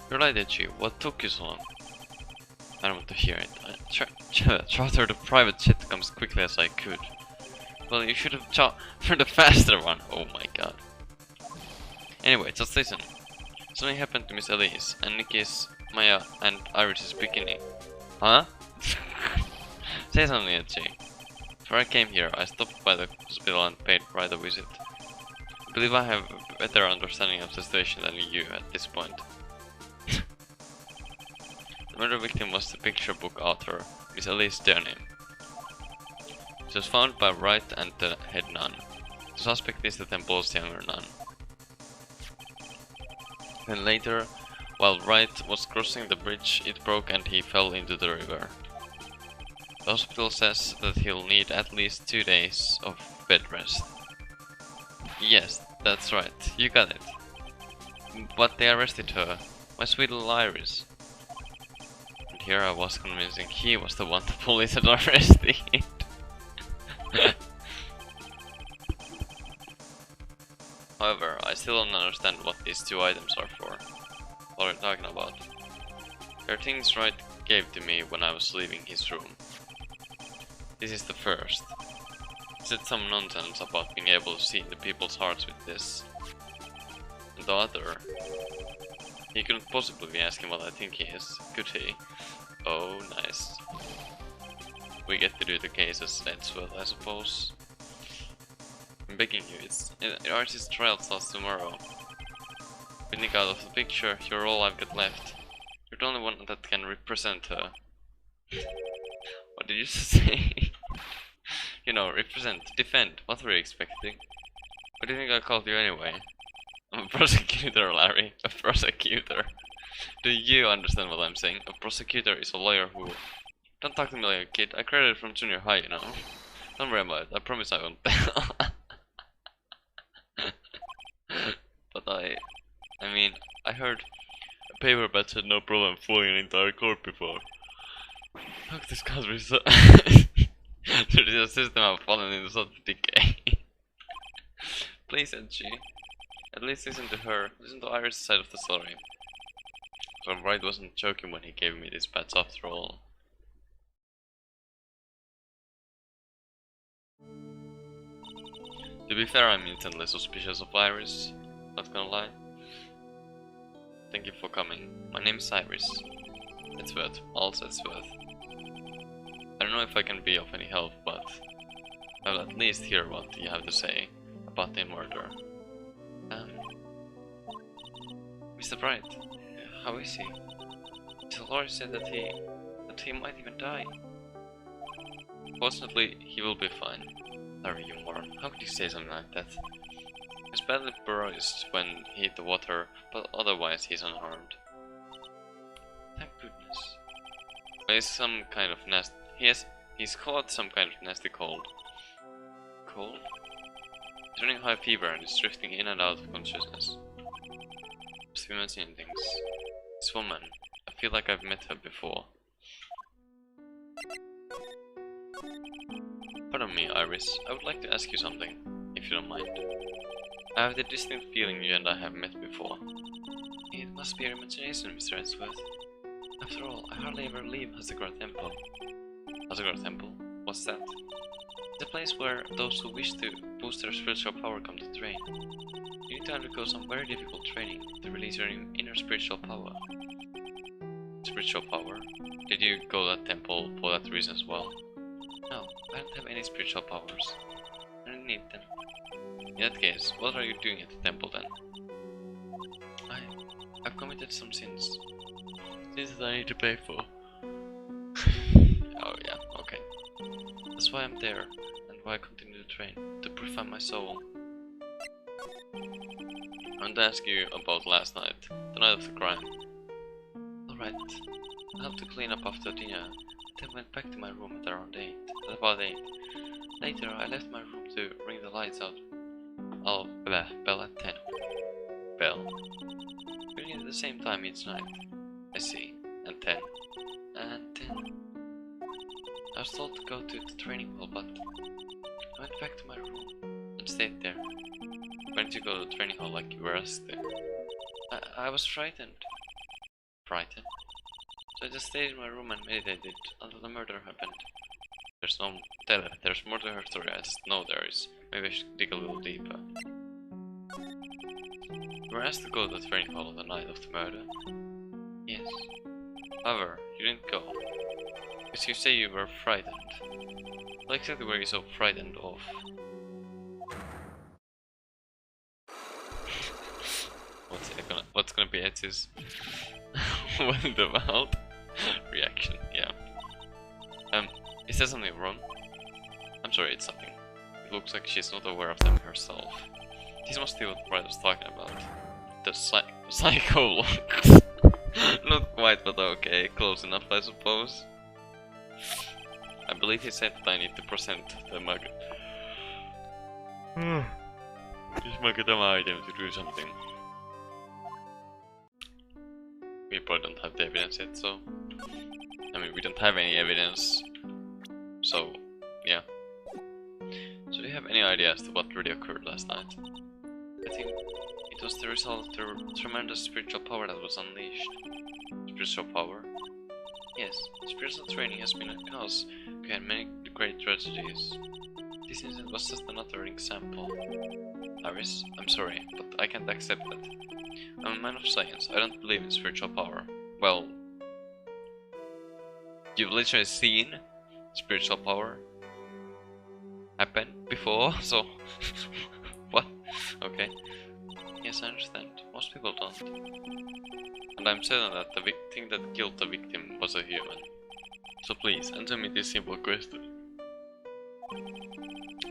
You're right, Edgy. What took you so long? I don't want to hear it. I chartered a private jet to come as quickly as I could. Well, you should have chartered a faster one. Oh my god. Anyway, just listen. Something happened to Miss Elise, and Nikki's, Maya, and Iris's bikini. Huh? Say something, Edgy. Before I came here, I stopped by the hospital and paid Wright a visit. I believe I have a better understanding of the situation than you at this point. The murder victim was the picture book author, Miss Elise Durney. She was found by Wright and the head nun. The suspect is the temple's younger nun. Then later, while Wright was crossing the bridge, it broke and he fell into the river. The hospital says that he'll need at least 2 days of bed rest. Yes, that's right, you got it. But they arrested her, my sweet little Iris. And here I was convincing he was the one the police had arrested. However, I still don't understand what these 2 items are for. What are you talking about? They're things Wright gave to me when I was leaving his room. This is the first. He said some nonsense about being able to see into people's hearts with this. And the other... He couldn't possibly be asking what I think he is, could he? Oh, nice. We get to do the case as Edgeworth, I suppose. I'm begging you, artist trial starts tomorrow. With Nick out of the picture, you're all I've got left. You're the only one that can represent her. What did you say? You know, represent, defend, what were you expecting? What do you think I called you anyway? I'm a prosecutor, Larry, a prosecutor. Do you understand what I'm saying? A prosecutor is a lawyer who... Don't talk to me like a kid, I graduated from junior high, you know. Don't worry about it, I promise I won't tell. But I mean, I heard a paper batch had no problem fooling an entire court before. How could this country so... The system have fallen into such decay. Please, Edgy. At least listen to her. Listen to Iris' side of the story. So Wright wasn't joking when he gave me this badge after all. To be fair, I'm instantly suspicious of Iris. Not gonna lie. Thank you for coming. My name is Iris. Edgeworth. Also Edgeworth. I don't know if I can be of any help, but I'll at least hear what you have to say about the murder. Mr. Wright, how is he? The lawyer said that he might even die. Fortunately, he will be fine. Larry, you moron. How could you say something like that? He was badly bruised when he hit the water, but otherwise he's unharmed. Thank goodness. But he's some kind of nasty... He's caught some kind of nasty cold. Cold? Turning high fever and is drifting in and out of consciousness. Just imagining things. This woman, I feel like I've met her before. Pardon me, Iris, I would like to ask you something, if you don't mind. I have the distinct feeling you and I have met before. It must be your imagination, Mr. Edgeworth. After all, I hardly ever leave Hasagard Temple. Hasagard Temple? What's that? It's a place where those who wish to boost their spiritual power come to train. You need to undergo some very difficult training to release your inner spiritual power. Spiritual power? Did you go to that temple for that reason as well? No, I don't have any spiritual powers. I don't need them. In that case, what are you doing at the temple then? I've committed some sins. Sins that I need to pay for. Oh yeah, okay. That's why I'm there, and why I continue to train, to purify my soul. I want to ask you about last night, the night of the crime. Alright, I helped to clean up after dinner, then went back to my room at around 8, at about 8. Later, I left my room to ring the lights out. Bell at 10. Bell? Ringing at the same time each night. I see. And 10. And 10. I was told to go to the training hall, but I went back to my room and stayed there. Why didn't you go to the training hall like you were asked to? I was frightened. frightened. So I just stayed in my room and meditated until the murder happened. There's no tell her. There's more to her story. I just know there is. Maybe I should dig a little deeper. You were asked to go to the training hall on the night of the murder. Yes. However, you didn't go. Because you say you were frightened. Well, exactly were you so frightened of? What's gonna be Etsy's what about reaction? Yeah. Is there something wrong? I'm sorry, it's something. It looks like she's not aware of them herself. This must be what Wright was talking about. The psycho. Not quite, but okay, close enough, I suppose. I believe he said that I need to present the market. This Magadama item to do something. We probably don't have the evidence yet, so... I mean, we don't have any evidence. So, yeah. So do you have any idea as to what really occurred last night? I think it was the result of the tremendous spiritual power that was unleashed. Spiritual power? Yes, spiritual training has been a cause behind many great tragedies. This incident was just another example. Iris, I'm sorry, but I can't accept that. I'm a man of science, I don't believe in spiritual power. Well... You've literally seen spiritual power happen before, so... What? Okay. Yes, I understand. Most people don't. And I'm certain that the thing that killed the victim was a human. So please, answer me this simple question.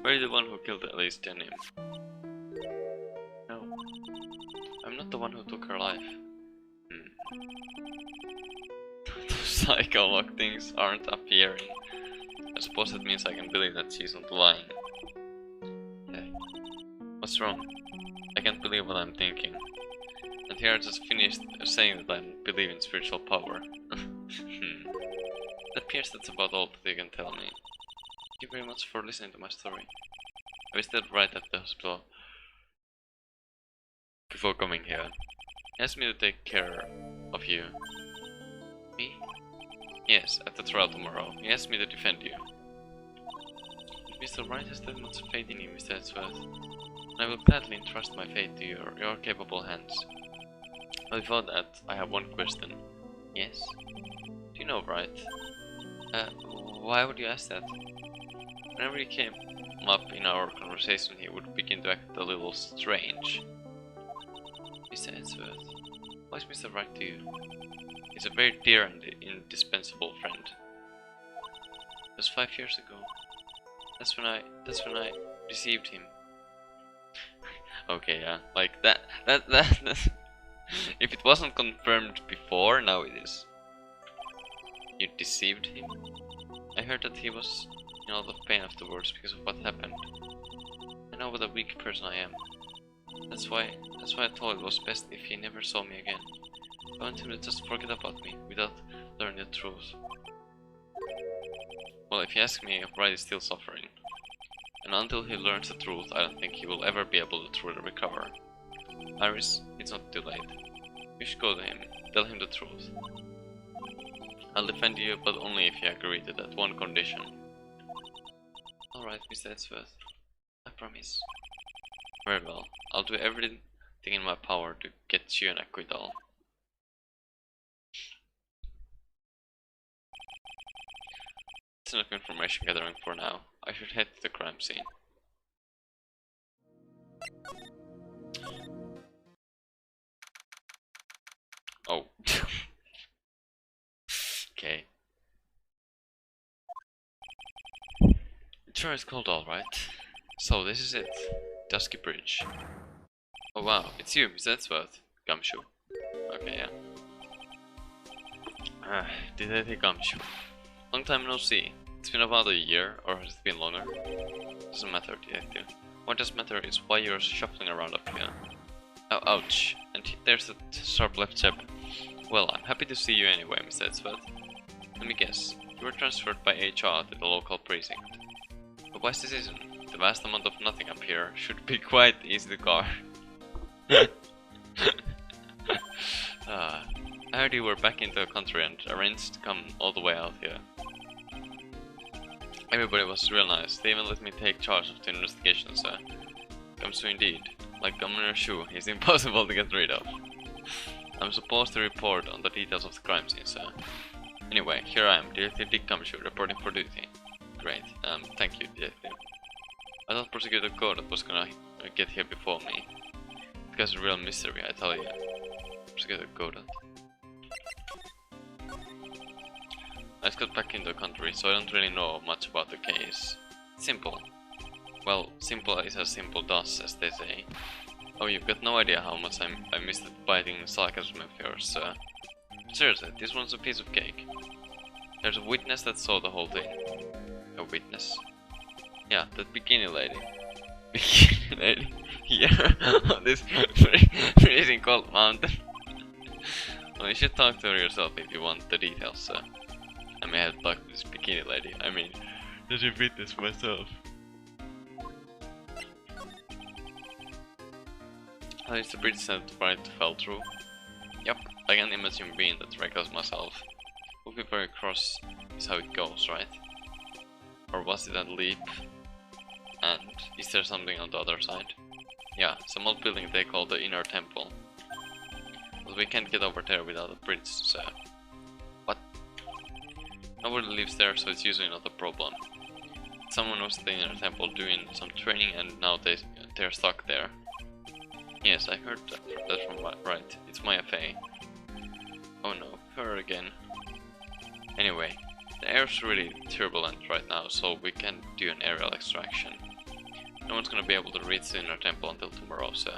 Were you the one who killed Elise Denim? No. I'm not the one who took her life. Those psycho-lock things aren't appearing. I suppose that means I can believe that she's not lying. Hey. What's wrong? I can't believe what I'm thinking. And here I just finished saying that I don't believe in spiritual power. It appears that's about all that you can tell me. Thank you very much for listening to my story. I visited Wright at the hospital before coming here. He asked me to take care of you. Me? Yes, at the trial tomorrow. He asked me to defend you. Mr. Wright has that much faith in you, Mr. Edgeworth. I will gladly entrust my fate to your capable hands. But before that, I have one question. Yes? Do you know Wright? Why would you ask that? Whenever he came up in our conversation, he would begin to act a little strange. Mr. Edgeworth, why is Mr. Wright to you? He's a very dear and indispensable friend. It was 5 years ago. That's when I deceived him. Okay, yeah, like that if it wasn't confirmed before, now it is. You deceived him? I heard that he was in a lot of pain afterwards because of what happened. I know what a weak person I am. That's why I thought it was best if he never saw me again. I want him to just forget about me without learning the truth. Well, if you ask me, Wright is still suffering. And until he learns the truth, I don't think he will ever be able to truly recover. Iris, it's not too late. You should go to him, tell him the truth. I'll defend you, but only if you agree to that one condition. Alright, Mr. Edgeworth. I promise. Very well. I'll do everything in my power to get you an acquittal. That's enough information gathering for now. I should head to the crime scene. Oh. Okay. It sure is cold, alright. So this is it. Dusky Bridge. Oh wow, it's you, Mr. Edgeworth. Gumshoe. Okay, yeah. Detective Gumshoe. Long time no see. It's been about a year, or has it been longer? Doesn't matter, detective. What does matter is why you're shuffling around up here. Oh, ouch. And there's that sharp left jab. Well, I'm happy to see you anyway, Mr. Edgeworth. Let me guess. You were transferred by HR to the local precinct. A wise decision. The vast amount of nothing up here should be quite easy to guard. I heard heard you were back in the country and arranged to come all the way out here. Everybody was real nice. They even let me take charge of the investigation, sir. Comes to indeed. Like Governor Shu, he's impossible to get rid of. I'm supposed to report on the details of the crime scene, sir. Anyway, here I am, Detective Dick Gumshoe, reporting for duty. Great, thank you, Detective. I thought Prosecutor Gordon was gonna get here before me. This guy's a real mystery, I tell you. Prosecutor Gordon. I just got back into the country, so I don't really know much about the case. Simple. Well, simple is as simple does, as they say. Oh, you've got no idea how much I missed that biting sarcasm of yours, sir. Seriously, this one's a piece of cake. There's a witness that saw the whole thing. A witness? Yeah, that bikini lady. Bikini lady? Yeah, on this freezing cold mountain. Well, you should talk to her yourself if you want the details, sir. I may have to talk to this bikini lady. I mean, there's a witness myself. Is the bridge that Wright fell through? Yep, I can imagine being that reckless myself. Looking for a cross is how it goes, right? Or was it a leap? And is there something on the other side? Yeah, some old building they call the Inner Temple. But we can't get over there without a bridge, sir. What? Nobody lives there, so it's usually not a problem. Someone was at the Inner Temple doing some training and now they're stuck there. Yes, I heard that from Wright. It's my FA. Oh no, her again. Anyway, the air's really turbulent right now, so we can't do an aerial extraction. No one's gonna be able to reach the Inner Temple until tomorrow, so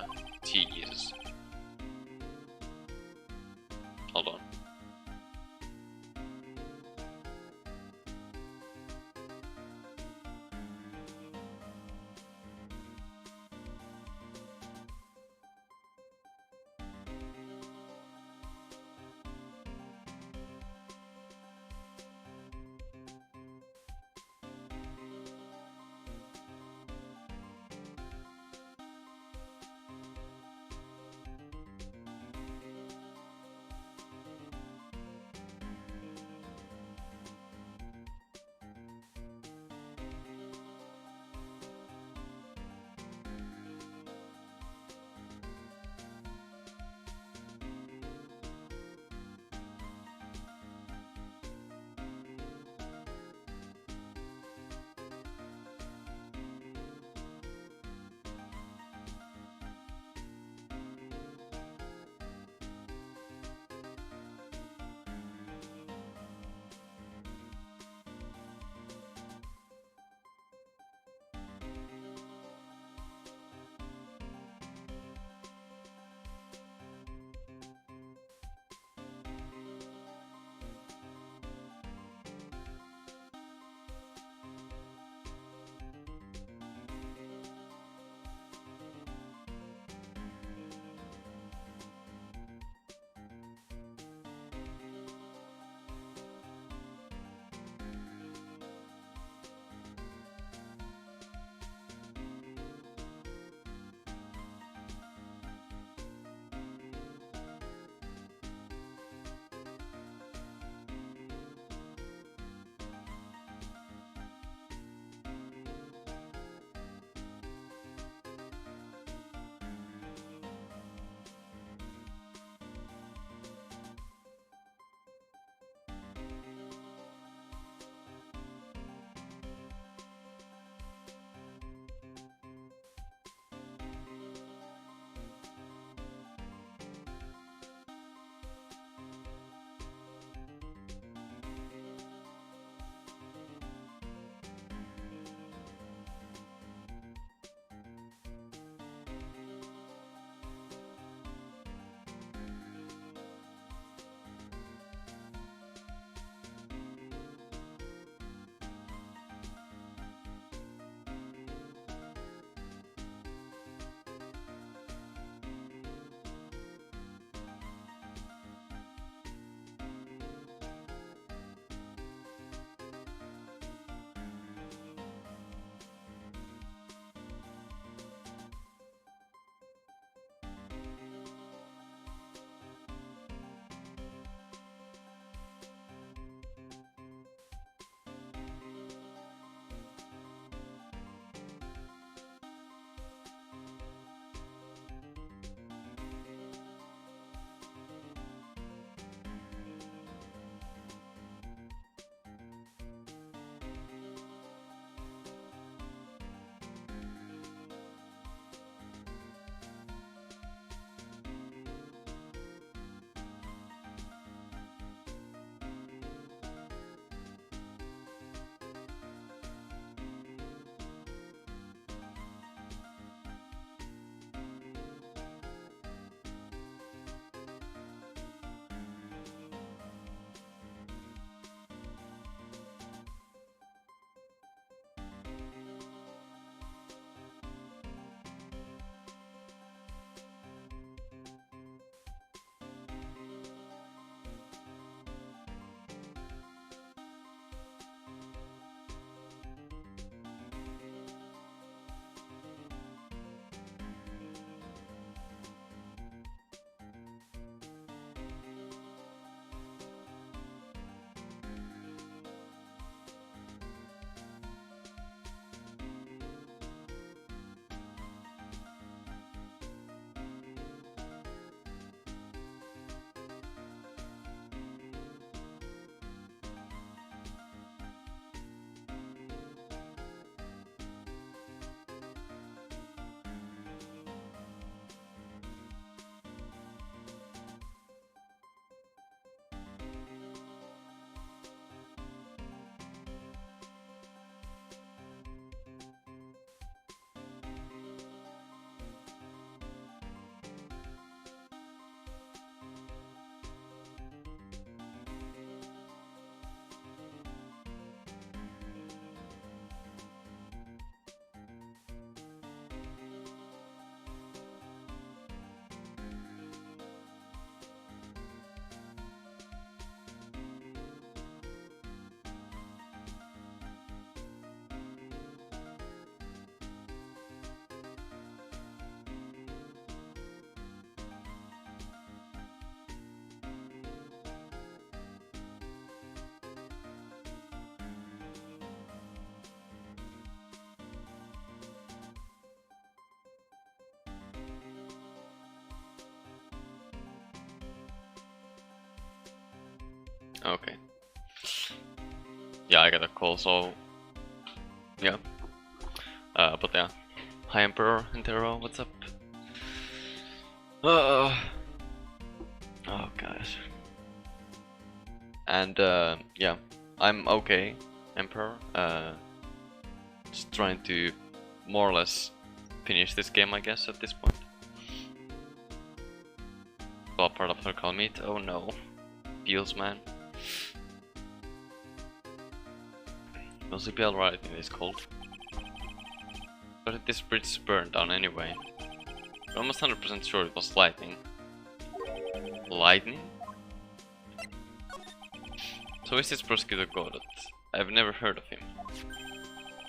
Jesus. Hold on. Okay. Yeah, I got a call, so yeah. But yeah. Hi Emperor, Intero, what's up? Oh gosh. And yeah, I'm okay, Emperor. Just trying to more or less finish this game, I guess, at this point. Well, part of her call meet. Oh no. Feels, man. Will she be alright in this cold? But this bridge burned down anyway. We're almost 100% sure it was lightning. Lightning? So is this Prosecutor Gordon? I've never heard of him.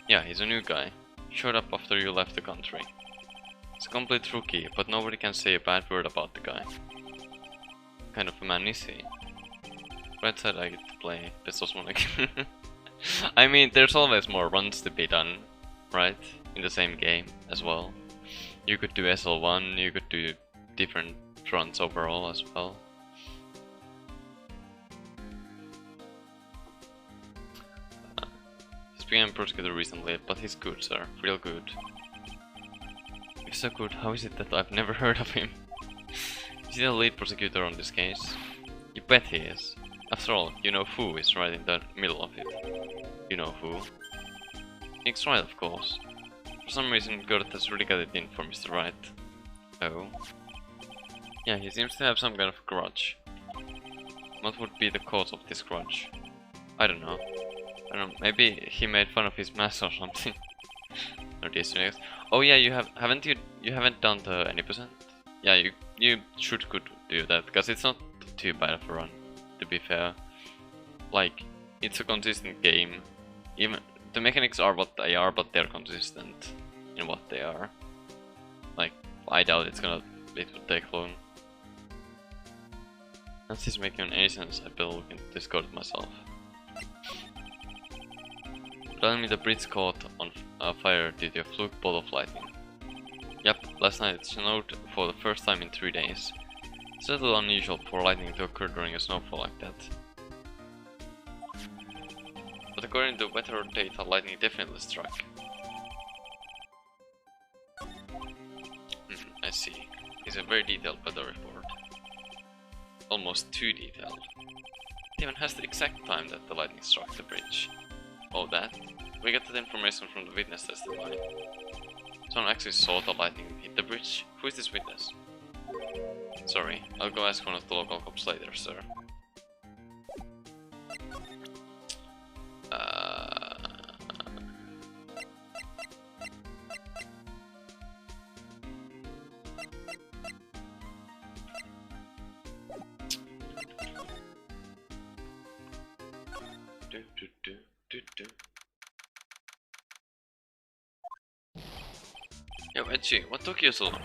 Yeah, he's a new guy. Showed up after you left the country. He's a complete rookie, but nobody can say a bad word about the guy. What kind of a man is he? Right side I get to play Pistosmonic. I mean, there's always more runs to be done, right? In the same game as well. You could do SL1, you could do different runs overall as well. He's became Prosecutor recently, but he's good, sir. Real good. He's so good, how is it that I've never heard of him? Is he the lead prosecutor on this case? You bet he is. After all, you know who is right in the middle of it. You know who. Nick's right, of course. For some reason, Gordon has really got it in for Mr. Wright. Oh. Yeah, he seems to have some kind of grudge. What would be the cause of this grudge? I don't know. Maybe he made fun of his mask or something. Or this next. Oh yeah, you haven't done the any percent? Yeah, you could do that, because it's not too bad of a run, to be fair. Like, it's a consistent game. Even the mechanics are what they are, but they're consistent in what they are. Like, I doubt it would take long. Does this make any sense? I better look into Discord myself. Telling me the bridge caught on fire due to a fluke bolt of lightning. Yep, last night it snowed for the first time in 3 days. It's a little unusual for lightning to occur during a snowfall like that. But according to weather data, lightning definitely struck. I see. It's a very detailed weather report. Almost too detailed. It even has the exact time that the lightning struck the bridge. Oh, that? We got that information from the witness testimony. Someone actually saw the lightning hit the bridge. Who is this witness? Sorry, I'll go ask one of the local cops later, sir. Yo, Edgy, what took you so long?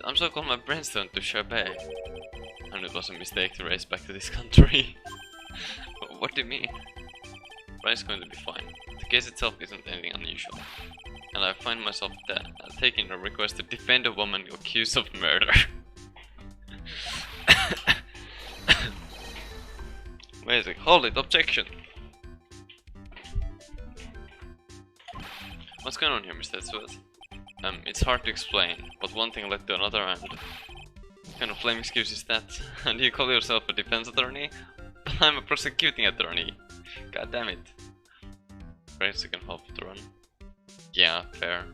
I'm so glad my brain's turned to Sherbet. And it was a mistake to race back to this country. What do you mean? Ryan's going to be fine. The case itself isn't anything unusual. And I find myself taking a request to defend a woman accused of murder. Wait a sec, hold it, objection! What's going on here, Mr. Edsworth? It's hard to explain, but one thing led to another, and what kind of lame excuse is that? And you call yourself a defense attorney? But I'm a prosecuting attorney. God damn it. Great second half of the run. Yeah, fair.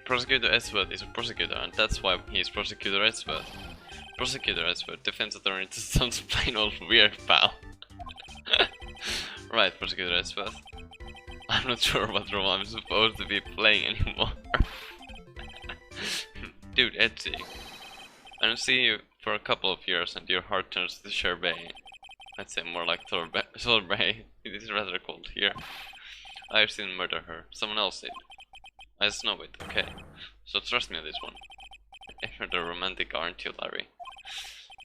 Prosecutor Edsworth is a prosecutor, and that's why he is Prosecutor Edsworth. Prosecutor Edsworth, defense attorney, just sounds plain old weird, pal. Right, Prosecutor Edsworth. I'm not sure what role I'm supposed to be playing anymore. Dude, Etsy. I don't see you for a couple of years and your heart turns to Sherbet. I'd say more like Sorbet. It is rather cold here. I didn't murder her. Someone else did. I just know it, okay. So trust me on this one. You're the romantic, aren't you,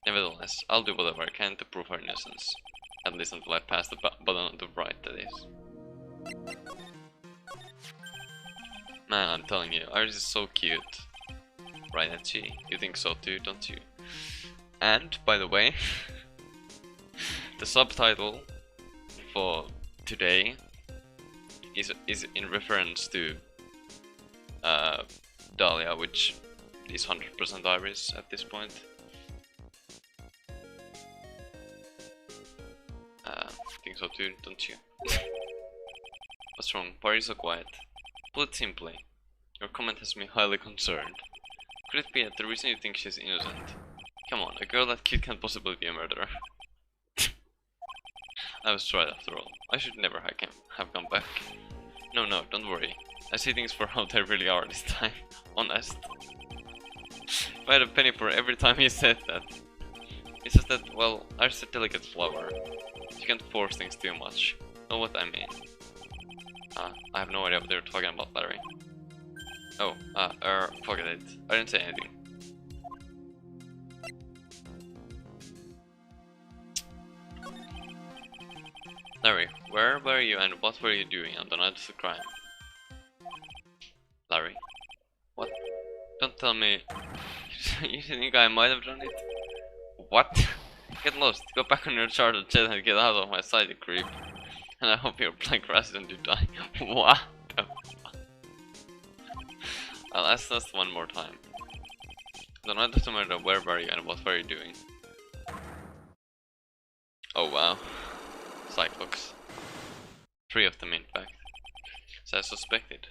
Nevertheless, I'll do whatever I can to prove her innocence. At least until I pass the button on the right, that is. Man, I'm telling you, Iris is so cute. Right, Etchi? You think so too, don't you? And, by the way, The subtitle for today is in reference to Dahlia, which is 100% Iris at this point. Think so too, don't you? What's wrong? Why are you so quiet? Put it simply, your comment has me highly concerned. Could it be that the reason you think she's innocent? Come on, a girl that cute can't possibly be a murderer. I was right after all. I should never have come back. No, don't worry. I see things for how they really are this time. Honest. If I had a penny for every time he said that. He says that, well, Iris is a delicate flower. You can't force things too much. Know what I mean? I have no idea what they're talking about, Larry. Oh, forget it. I didn't say anything. Larry, where were you and what were you doing on the night of the crime? Larry? What? Don't tell me... You think I might have done it? What? Get lost, go back on your charter jet and get out of my sight, you creep. And I hope you're playing grass and you die. What the fuck? I'll ask this one more time. The night of the murder, where were you and what were you doing? Oh wow. Cyclops. 3 of them in fact. So I suspected.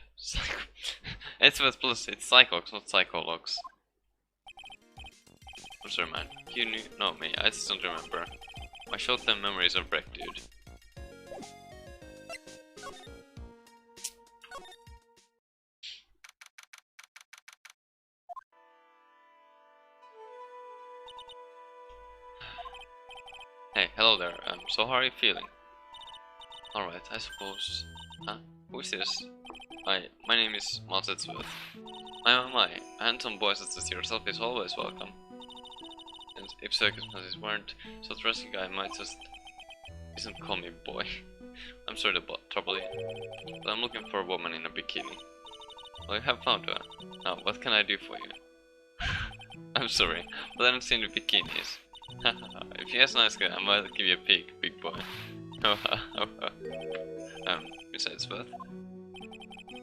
It's with plus, it's Cyclops, not Psychologs. I'm sorry man, you knew, no me, I just don't remember. My short-term memories are wrecked, dude. Hey, hello there, so how are you feeling? Alright, I suppose. Huh? Who is this? Hi, my name is Malsetsworth. My, a handsome boy such as yourself is always welcome. And if circumstances weren't so dressing, I might just... Isn't call me boy. I'm sorry to trouble you, but I'm looking for a woman in a bikini. Well, you have found her. Now, what can I do for you? I'm sorry, but I don't see any bikinis. If you're a nice guy, I might give you a peek, big boy. Besides what?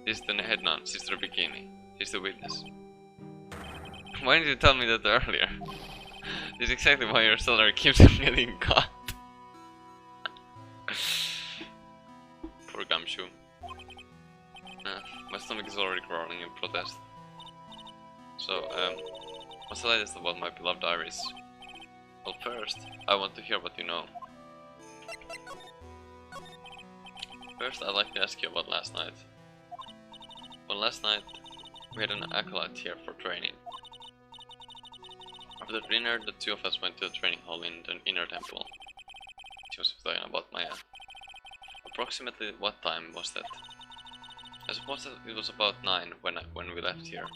This is the head nun, Sister Bikini. She's the witness. Why didn't you tell me that earlier? This is exactly why your salary keeps on getting cut. Poor Gumshoe. My stomach is already growling in protest. So, what's the latest about my beloved Iris? Well, first, I want to hear what you know. First, I'd like to ask you about last night. Well, last night, we had an acolyte here for training. After dinner, the two of us went to the training hall in the inner temple. She was talking about Maya. Approximately what time was that? I suppose that it was about 9 when we left here.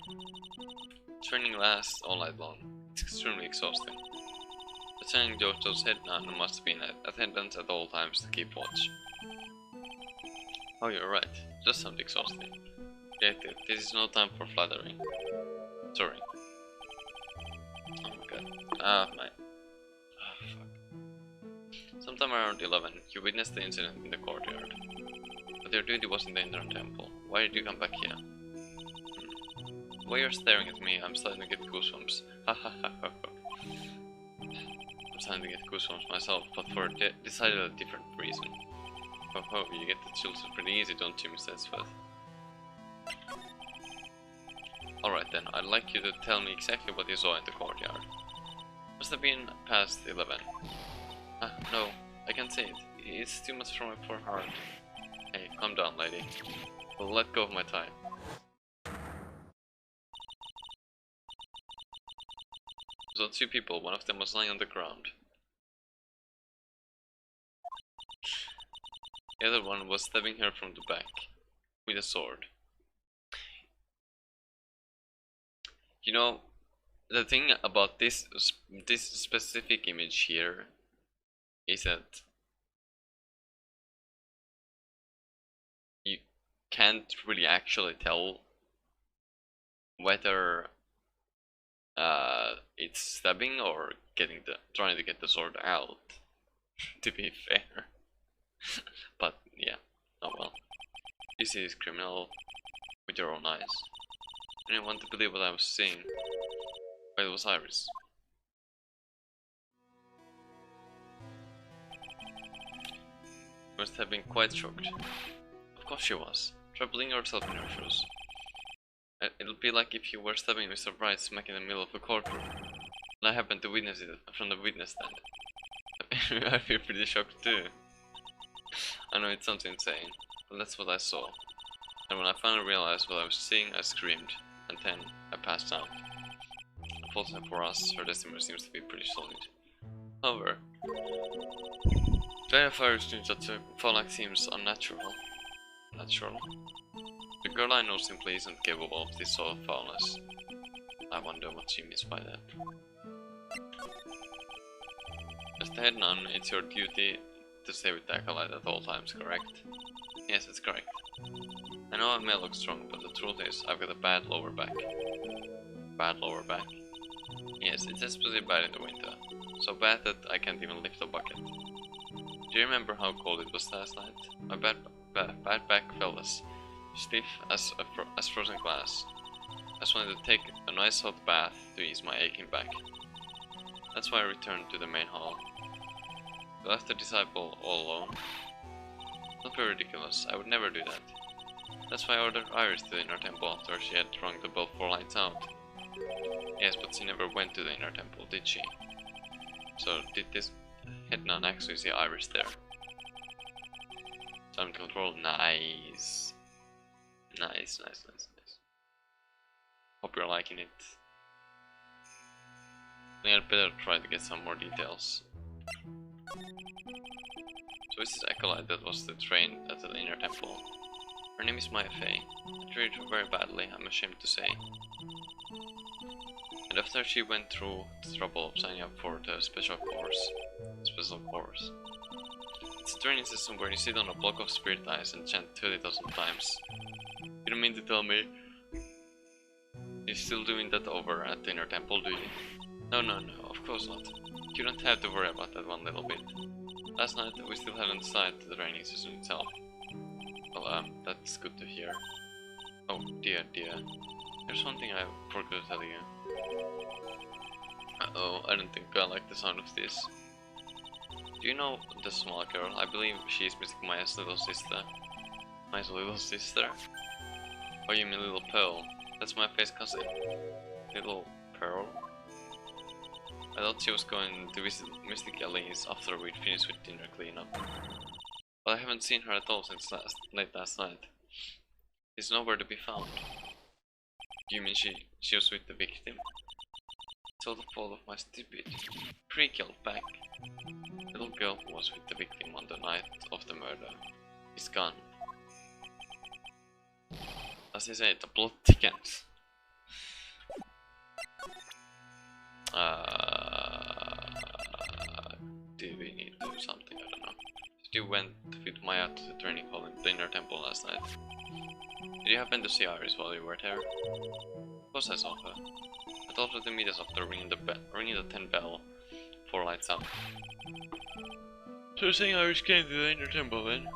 Training lasts all night long. It's extremely exhausting. The training dojo's head nun must be in attendance at all times to keep watch. Oh, you're right. Just sounds exhausting. Yet, this is no time for flattery. Sorry. Oh my god. Fuck. Sometime around 11, you witnessed the incident in the courtyard. But your duty was in the inner temple. Why did you come back here? The way you're staring at me, I'm starting to get goosebumps. I'm starting to get goosebumps myself, but for a decidedly different reason. Oh, you get the chills pretty easy, don't you, Mr. Edgeworth? Alright then, I'd like you to tell me exactly what you saw in the courtyard. Must have been past 11. No, I can't say it. It's too much for my poor heart. Hey, calm down, lady. Well, let go of my tie. So 2 people, one of them was lying on the ground. The other one was stabbing her from the back with a sword. You know, the thing about this specific image here is that you can't really actually tell whether it's stabbing or trying to get the sword out to be fair. But yeah, oh well. You see this criminal with your own eyes. I didn't want to believe what I was seeing, but it was Iris. She must have been quite shocked. Of course she was. Try putting yourself in her shoes. It'll be like if you were stabbing Mr. Wright smack in the middle of a courtroom, and I happened to witness it from the witness stand. I feel pretty shocked too. I know it sounds insane, but that's what I saw. And when I finally realized what I was seeing, I screamed, and then I passed out. Unfortunately for us, her testimony seems to be pretty solid. However, the fire seems that the fallout seems unnatural. The girl I know simply isn't capable of this sort of foulness. I wonder what she means by that. As the head nun, it's your duty to stay with the acolyte at all times, correct? Yes, that's correct. I know I may look strong, but the truth is, I've got a bad lower back. Bad lower back? Yes, it's especially bad in the winter. So bad that I can't even lift a bucket. Do you remember how cold it was last night? My bad back felt as stiff as frozen glass. I just wanted to take a nice hot bath to ease my aching back. That's why I returned to the main hall. I left the disciple all alone. Not very ridiculous, I would never do that. That's why I ordered Iris to the inner temple after she had rung the bell for lights out. Yes, but she never went to the inner temple, did she? So did this head nun actually see Iris there? Sound control, nice. Nice. Hope you're liking it. I think I'd better try to get some more details. So it's this acolyte that was trained at the inner temple. Her name is Maya Fey. I treated her very badly, I'm ashamed to say. And after she went through the trouble of signing up for the special course. It's a training system where you sit on a block of spirit eyes and chant 30,000 times. You don't mean to tell me you're still doing that over at the inner temple, do you? No, of course not. You don't have to worry about that one little bit. Last night we still hadn't decided the training system itself. Well, that's good to hear. Oh dear. There's one thing I forgot to tell you. Uh-oh, I don't think I like the sound of this. Do you know the small girl? I believe she's Mystic Maya's little sister. My little sister? Oh, you mean Little Pearl? That's my face cousin. Little Pearl? I thought she was going to visit Mystic Elise after we'd finished with dinner cleanup. But I haven't seen her at all since late last night. She's nowhere to be found. You mean she was with the victim? It's all the fault of my stupid, pre-killed back. The little girl who was with the victim on the night of the murder is gone. As they say, the plot thickens. Do we need to do something? I don't know. You went with Maya to the training hall in the inner temple last night. Did you happen to see Iris while you were there? Of course I saw her. I told her to meet us after ringing the 10 bell for lights out. So you're saying Iris came to the inner temple then?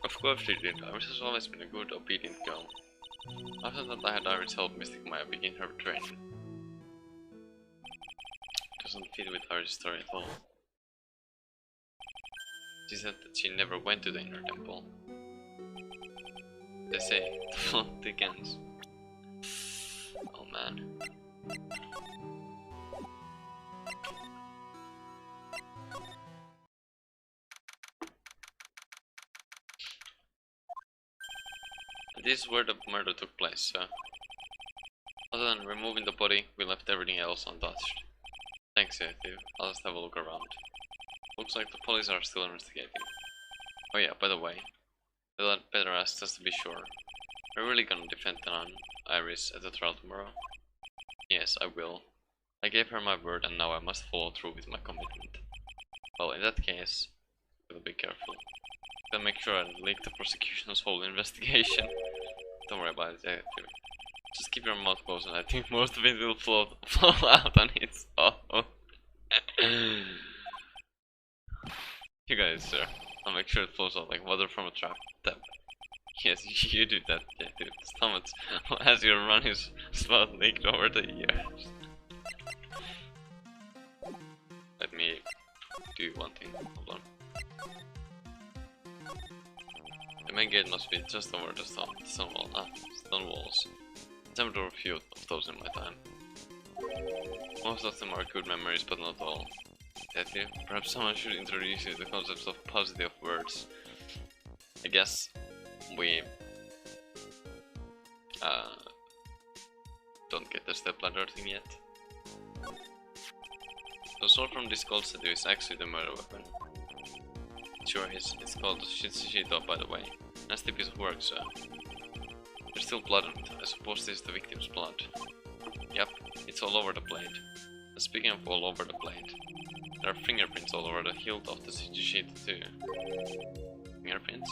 Of course she did. Iris has always been a good, obedient girl. After that I had Iris help Mystic Maya begin her training. Doesn't fit with Iris' story at all. She said that she never went to the inner temple. They say, the plot thickens. Oh man. This is where the murder took place, so... Other than removing the body, we left everything else untouched. Thanks, Detective. I'll just have a look around. Looks like the police are still investigating. Oh yeah, by the way, they'll better ask us to be sure. Are you really gonna defend the nun, Iris, at the trial tomorrow? Yes, I will. I gave her my word and now I must follow through with my commitment. Well, in that case, we'll be careful. Then make sure I leak the prosecution's whole investigation. Don't worry about it, Detective. Just keep your mouth closed and I think most of it will flow out on its own. You got it, sir. I'll make sure it flows out like water from a trap tap. Yes, you do that, dude. Stomach as you run his spout leaked over the years. Let me do one thing. Hold on. The main gate must be just over the stone walls. Attempted a few of those in my time. Most of them are good memories, but not all. That you? Perhaps someone should introduce you to the concepts of positive words. I guess we don't get the stepladder thing yet. The sword from this gold statue is actually the murder weapon. Sure is. It's called the Shishito, by the way. Nasty piece of work, sir. There's still blood on it. I suppose this is the victim's blood. Yep, it's all over the blade. And speaking of all over the blade, there are fingerprints all over the hilt of the Shishito too. Fingerprints?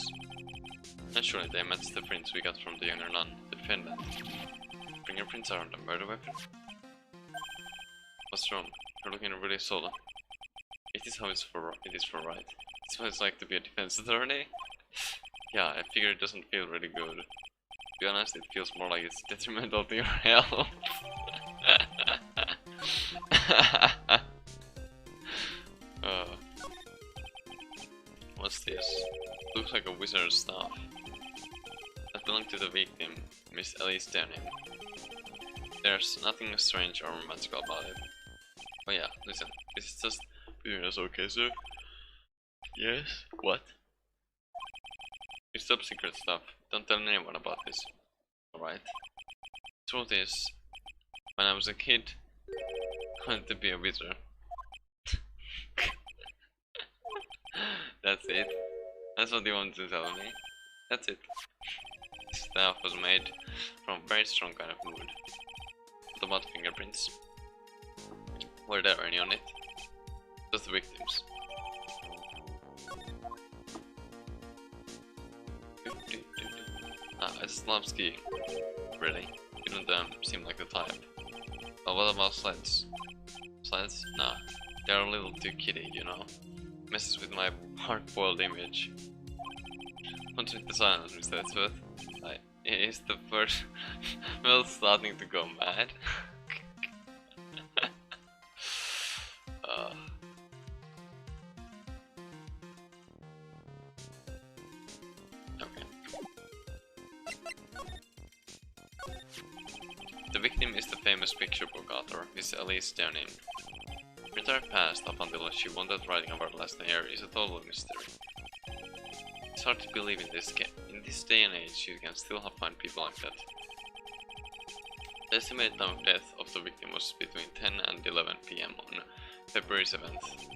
Naturally, they match the prints we got from the younger nun, the defendant. Fingerprints are on the murder weapon. What's wrong? You're looking really sullen. It is for Wright. It's what it's like to be a defense attorney. Yeah, I figure it doesn't feel really good. To be honest, it feels more like it's detrimental to your health. What's this? Looks like a wizard's staff. That belonged to the victim, Miss Elise Denham. There's nothing strange or magical about it. But yeah, listen, it's just between us, okay, sir? Yes? What? It's top secret stuff. Don't tell anyone about this. Alright? Truth is, when I was a kid, I wanted to be a wizard. That's it. That's what you wanted to tell me. That's it. This staff was made from a very strong kind of wood. What about fingerprints? Were there any on it? Just the victims. I just love skiing. Really? You don't seem like the type. But what about sleds? Sleds? Nah. They're a little too kiddie, you know? Messes with my hard-boiled image. What's with the silence, Mr. Edsworth? Is the first well starting to go mad? Okay. The victim is the famous picture book author, Miss Elise Denham. Retired past up until she wanted writing about last year is a total mystery. It's hard to believe in this day and age you can still find people like that. The estimated time of death of the victim was between 10 and 11 PM on February 7th.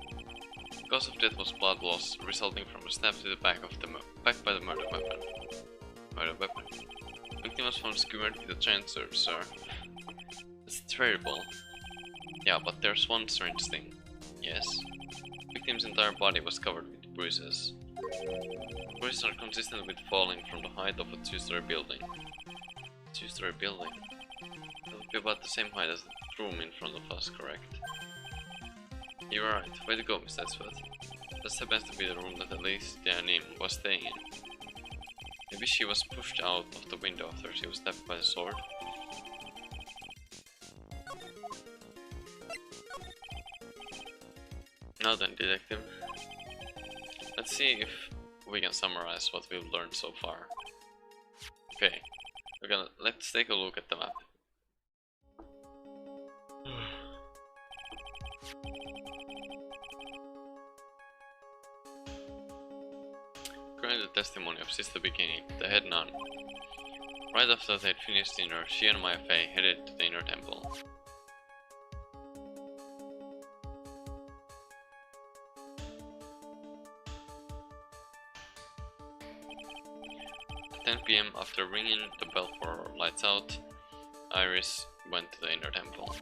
The cause of death was blood loss resulting from a stab to the back by the murder weapon. The victim was found skewered with a giant sword, sir. That's terrible. Yeah, but there's one strange thing. Yes? The victim's entire body was covered with bruises. Bruises are consistent with falling from the height of a two-story building. Two-story building? That would be about the same height as the room in front of us, correct? You're right. Way to go, Miss Edsworth. That happens to be the room that Elise Denham was staying in. Maybe she was pushed out of the window after she was stabbed by the sword. Now then, detective. Let's see if we can summarize what we've learned so far. Okay, let's take a look at the map. According to the testimony of Sister Bikini, the head nun, right after they'd finished dinner, she and Maya Fey headed to the inner temple. At 10 PM, after ringing the bell for lights out, Iris went to the inner temple.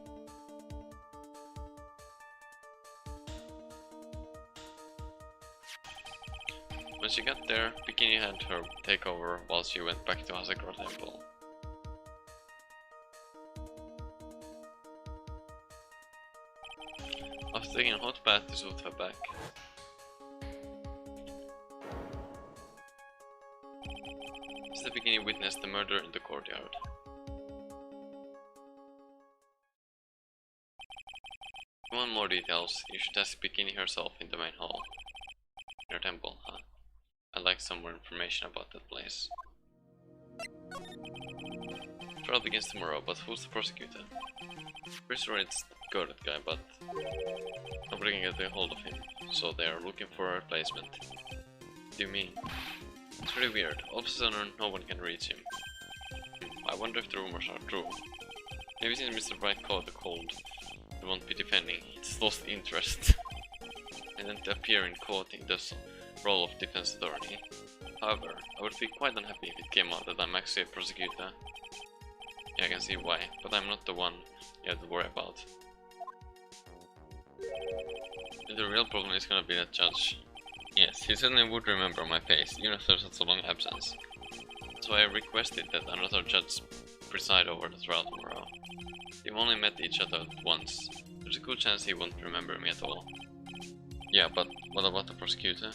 When she got there, Bikini had her take over while she went back to Hasakura Temple. After taking a hot bath to soothe her back, Bikini witnessed the murder in the courtyard. If you want more details, you should ask Bikini herself in the main hall. In her temple, huh? I'd like some more information about that place. Trial begins tomorrow, but who's the prosecutor? Pretty sure it's Gordon guy, but nobody can get a hold of him, so they are looking for a replacement. What do you mean? It's really weird. All of a sudden, no one can reach him. I wonder if the rumors are true. Maybe since Mr. Wright caught the cold, he won't be defending. It's lost interest. And then to appear in court in this role of defense attorney. However, I would be quite unhappy if it came out that I'm actually a prosecutor. Yeah, I can see why, but I'm not the one you have to worry about. And the real problem is gonna be the judge. Yes, he certainly would remember my face, even after such a long absence. So I requested that another judge preside over the trial tomorrow. We've only met each other once. There's a good chance he won't remember me at all. Yeah, but what about the prosecutor?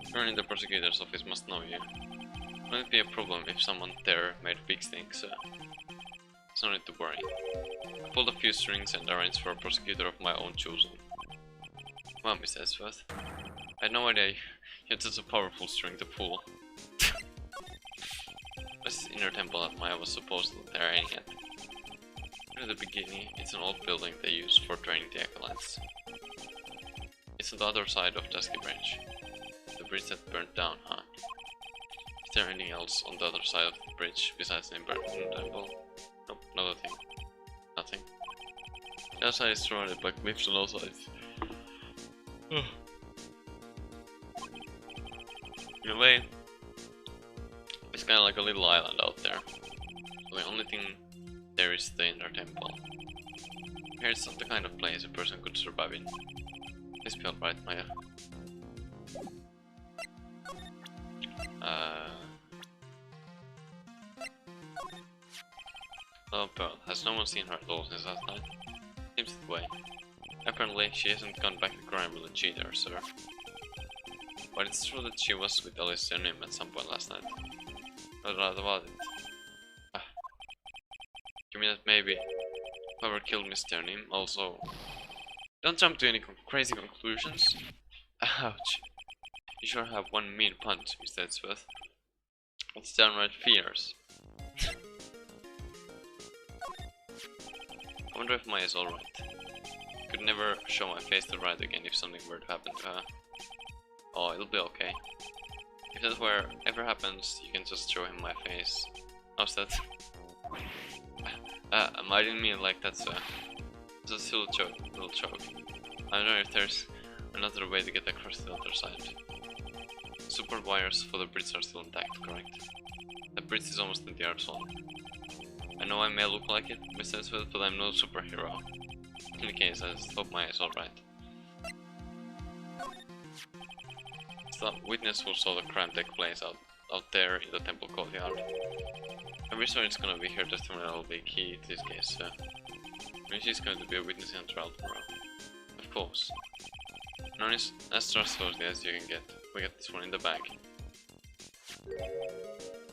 Everyone in the prosecutor's office must know you. Wouldn't it be a problem if someone there made big stinks? There's no need to worry. I pulled a few strings and arranged for a prosecutor of my own choosing. Well, Mr. Esworth, I had no idea you had such a powerful string to pull. This is inner temple that Maya was supposedly there aiming at. Near the beginning, it's an old building they use for training the acolytes. It's on the other side of Dusky Branch. The bridge that burnt down, huh? Is there anything else on the other side of the bridge besides the burnt temple? Nope, not a thing. Nothing. The other side is surrounded by cliffs on all sides. In a way, it's kinda like a little island out there. The only thing there is the inner temple. Here it's not the kind of place a person could survive in. This felt right, Maya. Oh, Pearl, has no one seen her at all since last night? Seems that way. Apparently, she hasn't gone back to crime with a cheater, sir. But it's true that she was with Alice and him at some point last night. No doubt about it. You mean that maybe whoever killed Mr. Nim also... Don't jump to any crazy conclusions. Ouch. You sure have one mean punch, Mr. Edsworth. It's downright fierce. I wonder if Maya is alright. I could never show my face to Wright again if something were to happen to her. Oh, it'll be okay. If that were ever happens, you can just show him my face. How's that? I didn't mean it like that, sir. It's a silly joke, little joke. I don't know if there's another way to get across the other side. Support wires for the bridge are still intact, correct? The bridge is almost in the art zone. I know I may look like it, Mr. Edsworth, but I'm no superhero. In any case, I just hope Maya is alright. The witness who saw the crime take place out there in the temple courtyard. I'm sure it's gonna be her testimony will be key to this case, so... I mean, she's going to be a witness in the trial tomorrow. Of course. None is as trustworthy as you can get. We got this one in the bag.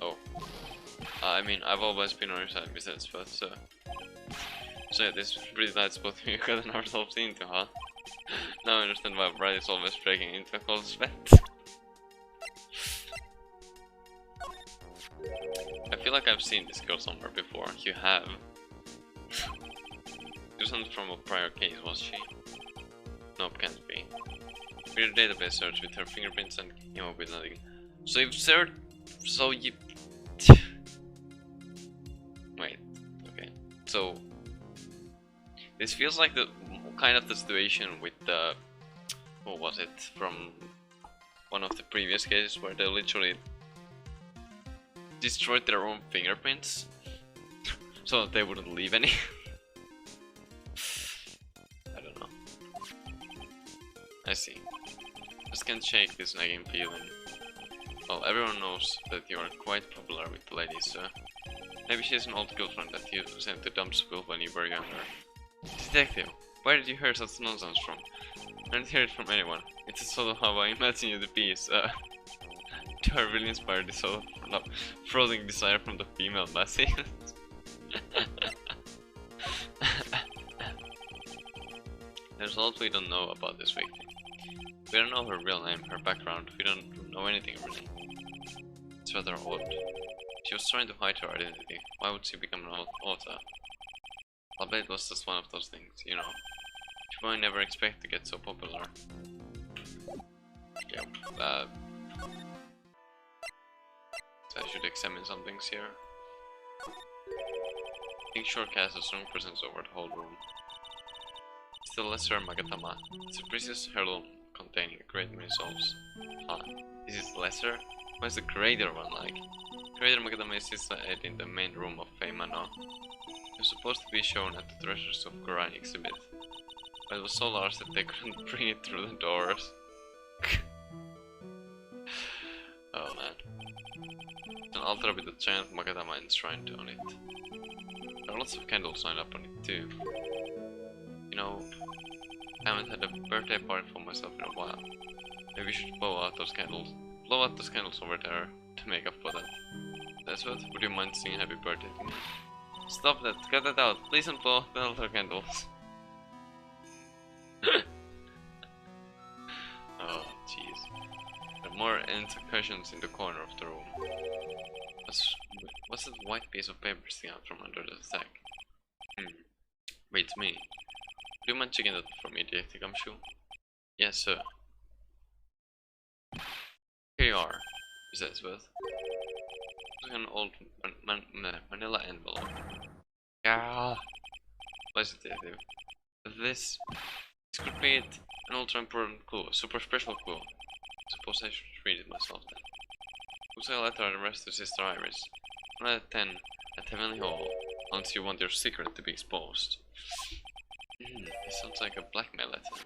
Oh. I mean, I've always been on your side, Mr. Edsworth, so... So yeah, this is pretty tight spot we got ourselves into, huh? Now I understand why Wright is always breaking into a cold sweat. I feel like I've seen this girl somewhere before. You have. She wasn't from a prior case, was she? Nope, can't be. We did a database search with her fingerprints and came up with nothing. So you've searched... So you... Wait, okay. So... This feels like the kind of the situation with the... What was it? From one of the previous cases where they literally destroyed their own fingerprints so that they wouldn't leave any. I don't know. I see. Just can't shake this nagging feeling. Well, everyone knows that you are quite popular with the ladies, so maybe she's an old girlfriend that you sent to dump school when you were younger. Detective, where did you hear such nonsense from? I didn't hear it from anyone. It's sort of how I imagine you to be, so... really inspired this whole frothing desire from the female Lassie. There's a lot we don't know about this victim. We don't know her real name, her background, we don't know anything really. It's rather odd. She was trying to hide her identity. Why would she become an author? I'll bet it was just one of those things, you know. She might never expect to get so popular. Yeah, so I should examine some things here. King Shore casts a strong presence over the whole room. It's the Lesser Magatama. It's a precious heirloom containing a great many souls. Huh. This is lesser? What is the greater one like? Greater Magatama is situated in the main room of Feimano. It was supposed to be shown at the Treasures of Goran exhibit, but it was so large that they couldn't bring it through the doors. Oh man. It's an altar with a giant Magatama enshrined on it. There are lots of candles lined up on it too. You know, I haven't had a birthday party for myself in a while. Maybe we should blow out those candles. Blow out those candles over there to make up for that. That's what? Would you mind singing happy birthday to me? Stop that, cut that out. Please don't blow out the altar candles. Oh, jeez. There are more ends cushions in the corner of the room. What's that white piece of paper sticking out from under the sack? Wait, it's me. Do you mind checking that for me, Detective Gumshoe? Yes, sir. Here you are, he says with an old manila envelope. Yeah. What is it, Detective? This could be it. An ultra important clue, a super special clue. Suppose I should read it myself then. Who's a letter addressed to Sister Iris? 1 out of 10 at Heavenly Hall, unless you want your secret to be exposed. It sounds like a blackmail letter.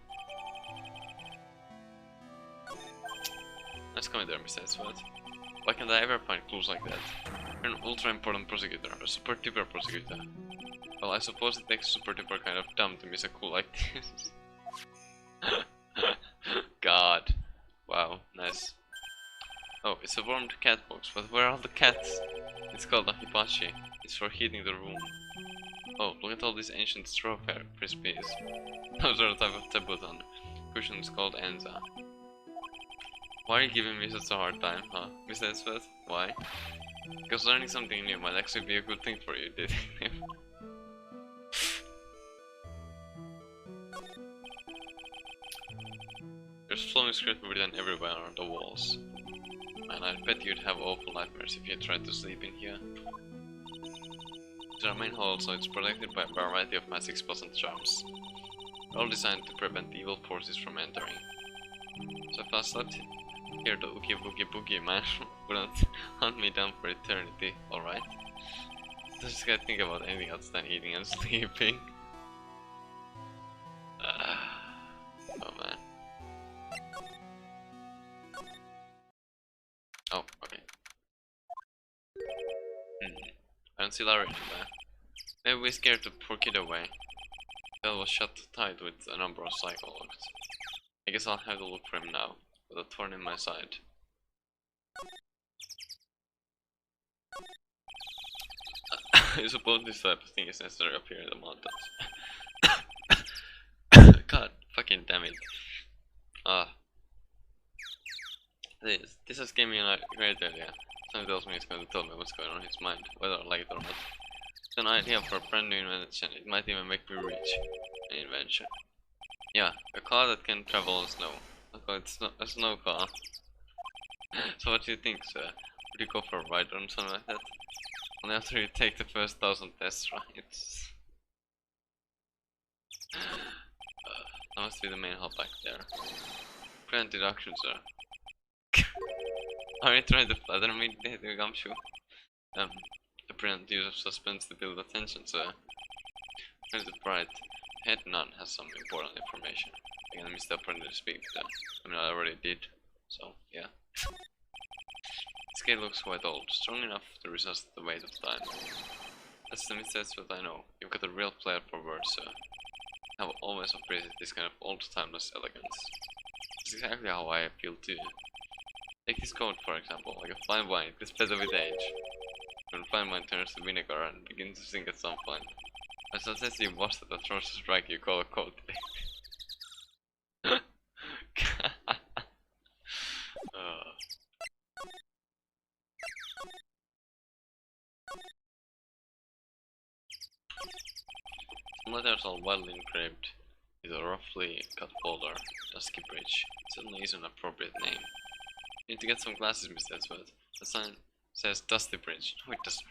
Let's come in there, Mr. Edgeworth. Why can't I ever find clues like that? You're an ultra important prosecutor, a super duper prosecutor. Well, I suppose it takes super duper kind of dumb to miss a clue like this. God. Wow, nice. Oh, it's a warmed cat box, but where are the cats? It's called a hibachi. It's for heating the room. Oh, look at all these ancient straw frisbees. Those are a type of tabouton. Cushions called Enza. Why are you giving me such a hard time, huh, Mr. Edgeworth? Why? Because learning something new might actually be a good thing for you, Detective. There's flowing script written everywhere on the walls. Man, I bet you'd have awful nightmares if you tried to sleep in here. It's our main hall, so it's protected by a variety of magic spells and charms. They're all designed to prevent evil forces from entering. So if I slept here, the Oogie Boogie Boogie man wouldn't hunt me down for eternity, alright? Does this guy think about anything else than eating and sleeping? Oh man. Oh, okay. I don't see Larry anywhere. Maybe we scared the poor kid away. The bell was shut tight with a number of cycle locks. I guess I'll have to look for him now, with a thorn in my side. I suppose this type of thing is necessary up here in the mountains. God fucking damn it. This has given me a great idea. Something tells me it's going to tell me what's going on in his mind, whether I like it or not. It's an idea for a brand new invention. It might even make me rich. An invention. Yeah, a car that can travel on snow. It's not a snow car. So what do you think, sir? Would you go for a ride or something like that? Only after you take the first 1000 test rides. That must be the main hall back there. Grand deduction, sir. Are you trying to flatter me, Detective Gumshoe? The brilliant use of suspense to build attention, sir. Where's the bright head nun has some important information. I can miss the opportunity to speak to them. I mean, I already did, so yeah. This gate looks quite old, strong enough to resist the weight of time. That's the mistakes that I know. You've got a real flair for words, sir. I've always appreciated this kind of old timeless elegance. That's exactly how I feel too. Take this code for example, like a fine wine, it gets better with age. When fine wine turns to vinegar and begins to sink at some point. I suggest you watch that atrocious strike you call a coat. uh, some letters are wildly engraved with a roughly cut folder. Dusky Bridge. Certainly is an appropriate name. You need to get some glasses, Mr. Edgeworth. The sign says Dusty Bridge. No, it doesn't.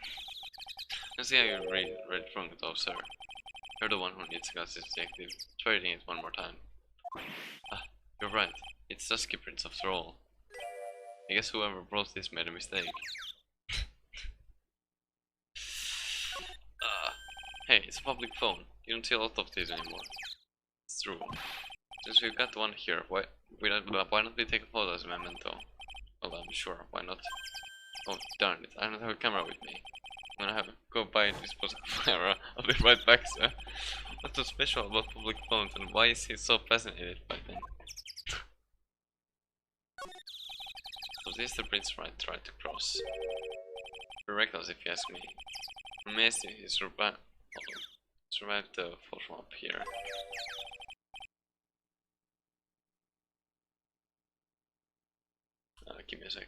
Let's see how you read it wrong though, sir. You're the one who needs glasses, detective. Try reading it one more time. Ah, you're right. It's Dusky Bridge after all. I guess whoever wrote this made a mistake. Hey, it's a public phone. You don't see a lot of these anymore. It's true. Since we've got one here, why not we take a photo as a memento? Well, I'm sure, why not? Oh, darn it, I don't have a camera with me. I'm gonna have to go buy a disposable camera. I'll be right back, sir. What's so special about public phones and why is he so fascinated by them? So this is the bridge Wright tried to cross. Reckless if you ask me. I'm amazed he survived the fall from up here. Give me a sec.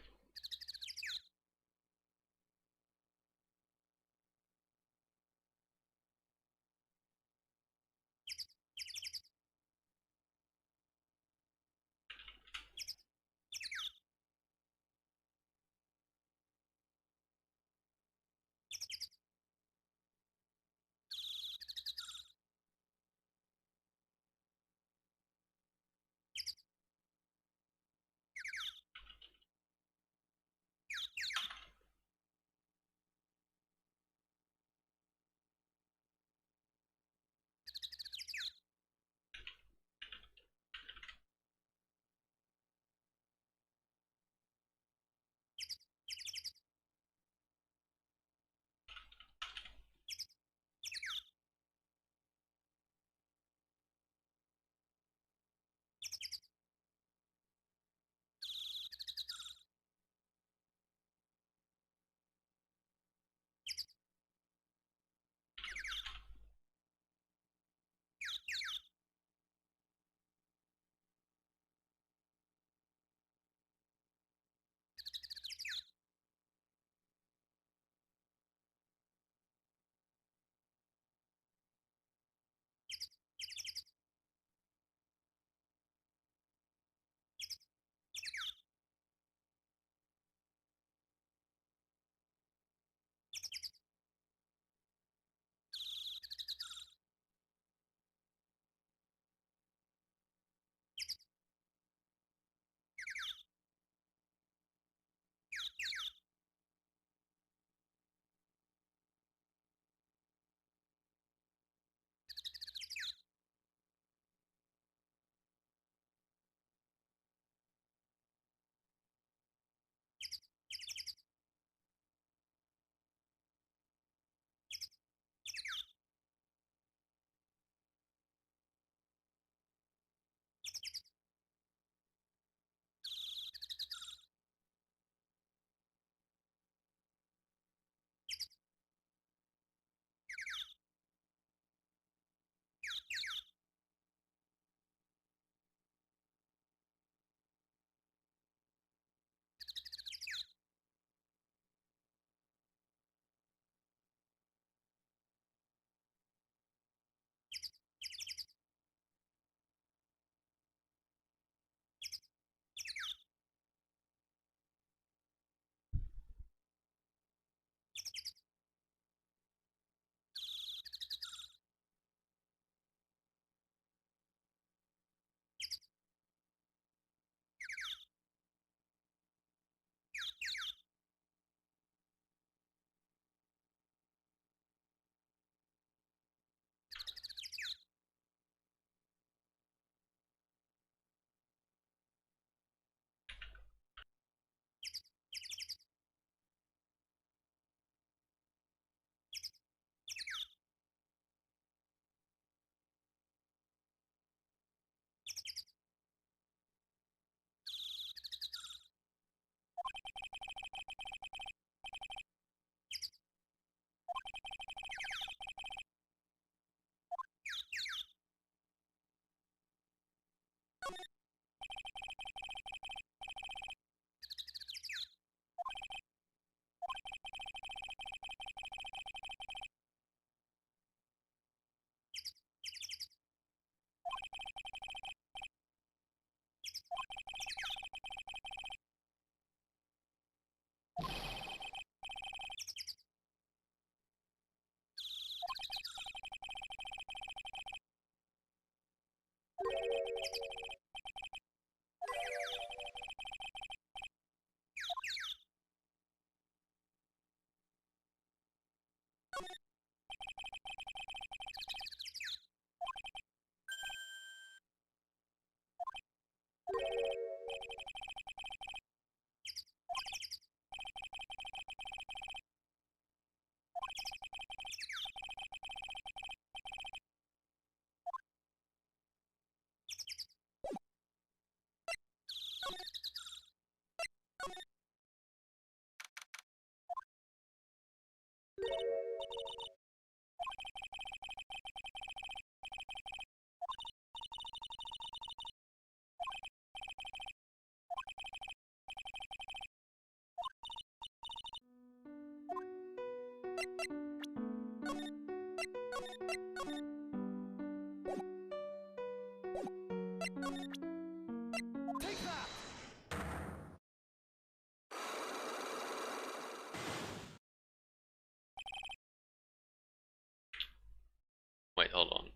Wait, hold on.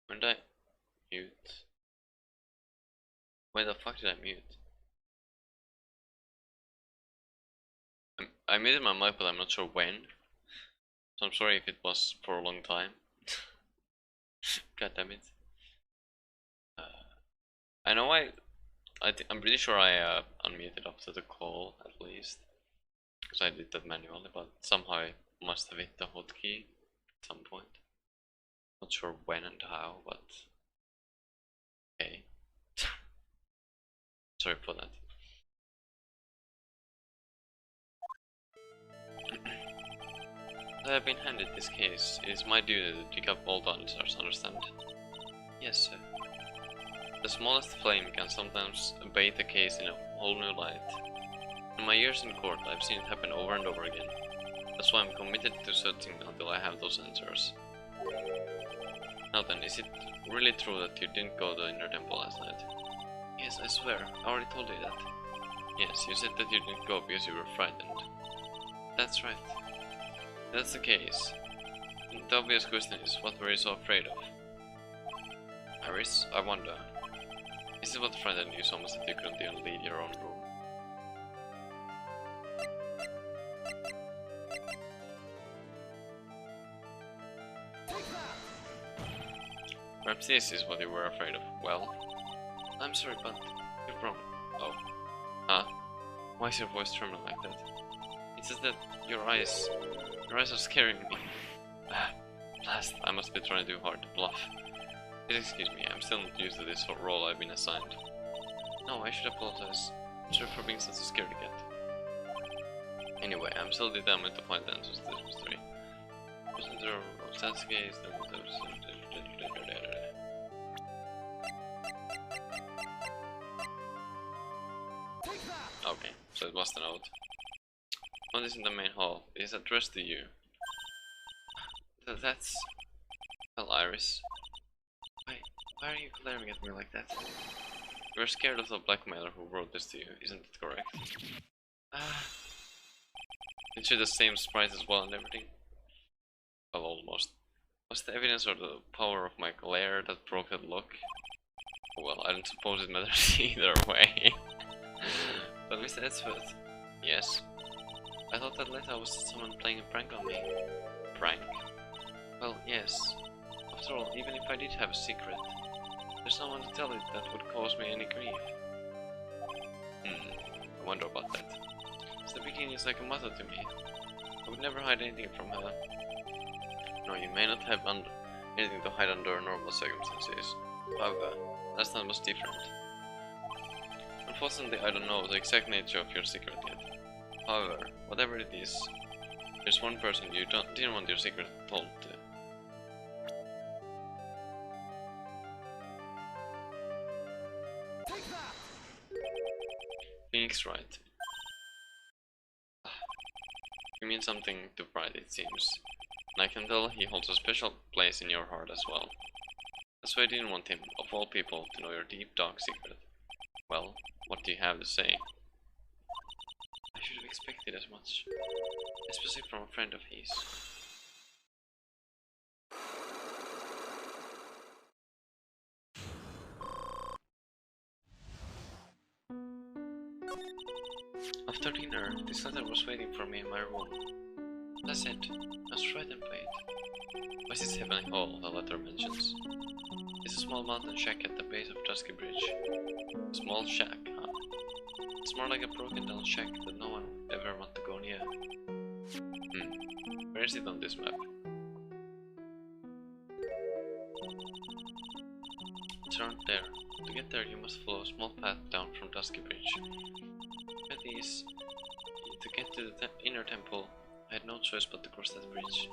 When did I mute? Why the fuck did I mute? I muted my mic, but I'm not sure when. So I'm sorry if it was for a long time. God damn it. I know I'm pretty sure I unmuted after the call at least. Because I did that manually, but somehow I must have hit the hotkey at some point. Not sure when and how, but okay. Sorry for that. I have been handed this case. It is my duty to dig up all the answers, understand? Yes, sir. The smallest flame can sometimes bathe a case in a whole new light. In my years in court, I've seen it happen over and over again. That's why I'm committed to searching until I have those answers. Now then, is it really true that you didn't go to the inner temple last night? Yes, I swear. I already told you that. Yes, you said that you didn't go because you were frightened. That's right. If that's the case, the obvious question is, what were you so afraid of? Iris, I wonder. Is it what frightened you so much that you couldn't even leave your own room? Perhaps this is what you were afraid of. Well, I'm sorry, but you're wrong. Oh. Huh? Why is your voice trembling like that? It's just that your eyes are scaring me. Blast, I must be trying too hard to bluff. Please excuse me, I'm still not used to this role I've been assigned. No, I should apologize. I'm sorry for being such a scaredy cat. Anyway, I'm still determined to find the answers to this mystery. If that's the case, then okay, so it was the note. One is in the main hall. It is addressed to you. That's... Well, Iris. Why are you glaring at me like that? You're scared of the blackmailer who wrote this to you, isn't it correct? Did you the same surprise as well and everything? Well, almost. Was the evidence or the power of my glare that broke that lock? Well, I don't suppose it matters either way. But Mr. Edsworth? Yes? I thought that letter was someone playing a prank on me. Prank? Well, yes. After all, even if I did have a secret, there's no one to tell it that would cause me any grief. I wonder about that. The beginning is like a mother to me. I would never hide anything from her. No, you may not have anything to hide under normal circumstances. However, last time was different. Unfortunately, I don't know the exact nature of your secret yet. However, whatever it is, there's one person you didn't want your secret told to. Phoenix Wright. You mean something to Wright, it seems. And I can tell he holds a special place in your heart as well. That's why I didn't want him, of all people, to know your deep, dark secret. Well, what do you have to say? I should have expected as much, especially from a friend of his. After dinner, this letter was waiting for me in my room. That's it. I was right and played. West is Heavenly Hall, the letter mentions. It's a small mountain shack at the base of Dusky Bridge. A small shack, huh? It's more like a broken down shack that no one would ever want to go near. Where is it on this map? It's around there. To get there you must follow a small path down from Dusky Bridge. To get to the inner temple, I had no choice but to cross that bridge.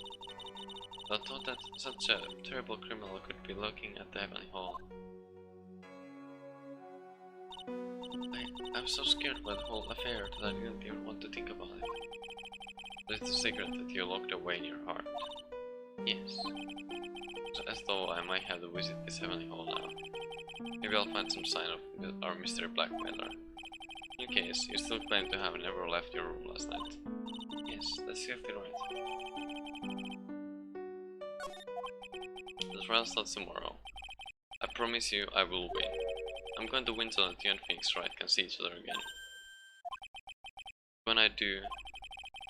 But I thought that such a terrible criminal could be lurking at the Heavenly Hall. I was so scared by the whole affair that I didn't even want to think about it. It's a secret that you locked away in your heart. Yes. So as though I might have to visit this heavenly hall now. Maybe I'll find some sign of our mystery blackmailer. In case, you still claim to have never left your room last night. Yes, that's exactly right. The trial starts tomorrow. I promise you I will win. I'm going to win so that you and Phoenix Wright can see each other again. When I do,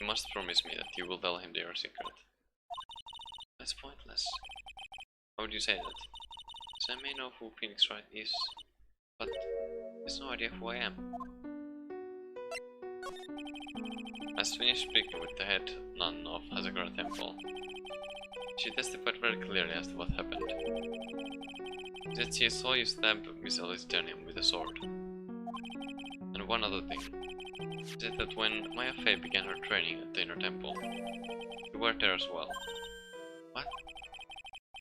you must promise me that you will tell him your secret. That's pointless. How would you say that? Because I may know who Phoenix Wright is, but there's no idea who I am. I finished speaking with the head nun of Hazakura Temple. She testified very clearly as to what happened. She said she saw you stab Miss Elistonium with a sword. And one other thing. She said that when Maya Fey began her training at the Inner Temple, you were there as well. What?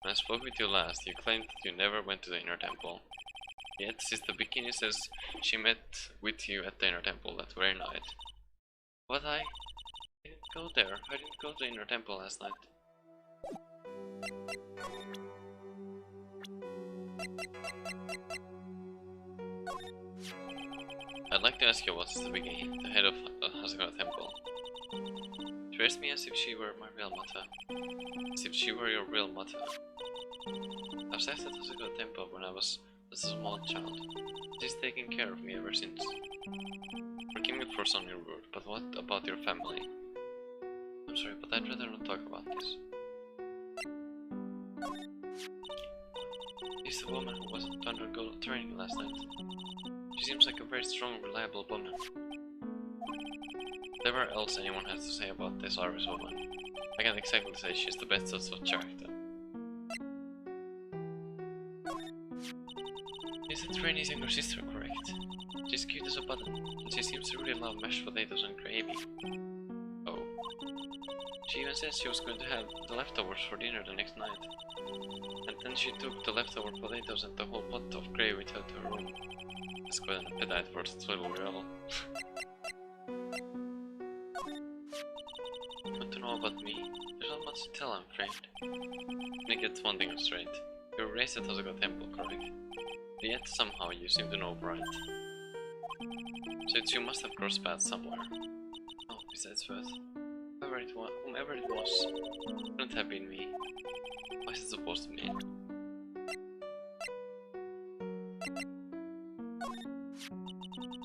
When I spoke with you last, you claimed that you never went to the Inner Temple. Yet, Sister Bikini says she met with you at the Inner Temple that very night. But I didn't go there. I didn't go to the Inner Temple last night. I'd like to ask you what's the beginning, the head of Hazakura Temple. She raised me as if she were my real mother. As if she were your real mother. I've sat at Hazakura Temple when I was just a small child. She's taken care of me ever since. Forgive me for sounding rude, but what about your family? I'm sorry, but I'd rather not talk about this. She's the woman who wasn't to undergo training last night. She seems like a very strong, reliable woman. Whatever else anyone has to say about this Irish woman, I can't exactly say she's the best sort of character. Isn't Rainy's younger sister correct? She's cute as a button, and she seems to really love mashed potatoes and gravy. Oh. She even said she was going to have the leftovers for dinner the next night. And then she took the leftover potatoes and the whole pot of gravy with her to her room. That's quite an appetite for such a little girl. You want to know about me? There's not much to tell, I'm afraid. Let me get one thing straight. You were raised at Hazakura Temple, correct? Yet somehow you seem to know Wright. So you must have crossed paths somewhere. Oh, besides Worth. Whomever it was, couldn't have been me. What is it supposed to mean?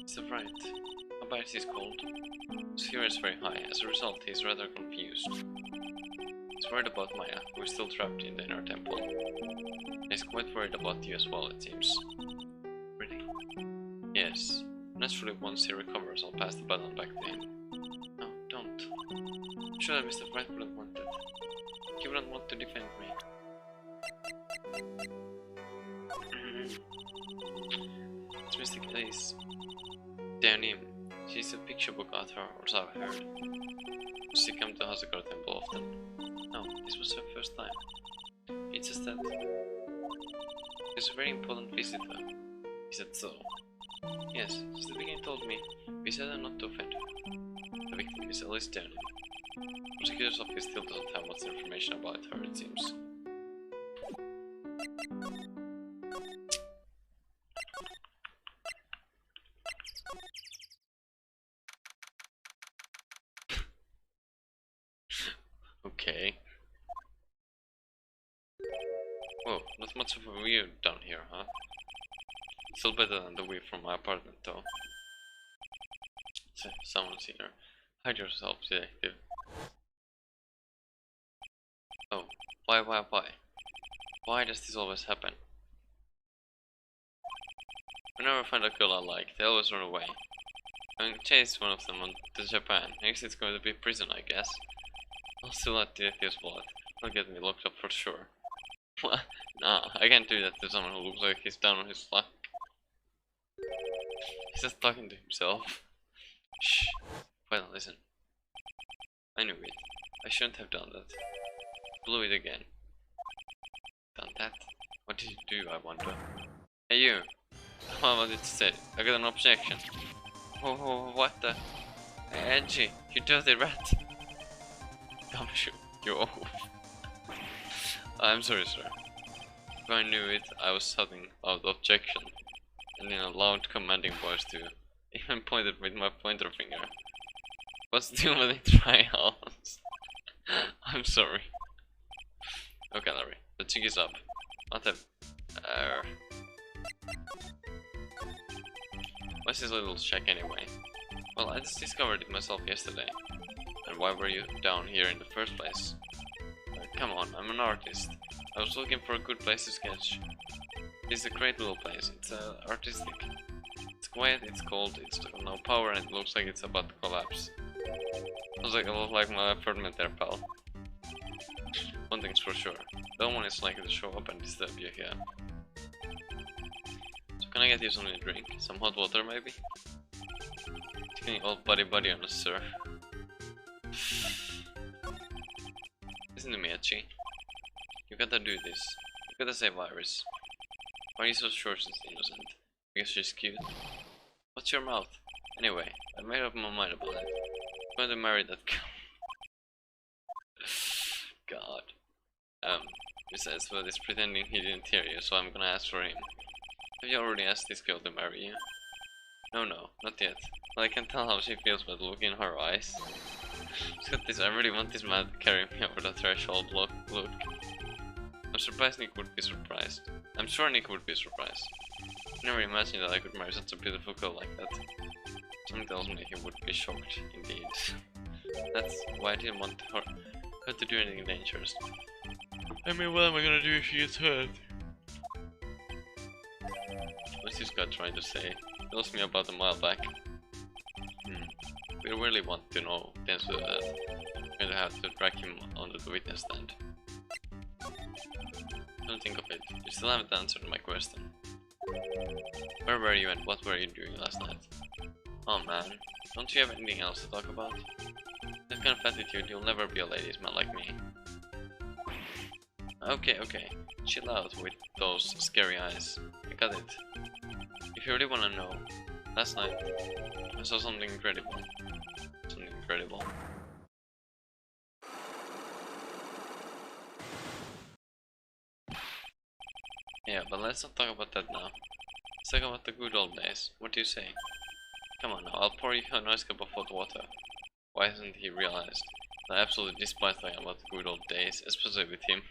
Mr. Wright. How bad is cold? His fever is very high. As a result, he is rather confused. He's worried about Maya, who is still trapped in the Inner Temple. He's quite worried about you as well, it seems. Really? Yes. Naturally, once he recovers, I'll pass the baton back to him. No, don't. I'm sure that Mr. Wright wouldn't want that. He wouldn't want to defend me. It's Mr. Case. Damn him. She's a picture book author, or so I've heard. Does she come to Hazakura Temple often? No, this was her first time. It's just that she's a very important visitor. Is that so? Yes, since the beginning told me, we said her not to offend her. The victim is Alice Downey. Prosecutor's office still doesn't have much information about her, it seems. Okay. Whoa, not much of a view down here, huh? Still better than the view from my apartment, though. Someone's here. Hide yourself, detective. Oh, why? Why does this always happen? Whenever I find a girl I like, they always run away. I'm gonna chase one of them to Japan. Next it's going to be prison, I guess. I'll steal that detective's wallet. That'll get me locked up for sure. Nah, I can't do that to someone who looks like he's down on his luck. He's just talking to himself. Shh. Well, listen. I knew it. I shouldn't have done that. Blew it again. Done that? What did you do, I wonder? Hey you! What was it to say? I got an objection. Oh, what the? Hey, Angie, you dirty rat! W. You oaf. I'm sorry, sir. If I knew it, I was shouting out objection, and in a loud commanding voice too. Even pointed with my pointer finger. What's the only trials? I'm sorry. Okay, Larry, the jig is up. Not a... What's this little shack anyway? Well, I just discovered it myself yesterday. And why were you down here in the first place? Come on, I'm an artist. I was looking for a good place to sketch. This is a great little place. It's artistic. It's quiet, it's cold, it's got no power, and it looks like it's about to collapse. Sounds like a lot like my apartment there, pal. One thing's for sure. No one is likely to show up and disturb you here. So can I get you something to drink? Some hot water maybe? Taking all buddy on us, sir. Listen to me, Echi. You gotta do this. You gotta save Iris. Why are you so sure she's innocent? Because she's cute? What's your mouth? Anyway, I made up my mind about it. I'm going to marry that girl. God. Besides, well, he's pretending he didn't hear you, so I'm gonna ask for him. Have you already asked this girl to marry you? No, not yet. But I can tell how she feels by the look in her eyes. She's got this, I really want this man to carry me over the threshold look. I'm surprised Nick would be surprised. I'm sure Nick would be surprised. I never imagined that I could marry such a beautiful girl like that. Something tells me he would be shocked, indeed. That's why I didn't want her to do anything dangerous. I mean, what am I gonna do if she gets hurt? What's this guy trying to say? He tells me about a mile back. We really want to know the answer to that. We're going to have to drag him onto the witness stand. Don't think of it. You still haven't answered my question. Where were you and what were you doing last night? Oh man, don't you have anything else to talk about? That kind of attitude, you'll never be a ladies' man like me. Okay, chill out with those scary eyes. I got it. If you really wanna know, last night I saw something incredible. Yeah, but let's not talk about that now. Let's talk about the good old days. What do you say? Come on now, I'll pour you a nice cup of hot water. Why hasn't he realized? I absolutely despise talking about the good old days, especially with him.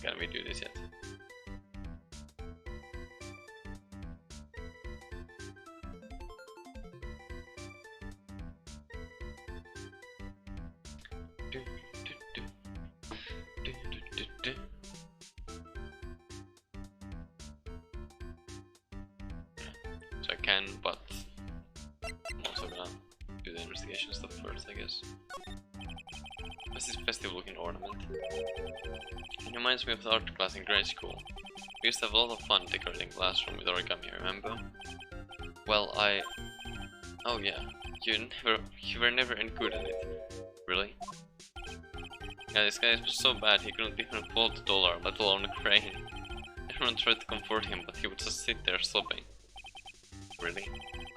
Can we do this yet? So I can, but I'm also gonna do the investigation stuff first, I guess. What's this festive looking ornament? It reminds me of the art class in grade school. We used to have a lot of fun decorating the classroom with origami, remember? Well, oh yeah, you were never any good at it. Really? Yeah, this guy was so bad he couldn't even fold the dollar, let alone a crane. Everyone tried to comfort him, but he would just sit there sobbing. Really?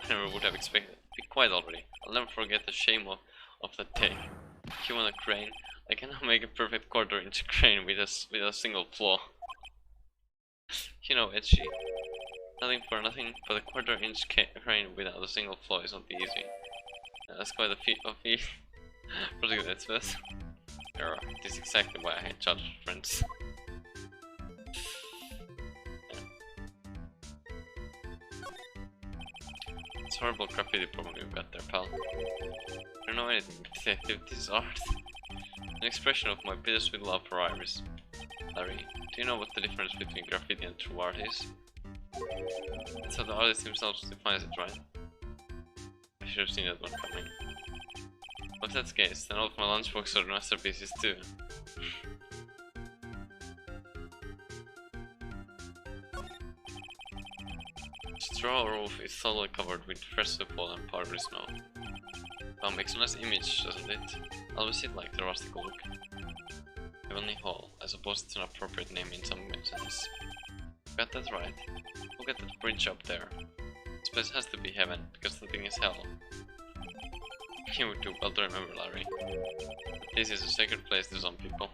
I never would have expected. Be quiet already. I'll never forget the shame of that day. You want a crane? I cannot make a perfect quarter-inch crane with a single flaw. You know, Edgy. Nothing for nothing, but a quarter-inch crane without a single flaw is not easy. That's quite a feat of feat. Prosecutor Gordon. This is exactly why I hate childhood friends. It's horrible graffiti problem you've got there, pal. I don't know anything, detective. This is art. An expression of my bittersweet love for Iris. Larry, do you know what the difference between graffiti and true art is? That's how the artist himself defines it, right? I should have seen that one coming. But if that's the case, then all of my lunchbox are masterpieces too. Straw roof is totally covered with freshly fallen powdery snow. Wow, makes a nice image, doesn't it? Always it like the rustic look. Heavenly Hall, I suppose it's an appropriate name in some sense. Got that right. Look at that bridge up there. This place has to be heaven, because the thing is hell. You would do well to remember, Larry. This is a sacred place to some people.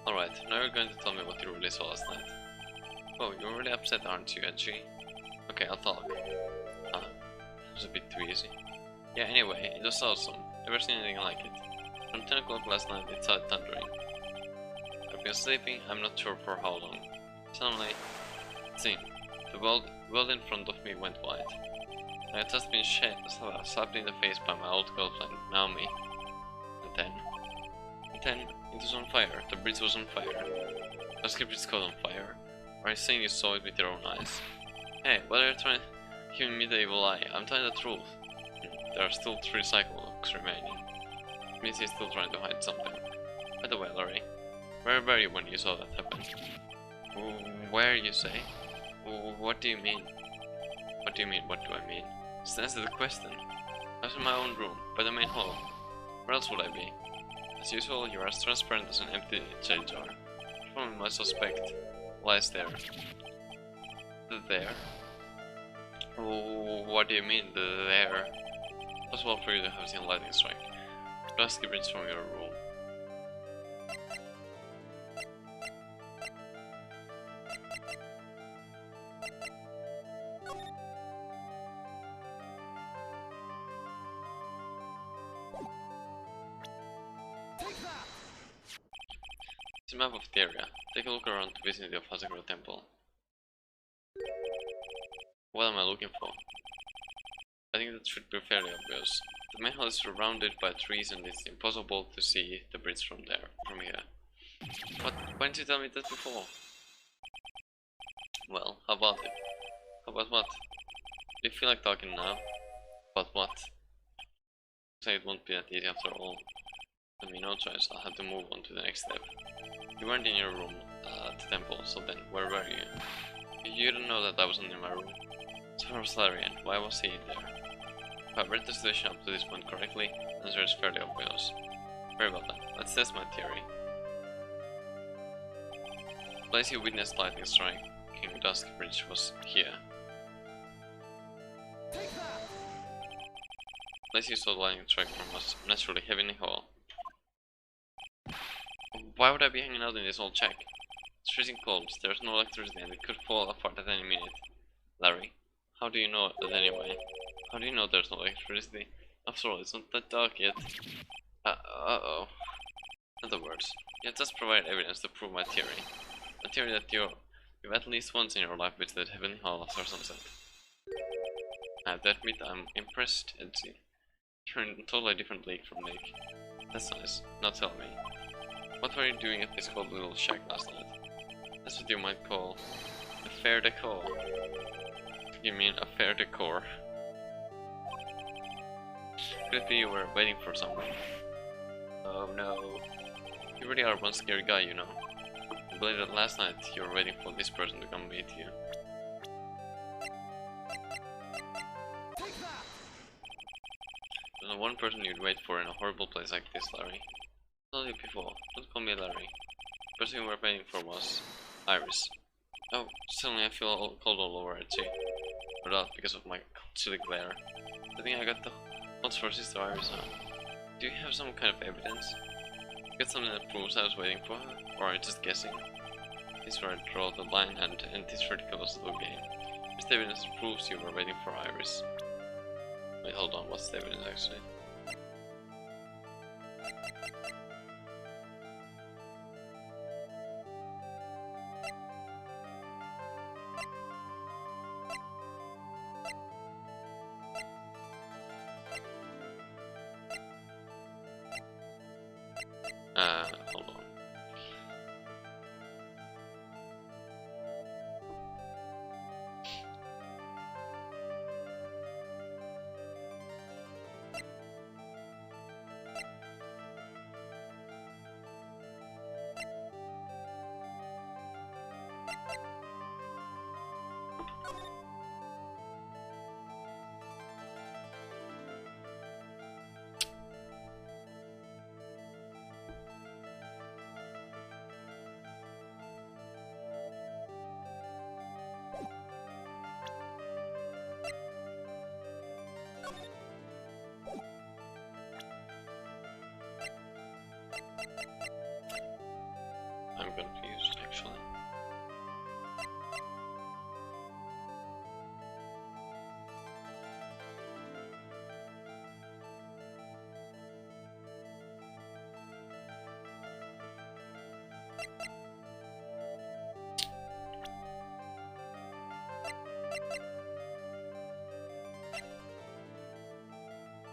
Alright, now you're going to tell me what you really saw last night. Oh, you're really upset, aren't you, Edgy? Okay, I'll talk. It was a bit too easy. Yeah, anyway, it was awesome. Never seen anything like it. From 10 o'clock last night, it started thundering. I've been sleeping, I'm not sure for how long. Suddenly, see, the world in front of me went white. I had just been slapped in the face by my old girlfriend, Naomi. And then, it was on fire. The bridge was on fire. The script is caught on fire. Are you saying you saw it with your own eyes? Hey, why are you trying to give me the evil eye? I'm telling the truth. There are still 3 cycles remaining. Means he's still trying to hide something. By the way, Larry, where were you when you saw that happen? Where, you say? What do you mean? What do you mean, what do I mean? Just answer the question. I was in my own room, by the main hall. Where else would I be? As usual, you're as transparent as an empty jar. Probably my suspect lies there. There? What do you mean, there? Possible for you to have seen a lightning strike. Blast the bridge from your room. It's a map of the area. Take a look around the vicinity of Hasagura Temple. What am I looking for? I think that should be fairly obvious. The main hall is surrounded by trees and it's impossible to see the bridge from here. But why didn't you tell me that before? Well, how about it? How about what? Do you feel like talking now? About what? Say it won't be that easy after all. I mean, no choice, I'll have to move on to the next step. You weren't in your room at the temple, so then where were you? You don't know that I wasn't in my room. So where was Larry and why was he there? If I read the situation up to this point correctly, the answer is fairly obvious. Very well then, let's test my theory. The place you witnessed lightning striking the Dusk Bridge was here. The place you saw the lightning strike from was naturally Heavenly Hall. Why would I be hanging out in this old shack? It's freezing cold, there's no electricity and it could fall apart at any minute. Larry, how do you know that anyway? How do you know there's no electricity? After all, it's not that dark yet. Uh-oh. In other words, you have just provided evidence to prove my theory. A theory that you've at least once in your life visited Heavenly Hall after sunset. I have to admit I'm impressed, Edgy. You're in a totally different league from Nick. That's nice. Now tell me, what were you doing at this cold little shack last night? That's what you might call a fair decor. You mean a fair decor? Could it be you were waiting for someone? Oh no. You really are one scary guy, you know. I believe that last night you were waiting for this person to come meet you. There's not one person you'd wait for in a horrible place like this, Larry. I told you before, don't call me Larry. The person you were waiting for was Iris. Oh, suddenly I feel all cold all over, Edgy. Or that because of my chilly glare. I think I got the hots for Sister Iris now. Do you have some kind of evidence? Get something that proves I was waiting for her? Or are you just guessing? This is where I draw the line and end this ridiculous little game. This evidence proves you were waiting for Iris. Wait, hold on, what's the evidence actually? Hold on. confused actually.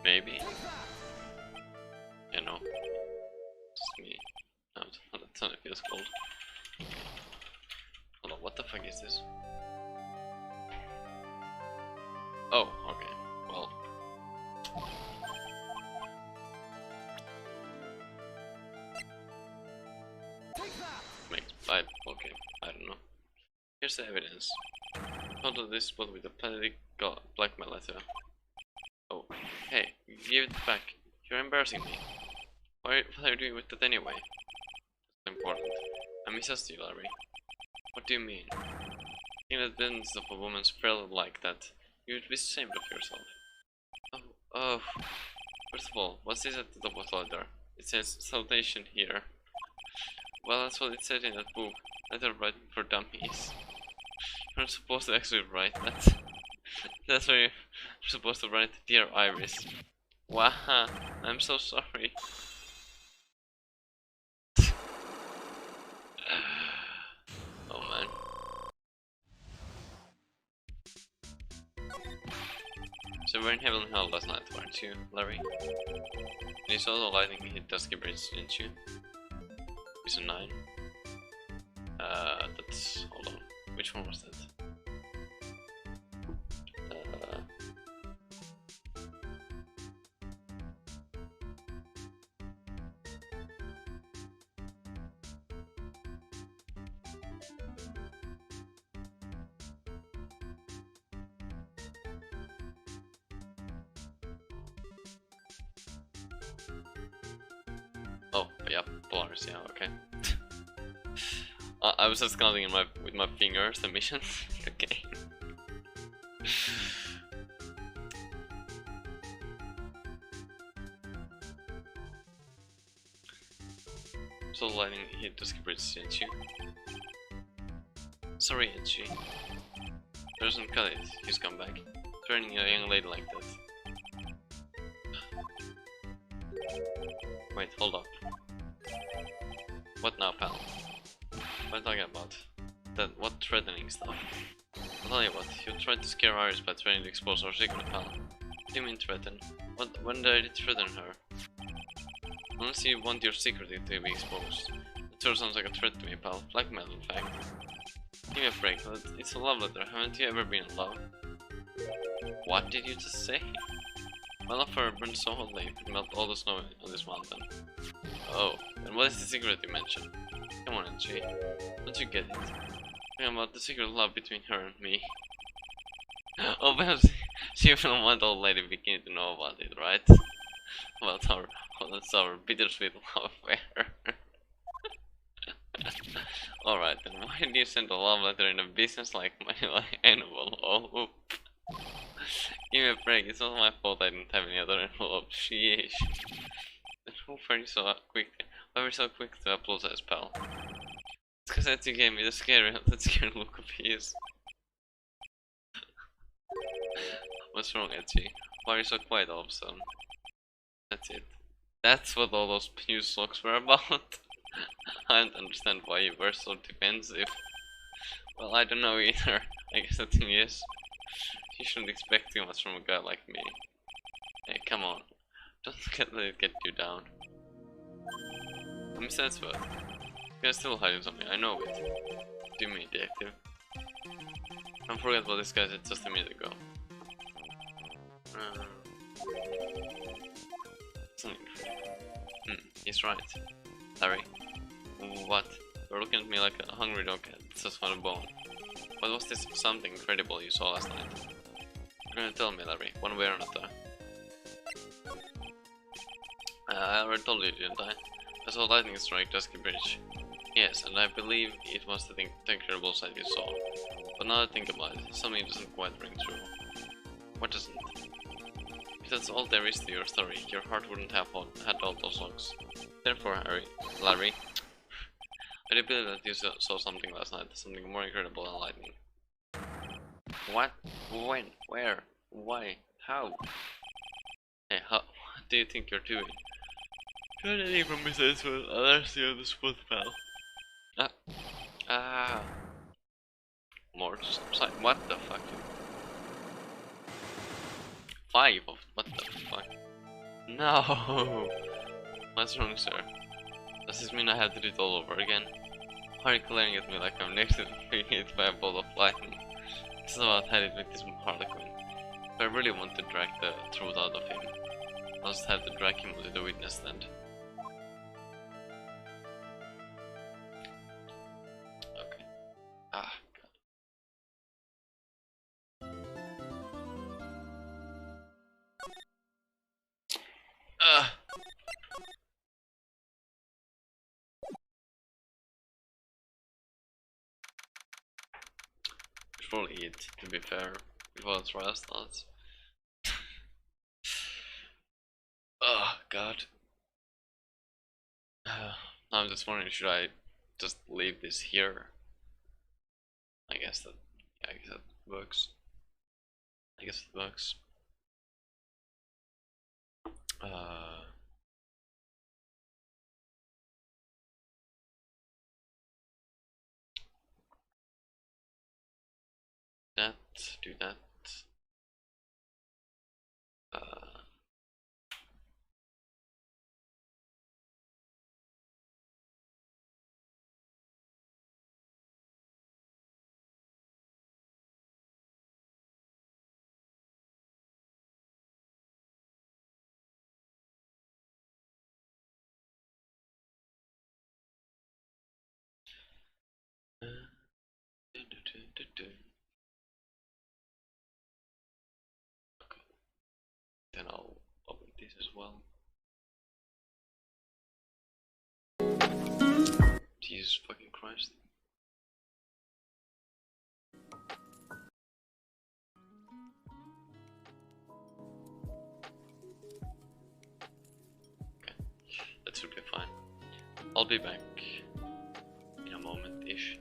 Maybe. You know. It's me. No, that's not it feels cold. Hold on, what the fuck is this? Oh, okay. Well. Makes five. Okay, I don't know. Here's the evidence. Found this spot with a pathetic blackmail letter. Oh, hey, give it back. You're embarrassing me. What are you doing with that anyway? It's important. I mistrust you, Larry. What do you mean? In the evidence of a woman's spell like that, you would be ashamed of yourself. Oh. First of all, what's this at the top of the letter? It says salutation here. Well, that's what it said in that book. Letter writing for dummies. You're not supposed to actually write that. That's where you're supposed to write Dear Iris. Wow, I'm so sorry. Oh man. So we're in Heaven and Hell last night, weren't you, Larry? You saw the lightning hit Dusky Bridge, didn't you? Is it 9? That's... hold on. Which one was that? Oh, yeah, Polaris, yeah, okay. I was just counting with my fingers the missions. Okay. So lightning hit Dusky Bridge, didn't you? Sorry, Edgy. Doesn't cut it, he's come back. Turning a young lady like that. Wait, hold up. What now, pal? What are you talking about? What threatening stuff? I'll tell you what, you tried to scare Iris by trying to expose our secret, pal. What do you mean threaten? When did I threaten her? Unless you want your secret to be exposed. It sure sounds like a threat to me, pal. Blackmail, in fact. Give me a break, it's a love letter. Haven't you ever been in love? What did you just say? My love for her burned so hotly it could melt all the snow on this mountain. Oh, and what is the secret you mentioned? Come on, Angie. Don't you get it? Talking about the secret love between her and me. Oh, perhaps she will want old lady Bikini to know about it, right? Well, that's our bittersweet love affair. Alright, then why did you send a love letter in a business-like envelope? Give me a break, it's not my fault I didn't have any other envelope. Sheesh. Then why were you so quick to apologize, pal? It's cause that you gave me that scary look of his. What's wrong, Etchy? Why are you so quiet all of a sudden? That's it. That's what all those news looks were about. I don't understand why you were so defensive. Well, I don't know either. I guess the thing is, you shouldn't expect too much from a guy like me. Hey, come on. Don't let it get you down. I'm satisfied. You're still hiding something, I know it. Do me, detective. Don't forget what this guy said just a minute ago. He's right. Larry. What? You're looking at me like a hungry dog just found a bone. What was this something incredible you saw last night? You're gonna tell me, Larry, one way or another. I already told you, didn't I? I saw lightning strike Dusky Bridge. Yes, and I believe it was the incredible sight you saw. But now I think about it, something doesn't quite ring true. What doesn't? If that's all there is to your story, your heart wouldn't have had all those locks. Therefore, Larry, I do believe that you saw something last night, something more incredible than lightning. What? When? Where? Why? How? Hey, how? What do you think you're doing? Try anything from besides what others see on this footpath. Ah. Ah. More to some side. What the fuck? 5 of what the fuck? No! What's wrong, sir? Does this mean I have to do it all over again? Why are you glaring at me like I'm next to being hit by a ball of lightning? This is about how to make this Harlequin. If I really want to drag the truth out of him, I'll just have to drag him to the witness stand. Okay. Ah, God. It's probably it, to be fair. It was last night. Oh, God. I'm just wondering, should I just leave this here? I guess that, yeah, I guess that works. I guess it works. That, do that. Okay. Then I'll open this as well. Jesus fucking Christ. Okay, that should be fine. I'll be back in a moment-ish.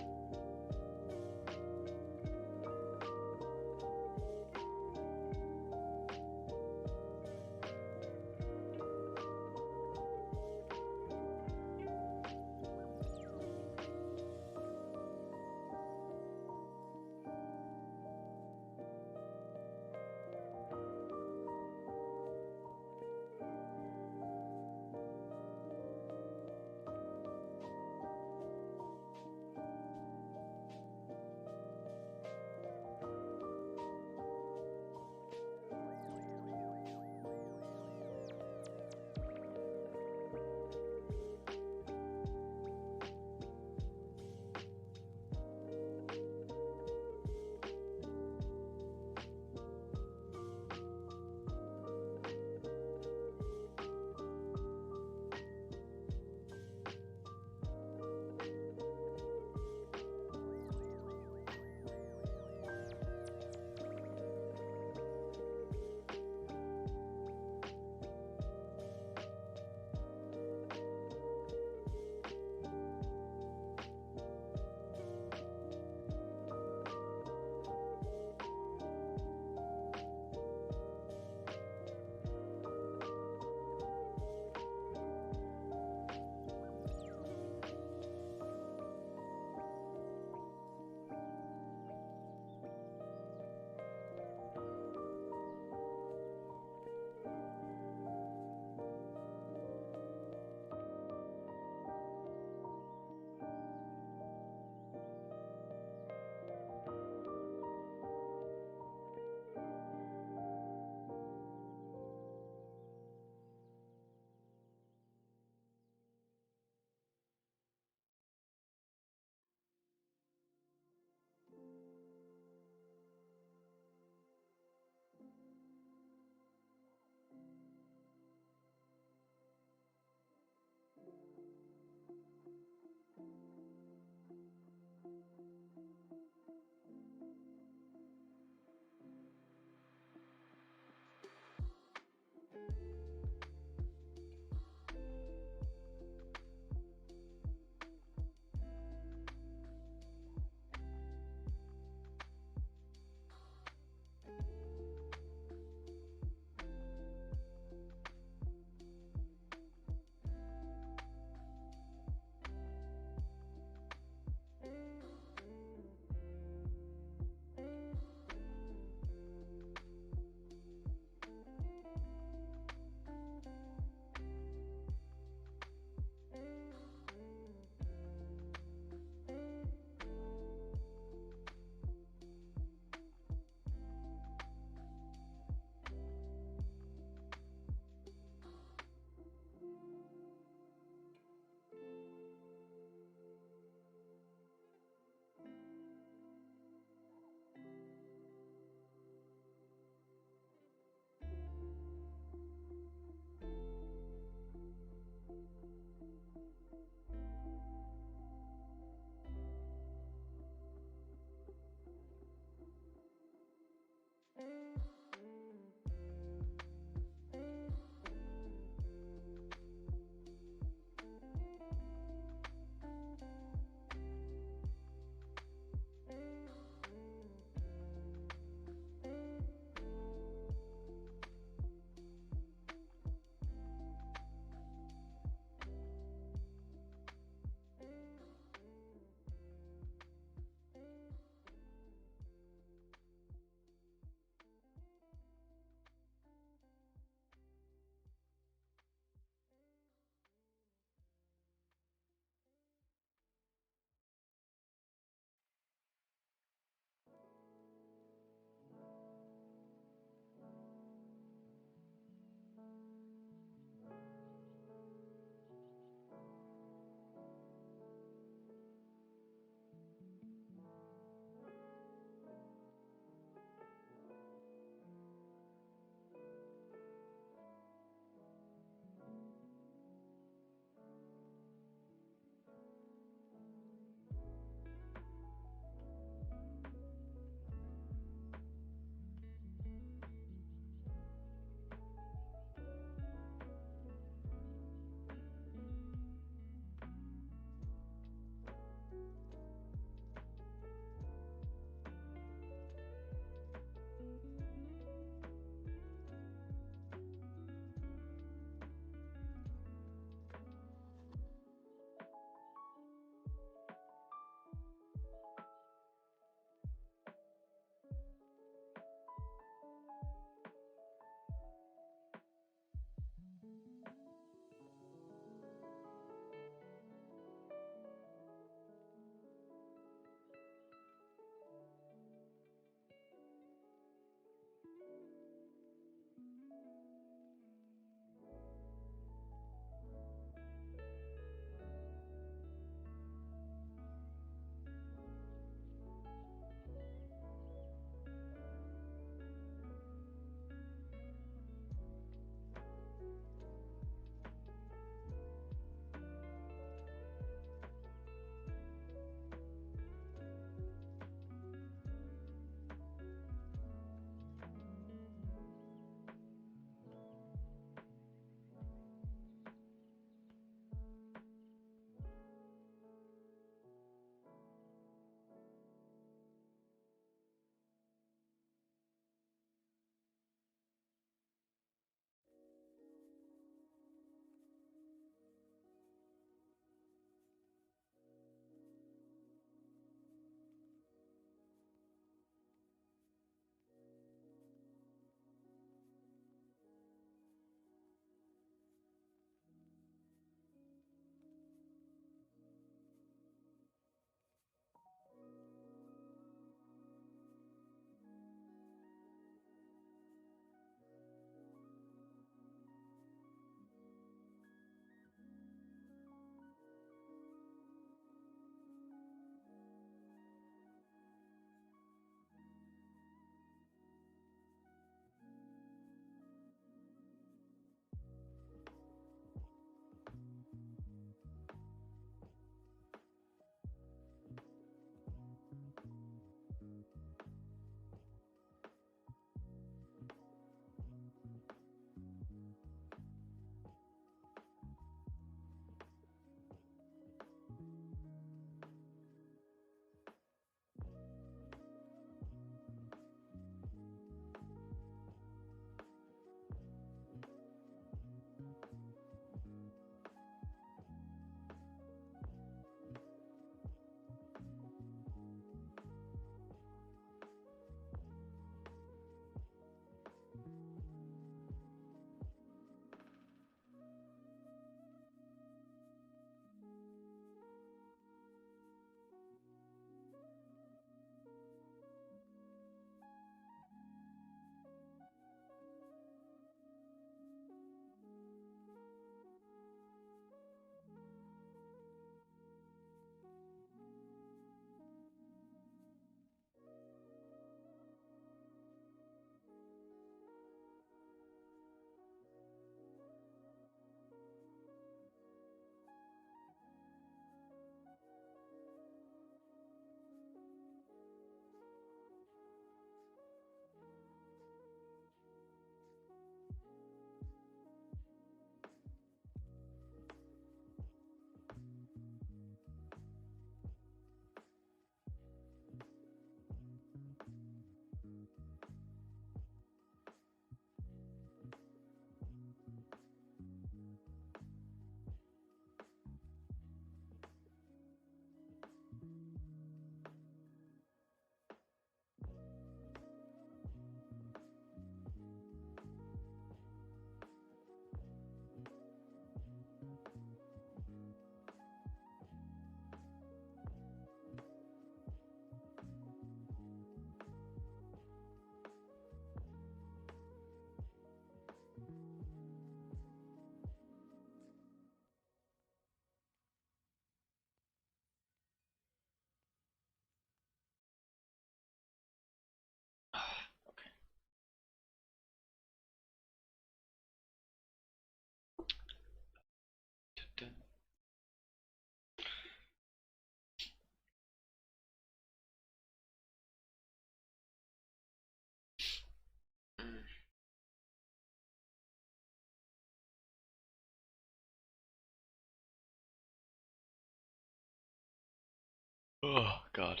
Oh god.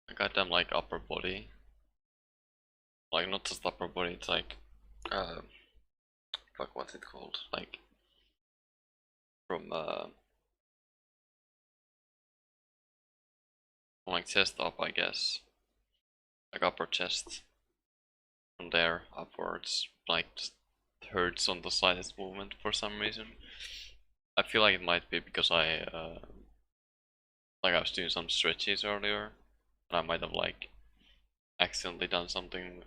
I got them like upper body. Like not just upper body, it's like fuck, what's it called? Like from like chest up, I guess. Like upper chest. From there upwards, like just hurts on the slightest movement for some reason. I feel like it might be because I was doing some stretches earlier, and I might have like accidentally done something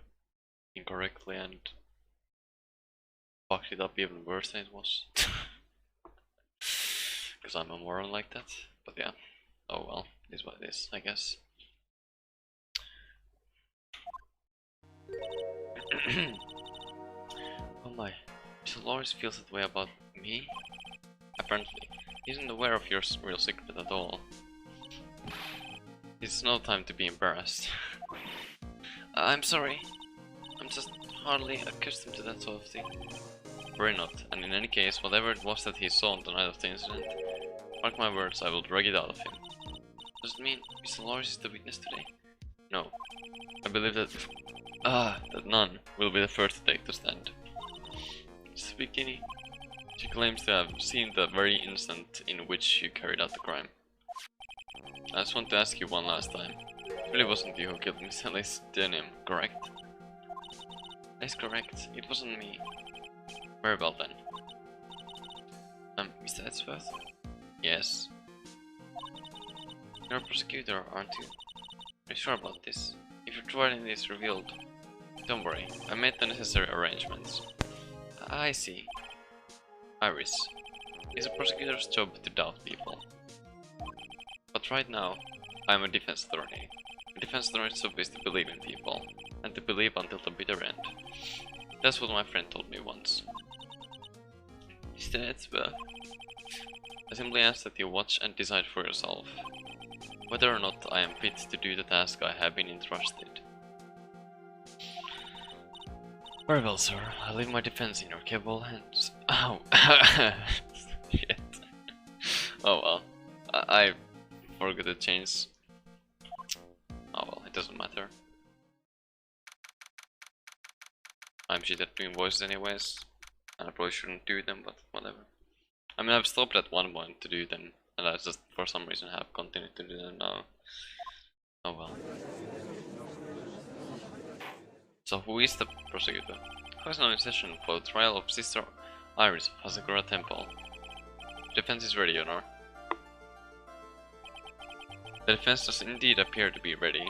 incorrectly and fucked it up even worse than it was. Because I'm a moron like that. But yeah, oh well, it is what it is, I guess. Oh my, Mr. Loris feels that way about me? Apparently, he isn't aware of your real secret at all. It's no time to be embarrassed. I'm sorry. I'm just hardly accustomed to that sort of thing. Worry not, and in any case, whatever it was that he saw on the night of the incident, mark my words, I will drag it out of him. Does it mean Mr. Loris is the witness today? No. I believe that none will be the first to take the stand. Speak, Guinea. She claims to have seen the very instant in which you carried out the crime. I just want to ask you one last time. It really wasn't you who killed Miss Alice Denim, correct? That's correct. It wasn't me. Very well then. Mr. Edsworth? Yes. You're a prosecutor, aren't you? Are you sure about this? If your trial is revealed, don't worry. I made the necessary arrangements. I see. Iris. It's a prosecutor's job to doubt people. But right now, I'm a defense attorney. A defense attorney's job is to believe in people, and to believe until the bitter end. That's what my friend told me once. Mr. Edsworth, I simply ask that you watch and decide for yourself whether or not I am fit to do the task I have been entrusted. Very well, sir. I leave my defense in your capable hands. Ow! Shit. Oh well. I forgot to change. Oh well, it doesn't matter. I'm shit at doing voices anyways, and I probably shouldn't do them, but whatever. I mean, I've stopped at one point to do them, and I just for some reason have continued to do them now. Oh well. So who is the prosecutor? Who is now in session for the trial of Sister Iris of Hasakura Temple? Defense is ready, Honor. The defense does indeed appear to be ready.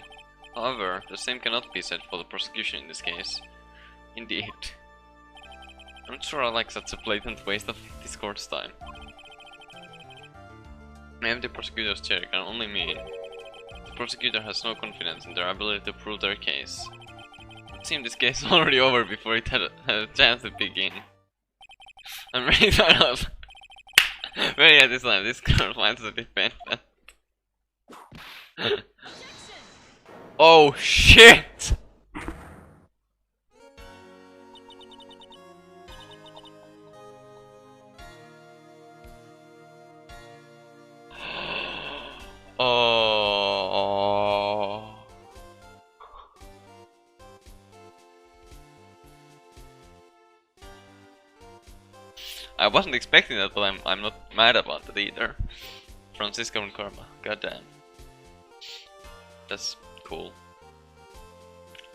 However, the same cannot be said for the prosecution in this case. Indeed. I'm not sure I like such a blatant waste of this court's time. I am the prosecutor's chair, can only mean the prosecutor has no confidence in their ability to prove their case. It seemed this case was already over before it had a chance to begin. I'm ready to up. Very at this time, this court finds the defendant. Oh shit! Oh. I wasn't expecting that, but I'm not mad about it either. Francisco and Karma, goddamn. That's cool.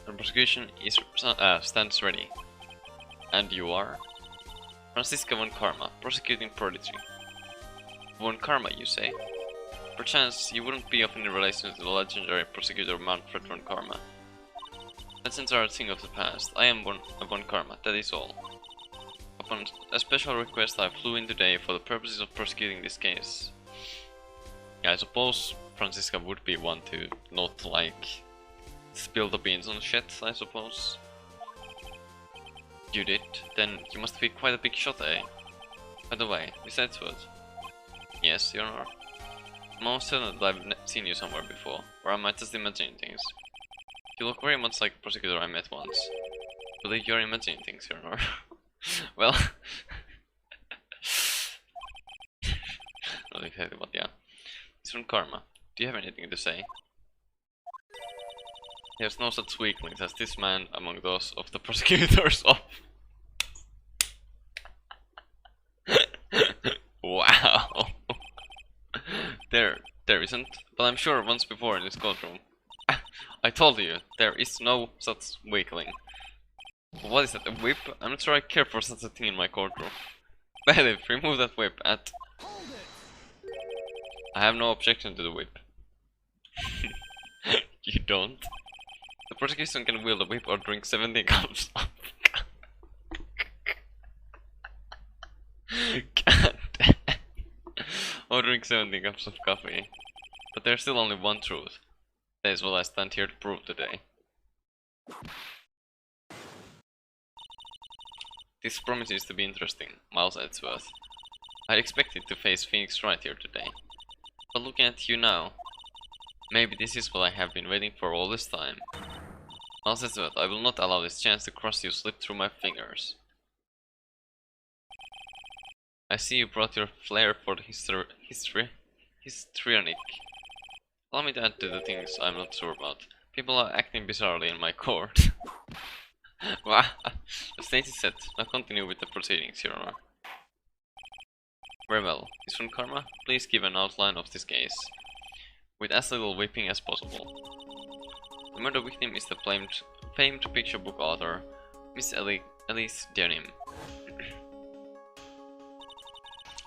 The prosecution is stands ready. And you are? Francisco von Karma, prosecuting prodigy. Von Karma, you say? Perchance you wouldn't be of any relation to the legendary prosecutor Manfred von Karma. Legends are a thing of the past. I am von Karma, that is all. Upon a special request, I flew in today for the purposes of prosecuting this case. Yeah, I suppose Francisca would be one to not, like, spill the beans on shit, I suppose. You did? Then you must be quite a big shot, eh? By the way, besides what? Yes, Your Honor. I'm almost certain that I've seen you somewhere before, or I might just imagine things. You look very much like a prosecutor I met once. I believe you're imagining things, Your Honor. Well... what exactly, but yeah. It's from Karma. Do you have anything to say? There's no such weaklings as this man among those of the prosecutor's office. Wow. There isn't, but I'm sure once before in this courtroom. I told you, there is no such weakling. What is that, a whip? I'm not sure I care for such a thing in my courtroom. Bailiff, remove that whip at... I have no objection to the whip. You don't? The prosecution can wield a whip or drink 17 cups of... God damn. Or drink 17 cups of coffee. But there's still only one truth. That is what I stand here to prove today. This promises to be interesting, Miles Edgeworth. I expected to face Phoenix Wright here today. But looking at you now, maybe this is what I have been waiting for all this time. Miles Edgeworth, I will not allow this chance to cross you slip through my fingers. I see you brought your flair for the histrionic. Allow me to add to the things I'm not sure about. People are acting bizarrely in my court. Wow. The stage is set. Now continue with the proceedings, Your Honor. Very well. Miss von Karma, please give an outline of this case, with as little whipping as possible. The murder victim is the famed picture book author, Miss Elise Denim.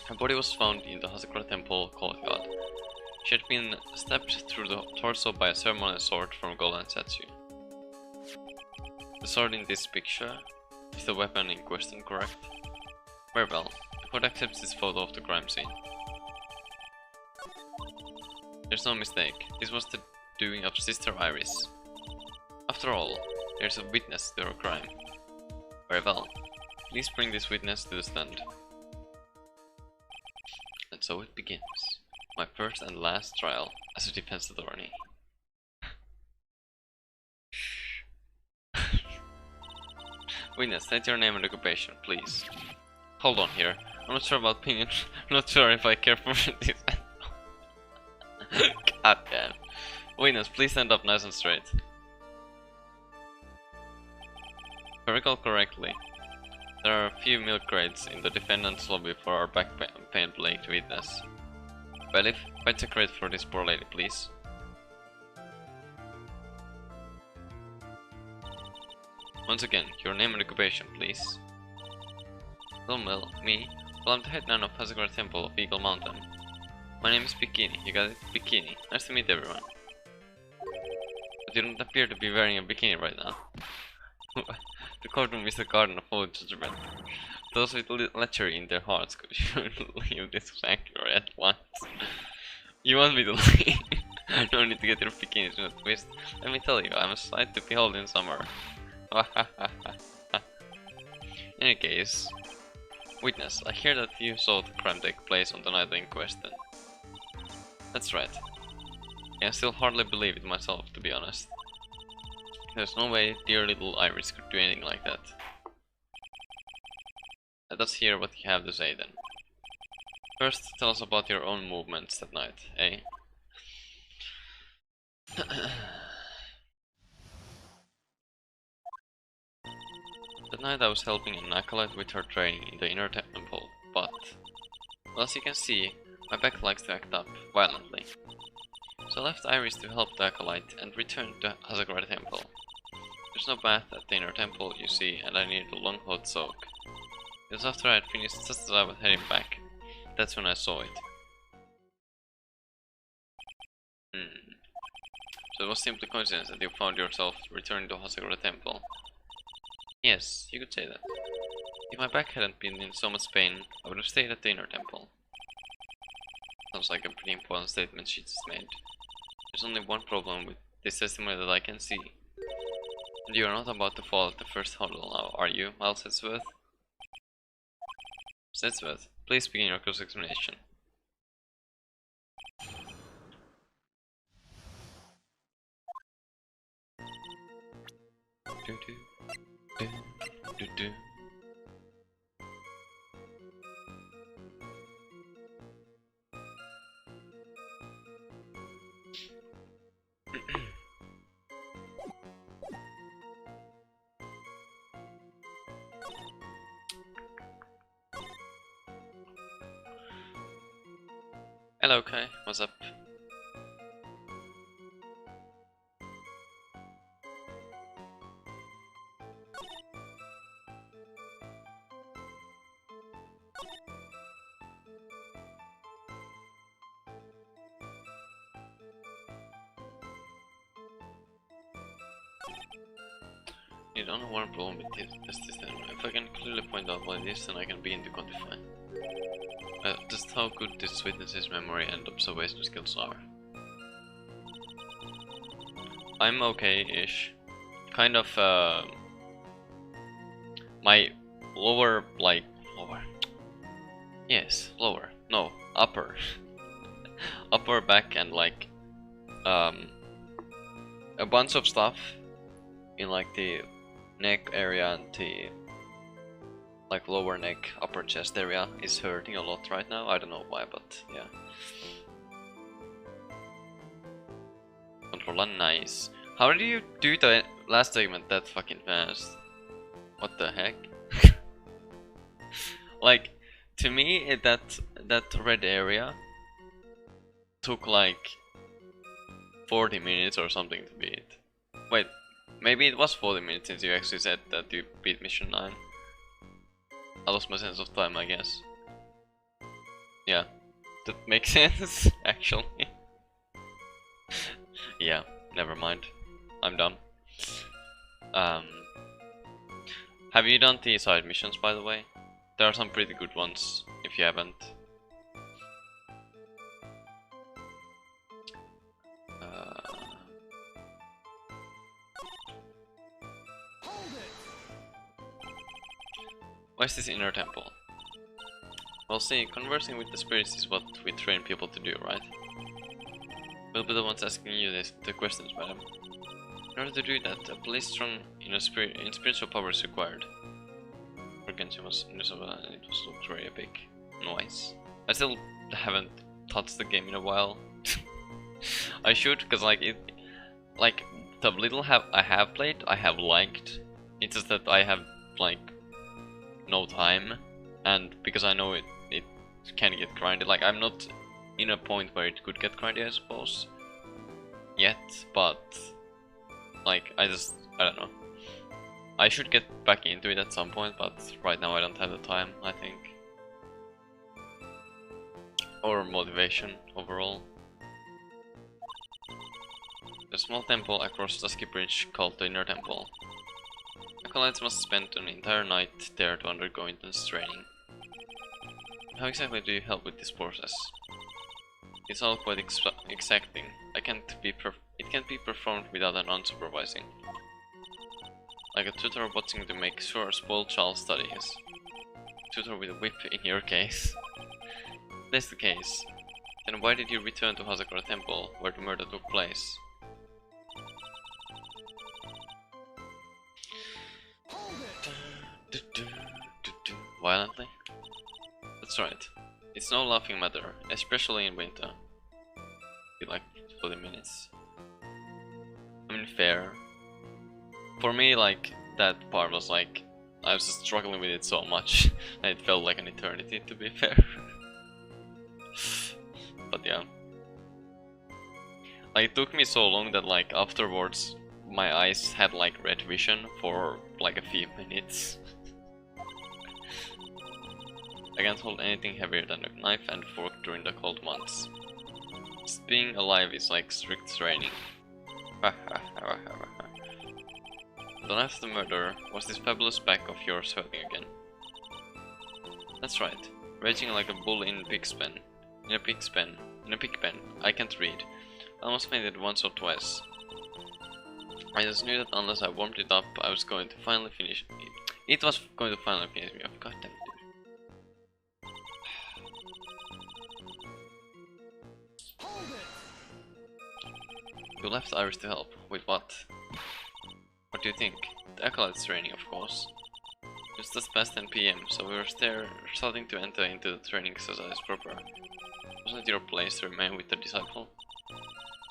Her body was found in the Hasakura Temple courtyard. She had been stabbed through the torso by a ceremonial sword from Golden Statue. The sword in this picture is the weapon in question, correct? Very well. The court accepts this photo of the crime scene. There's no mistake. This was the doing of Sister Iris. After all, there's a witness to her crime. Very well. Please bring this witness to the stand. And so it begins. My first and last trial as a defense attorney. Witness, state your name and occupation, please. Hold on here. I'm not sure about opinion. I'm not sure if I care for this. God damn. Witness, please stand up nice and straight. If I recall correctly, there are a few milk crates in the defendant's lobby for our back pain plagued witness. Bailiff, find a crate for this poor lady, please. Once again, your name and occupation, please. Well, me? Well, I'm the head nun of Hasakura Temple of Eagle Mountain. My name is Bikini, you got it? Bikini. Nice to meet everyone. But you don't appear to be wearing a bikini right now. The courtroom is the garden of holy judgment. Those with lechery in their hearts should leave this sanctuary at once. You want me to leave? No need to get your bikinis in a twist. Let me tell you, I'm a sight to behold in summer. In any case, witness, I hear that you saw the crime take place on the night in question. That's right. I can still hardly believe it myself, to be honest. There's no way dear little Iris could do anything like that. Let us hear what you have to say then. First, tell us about your own movements that night, eh? That night I was helping an acolyte with her training in the inner temple, but... well, as you can see, my back likes to act up violently. So I left Iris to help the acolyte and returned to Hasakura Temple. There's no bath at the inner temple, you see, and I needed a long hot soak. It was after I had finished just as I was heading back. That's when I saw it. So it was simply coincidence that you found yourself returning to Hasakura Temple. Yes, you could say that. If my back hadn't been in so much pain, I would have stayed at the inner temple. Sounds like a pretty important statement she just made. There's only one problem with this testimony that I can see. And you are not about to fall at the first hurdle now, are you, Miles Edgeworth? Edgeworth, please begin your cross-examination. Hello, Kai. What's up? You don't know one problem with this system. If I can clearly point out what it is, then I can begin to quantify. Just how good this witness's memory and observation skills are. I'm okay-ish. Kind of, my lower, like, lower. Yes, lower. No, upper. Upper back and like, a bunch of stuff in like the neck area and the like lower neck, upper chest area is hurting a lot right now. I don't know why, but yeah. Controller, nice. How did you do the last segment that fucking fast? What the heck? Like, to me, that red area took like 40 minutes or something to beat. Wait, maybe it was 40 minutes since you actually said that you beat mission 9. I lost my sense of time, I guess. Yeah, that makes sense, actually. Yeah, never mind. I'm done. Have you done the side missions, by the way? There are some pretty good ones, if you haven't. Why is this inner temple? Well, see, conversing with the spirits is what we train people to do, right? We'll be the ones asking you the questions, madam. In order to do that, a police strong in spiritual power is required. Organization was invisible and it was looked very epic. Nice. I still haven't touched the game in a while. I should, because like the little I have played, I have liked. It's just that I have like no time, and because I know it can get grindy. Like, I'm not in a point where it could get grindy, I suppose, yet, but like I don't know. I should get back into it at some point, but right now I don't have the time, I think, or motivation overall. A small temple across Dusky Bridge called the Inner Temple. Acolytes must spend an entire night there to undergo intense training. How exactly do you help with this process? It's all quite exacting. It can't be performed without an unsupervising. Like a tutor watching to make sure a spoiled child studies. Tutor with a whip in your case. If that's the case, then why did you return to Hasakura Temple, where the murder took place? Violently? That's right. It's no laughing matter, especially in winter. Be like 40 minutes. I mean, fair. For me, like, that part was like, I was just struggling with it so much, and it felt like an eternity, to be fair. But yeah. Like, it took me so long that like afterwards my eyes had like red vision for like a few minutes. I can't hold anything heavier than a knife and fork during the cold months. Just being alive is like strict training. The night of the murder, was this fabulous back of yours hurting again? That's right, raging like a bull in a pig's pen. In a pig pen. I can't read. I almost fainted once or twice. I just knew that unless I warmed it up, I was going to finally finish it. It was going to finally finish me off. God damn it. You left Iris to help. With what? What do you think? The acolytes training, of course. It's just past 10 PM, so we were starting to enter into the training exercise proper. Wasn't it your place to remain with the disciple?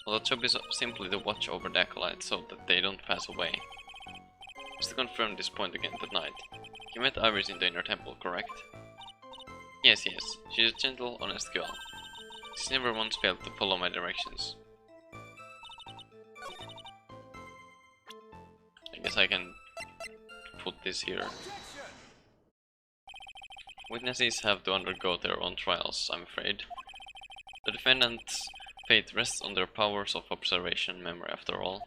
Well, the job is simply to watch over the acolytes so that they don't pass away. Just to confirm this point again that night. You met Iris in the Inner Temple, correct? Yes. She's a gentle, honest girl. She's never once failed to follow my directions. I guess I can put this here. Witnesses have to undergo their own trials, I'm afraid. The defendant's fate rests on their powers of observation and memory, after all.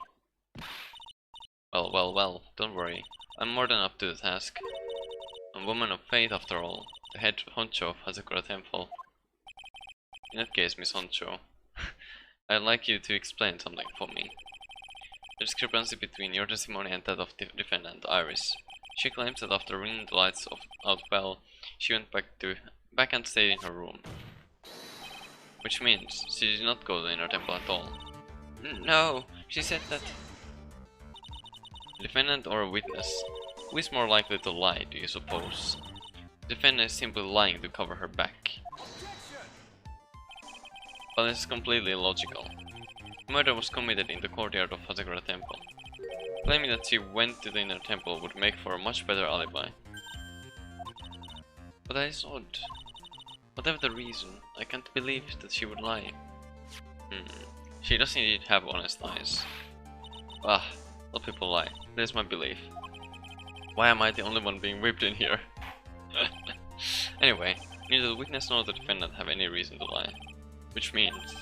Well, don't worry. I'm more than up to the task. I'm a woman of faith, after all. The head honcho of Hazakura Temple. In that case, Miss Honcho, I'd like you to explain something for me. The discrepancy between your testimony and that of the defendant, Iris. She claims that after ringing the lights out well, she went back and stayed in her room. Which means she did not go to the inner temple at all. No, she said that. Defendant or a witness? Who is more likely to lie, do you suppose? The defendant is simply lying to cover her back. But this is completely illogical. The murder was committed in the courtyard of Hazakura Temple. Claiming that she went to the inner temple would make for a much better alibi. But that is odd. Whatever the reason, I can't believe that she would lie. She does indeed have honest eyes. All people lie. That is my belief. Why am I the only one being whipped in here? Anyway, neither the witness nor the defendant have any reason to lie. Which means,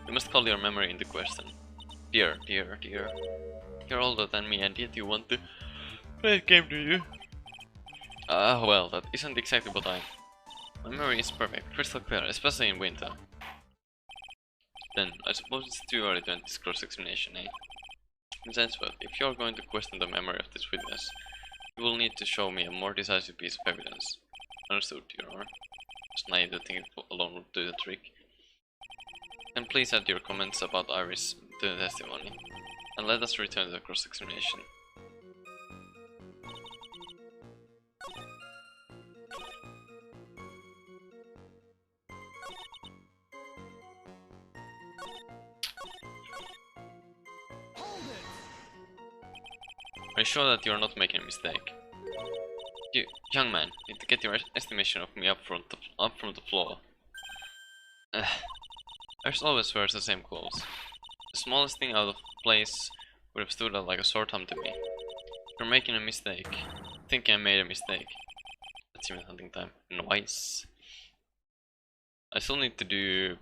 you must call your memory into question. Dear. You're older than me and yet you want to play a game, do you? Well, that isn't exactly what I... My memory is perfect, crystal clear, especially in winter. Then, I suppose it's too early to end this cross-examination, eh? Besides, but if you're going to question the memory of this witness, you will need to show me a more decisive piece of evidence. Understood, Your Honor. It's naive to think it alone would do the trick. Then please add your comments about Iris to the testimony, and let us return to the cross-examination. Are you sure that you are not making a mistake? You, young man, need to get your estimation of me up from the floor. Iris always wears the same clothes. The smallest thing out of place would have stood out like a sore thumb to me. You're making a mistake. Thinking I made a mistake. Achievement hunting time. Nice. I still need to do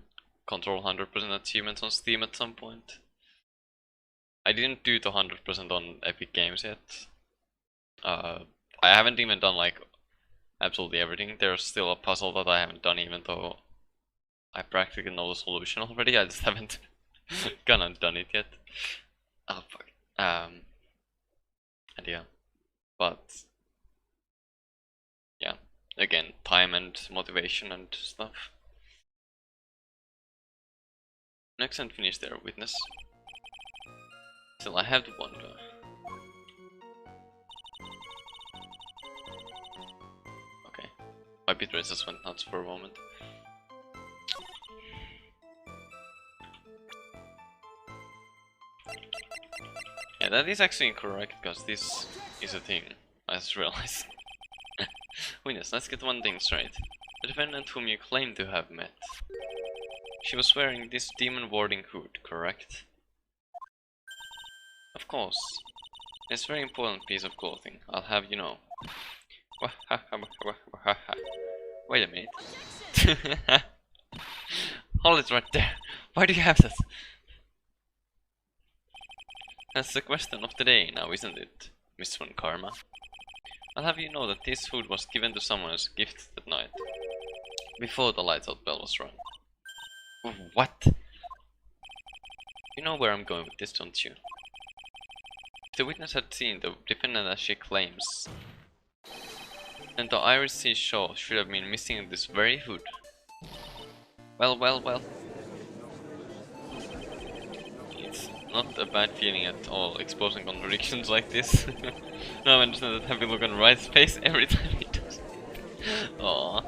control 100% achievements on Steam at some point. I didn't do the 100% on Epic Games yet. I haven't even done like absolutely everything. There's still a puzzle that I haven't done, even though I practically know the solution already. I just haven't gone and done it yet. Oh fuck. And yeah. But yeah. Again, time and motivation and stuff. Next and finish their witness. Still, I have to wonder. Okay. My bitrate just went nuts for a moment. Yeah, that is actually incorrect, because this is a thing. I just realized. Witness, let's get one thing straight. The defendant whom you claim to have met. She was wearing this demon warding hood, correct? Of course. It's a very important piece of clothing, I'll have you know. Wait a minute. Hold it right there. Why do you have that? That's the question of the day now, isn't it, Miss Von Karma? I'll have you know that this food was given to someone as a gift that night, before the lights out bell was rung. What? You know where I'm going with this, don't you? If the witness had seen the defendant as she claims, then the Iris she saw should have been missing this very hood. Well. It's not a bad feeling at all, exposing contradictions like this. Now I understand that happy look on Wright's face every time he does it. Aww.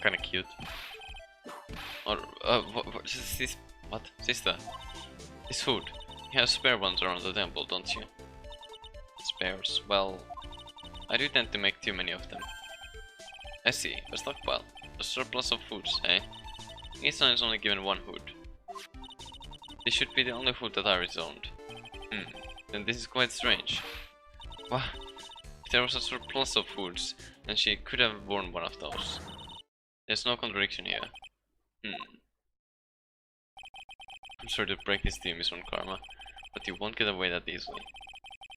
Kinda cute. Or, what? Sister? This food. You have spare ones around the temple, don't you? Spares? Well, I do tend to make too many of them. I see. A stockpile. A surplus of foods, eh? Each one is only given one hood. This should be the only hood that Iris owned. Then this is quite strange. Wow, if there was a surplus of hoods, then she could have worn one of those. There's no contradiction here. I'm sorry to break this to you, Miss Von Karma, but you won't get away that easily.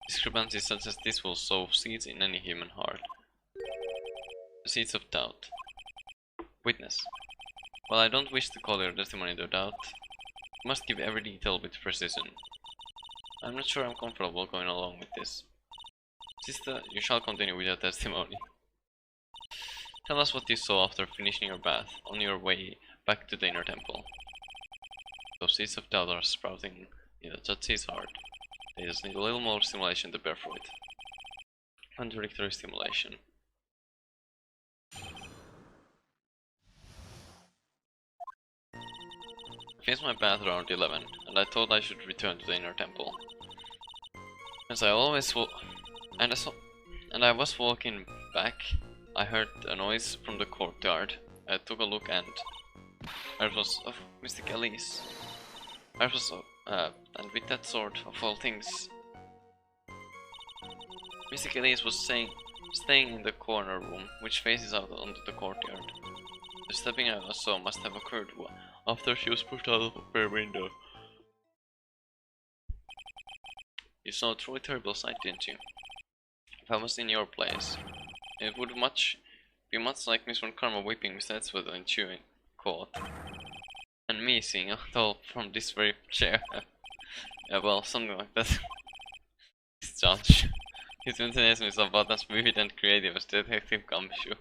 Discrepancies such as this will sow seeds in any human heart. The seeds of doubt. Witness. While I don't wish to call your testimony to doubt, you must give every detail with precision. I'm not sure I'm comfortable going along with this. Sister, you shall continue with your testimony. Tell us what you saw after finishing your bath on your way back to the inner temple. Those seeds of doubt are sprouting in the judge's heart. They just need a little more stimulation to bear fruit. Contradictory stimulation. I finished my bath around 11, and I thought I should return to the inner temple. As I always and I was walking back, I heard a noise from the courtyard. I took a look and it was of Mystic Elise. And with that sort of all things, Mystic Elise was staying in the corner room, which faces out onto the courtyard. The stepping I saw must have occurred after she was pushed out of her window. You saw a truly terrible sight, didn't you? If I was in your place, it would be much like Miss Von Karma weeping beside sweat and chewing caught. And me seeing it all from this very chair. Yeah, well, something like that. This judge. His enthusiasm is about as vivid and creative as Detective Gumshoe.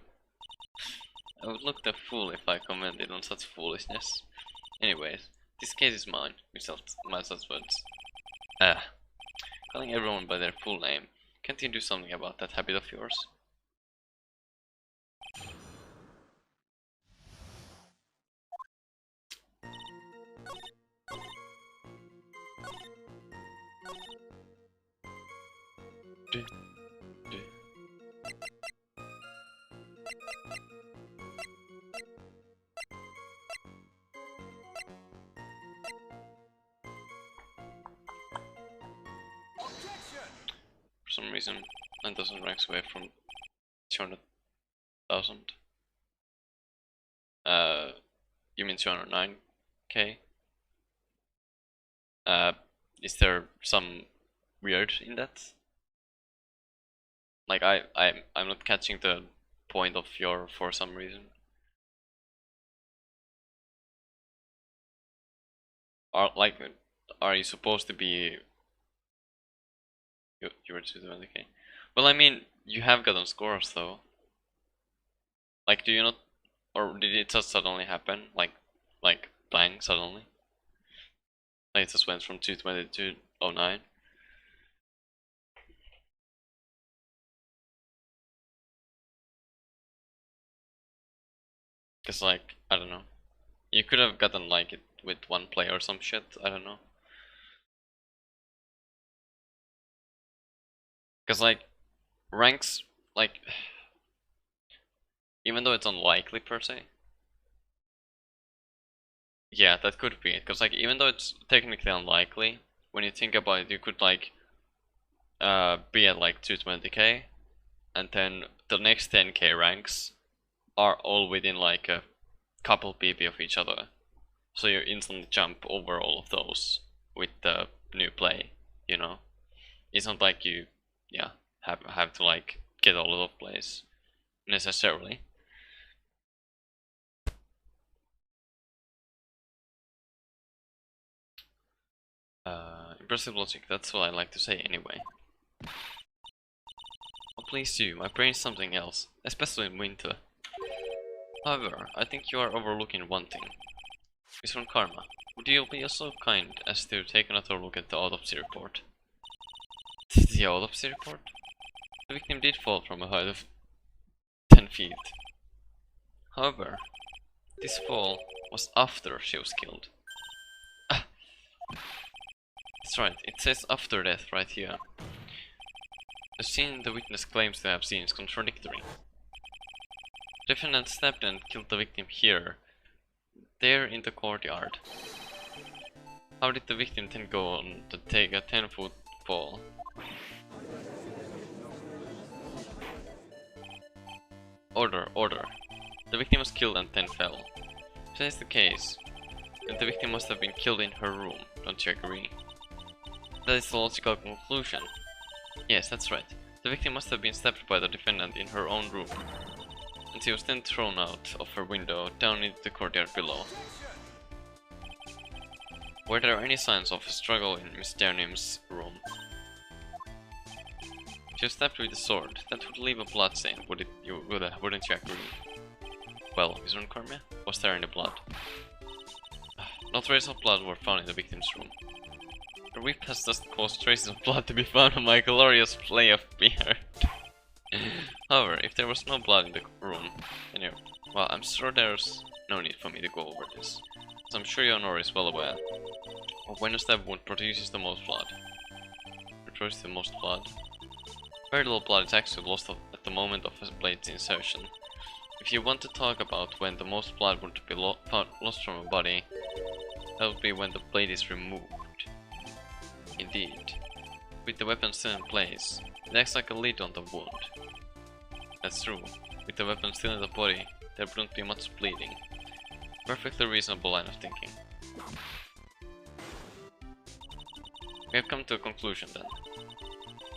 I would look the fool if I commented on such foolishness. Anyways, this case is mine, my such words. Calling everyone by their full name. Can't you do something about that habit of yours? For some reason, 9,000 ranks away from 200,000. You mean 209k? Is there some weird in that? Like I'm not catching the point of your for some reason. Are you supposed to be? You were 220k. Well, I mean, you have gotten scores though. Like, do you not, or did it just suddenly happen? Like bang suddenly? Like it just went from 220 to 209. Cause like, I don't know. You could have gotten like it with one play or some shit, I don't know. Cause like, ranks, like, even though it's unlikely per se. Yeah, that could be it, cause like, even though it's technically unlikely, when you think about it, you could like, be at like 220k, and then the next 10k ranks are all within like a couple PP of each other. So you instantly jump over all of those with the new play, you know? It's not like you, yeah, have to like get all of the plays necessarily. Impressive logic, that's what I like to say anyway. Oh, please do, my brain's something else, especially in winter. However, I think you are overlooking one thing. Miss Von Karma, would you be so kind as to take another look at the autopsy report? The autopsy report? The victim did fall from a height of 10 feet. However, this fall was after she was killed. That's right, it says after death right here. The scene the witness claims to have seen is contradictory. The defendant stabbed and killed the victim here, There in the courtyard. How did the victim then go on to take a 10-foot fall? Order, order. The victim was killed and then fell. If that is the case, then the victim must have been killed in her room, don't you agree? That is the logical conclusion. Yes, that's right. The victim must have been stabbed by the defendant in her own room, and she was then thrown out of her window down into the courtyard below. Were there any signs of a struggle in Miss Darnim's room? She was stabbed with a sword. That would leave a blood stain, wouldn't you agree? Well, Miss Runcormia, was there any blood? No traces of blood were found in the victim's room. Her whip has just caused traces of blood to be found on my glorious play of beard. However, if there was no blood in the room, then well, I'm sure there's no need for me to go over this, as I'm sure your Honor is well aware of when a stab wound produces the most blood. Produces the most blood? Very little blood is actually lost at the moment of a blade's insertion. If you want to talk about when the most blood would be lost from a body, that would be when the blade is removed. Indeed. With the weapon still in place, it acts like a lid on the wound. That's true. With the weapon still in the body, there wouldn't be much bleeding. Perfectly reasonable line of thinking. We have come to a conclusion then.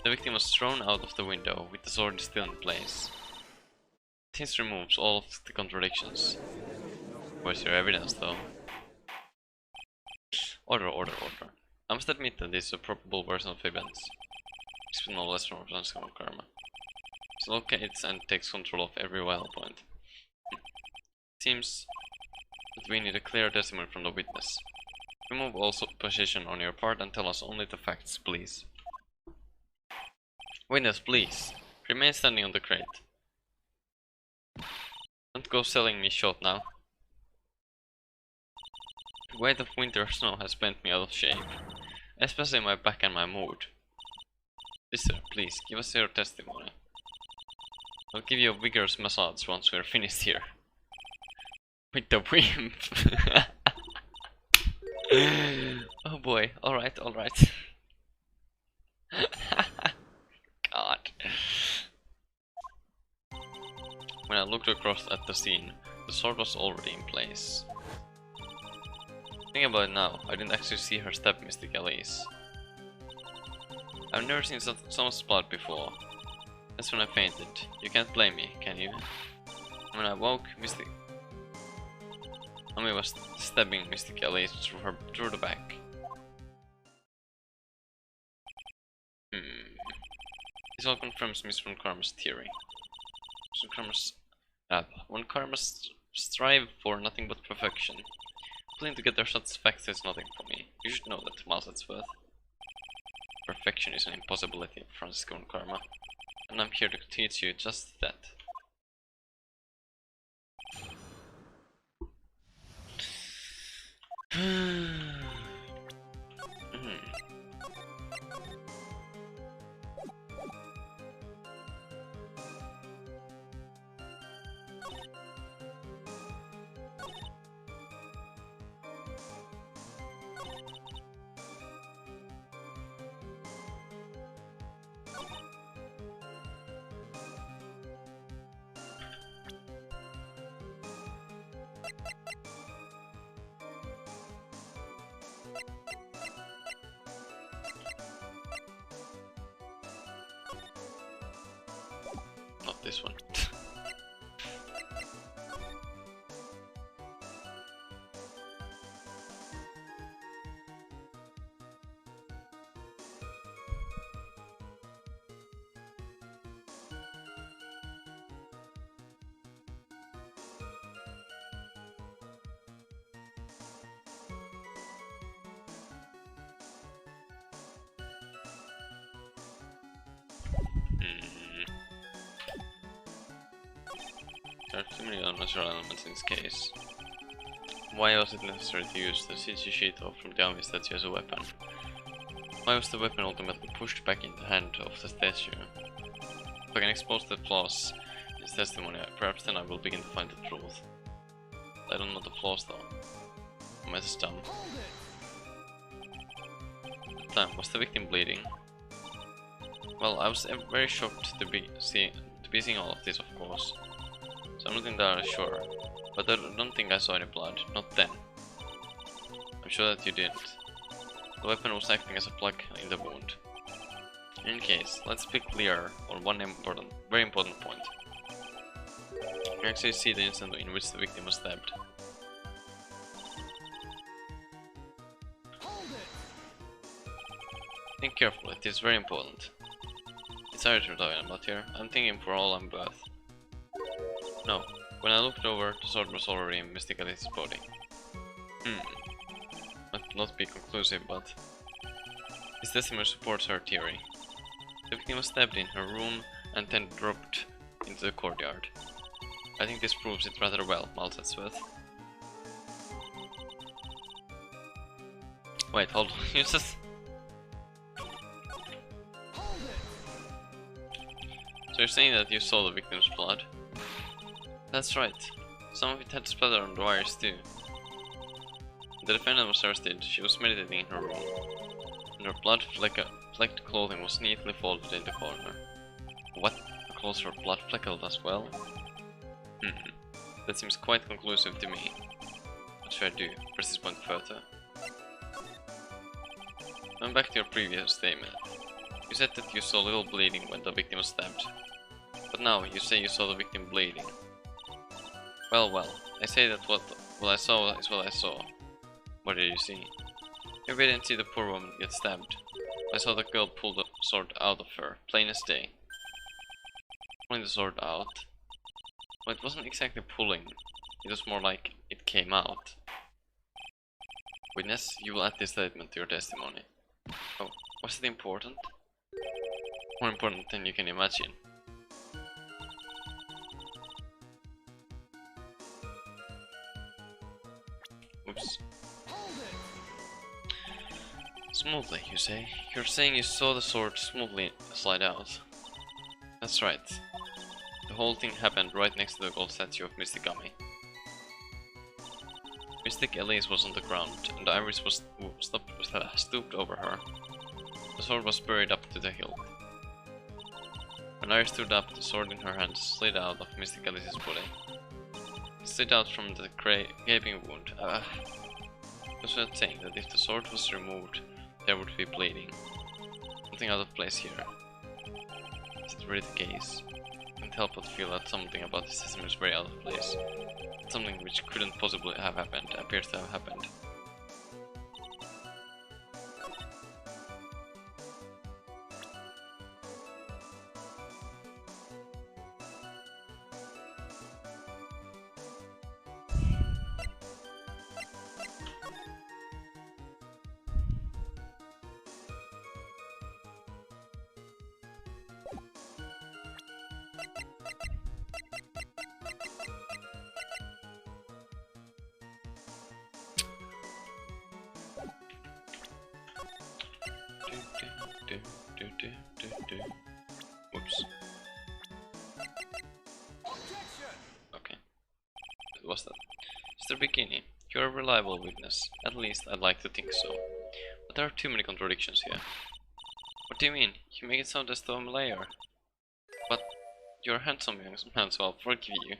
The victim was thrown out of the window with the sword still in place. This removes all of the contradictions. Where's your evidence though? Order, order, order. I must admit that this is a probable version of events. Expect no less from Untitled Karma. It locates and takes control of every vital point. It seems that we need a clear testimony from the witness. Remove all supposition on your part and tell us only the facts, please. Witness, please. Remain standing on the crate. Don't go selling me short now. The weight of winter snow has bent me out of shape, especially my back and my mood. Sister, please, give us your testimony. I'll give you a vigorous massage once we're finished here. With the wimp. Oh boy, alright, alright. God. When I looked across at the scene, the sword was already in place. Thinking about it now, I didn't actually see her stab Mystic Elise. I've never seen so much blood before. That's when I fainted. You can't blame me, can you? When I woke, Ami was stabbing Mystic Elise through the back. This all confirms Miss Von Karma's theory. When Karmas strive for nothing but perfection, putting together such facts is nothing for me. You should know that, Miles worth. Perfection is an impossibility, Francisco Von Karma, and I'm here to teach you just that. Not this one. There are too many unnatural elements in this case. Why was it necessary to use the CG sheet from the Ami statue as a weapon? Why was the weapon ultimately pushed back in the hand of the statue? If I can expose the flaws in his testimony, perhaps then I will begin to find the truth. I don't know the flaws though. I'm as dumb. At the time, was the victim bleeding? Well, I was very shocked to be seeing all of this, of course. So I'm not entirely sure. But I don't think I saw any blood, not then. I'm sure that you didn't. The weapon was acting as a plug in the wound. In any case, let's be clear on one very important point. You can actually see the instant in which the victim was stabbed. Think carefully, it is very important. It's Irish we're talking about here. I'm thinking for all I'm worth. No, when I looked over, the sword was already in Mr. Galley's body. Might not be conclusive, but his testimony supports her theory. The victim was stabbed in her room and then dropped into the courtyard. I think this proves it rather well, Maltesworth. Wait, hold on, you just... So you're saying that you saw the victim's blood? That's right. Some of it had splattered on the wires too. When the defendant was arrested, she was meditating in her room, and her blood-flecked clothing was neatly folded in the corner. What? Her clothes were blood-flecked as well? That seems quite conclusive to me. What should I do? Press this point further? Going back to your previous statement. You said that you saw little bleeding when the victim was stabbed. But now you say you saw the victim bleeding. Well, I say that what I saw is what I saw. What did you see? Maybe I didn't see the poor woman get stabbed. I saw the girl pull the sword out of her, plain as day. Pulling the sword out? Well, it wasn't exactly pulling. It was more like it came out. Witness, you will add this statement to your testimony. Oh, was it important? More important than you can imagine. Oops. Smoothly, you say? You're saying you saw the sword smoothly slide out. That's right. The whole thing happened right next to the gold statue of Mystic Gummy. Mystic Elise was on the ground, and Iris was stooped over her. The sword was buried up to the hilt. When Iris stood up, the sword in her hand slid out of Mystic Elise's body. It slid out from the gaping wound. Just not saying that if the sword was removed, there would be bleeding. Something out of place here. Is it really the case? I can't help but feel that something about this system is very out of place. Something which couldn't possibly have happened appears to have happened. Whoops. Okay. What was that? Mr. Bikini, you're a reliable witness. At least I'd like to think so. But there are too many contradictions here. What do you mean? You make it sound as though I'm a liar. But you're a handsome young man, so I'll forgive you.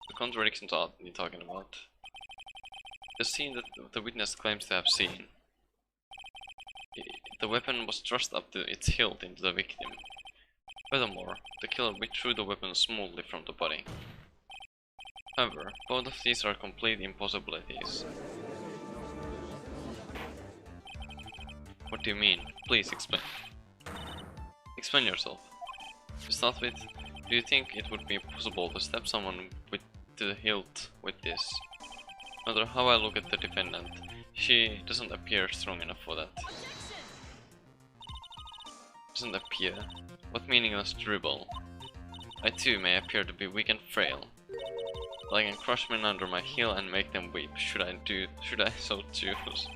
The contradictions are you talking about? The scene that the witness claims to have seen. The weapon was thrust up to its hilt into the victim. Furthermore, the killer withdrew the weapon smoothly from the body. However, both of these are complete impossibilities. What do you mean? Please explain. Explain yourself. To start with, do you think it would be possible to stab someone to the hilt with this? No matter how I look at the defendant, she doesn't appear strong enough for that. Doesn't appear? What meaningless dribble? I too may appear to be weak and frail. But I can crush men under my heel and make them weep, should I so choose.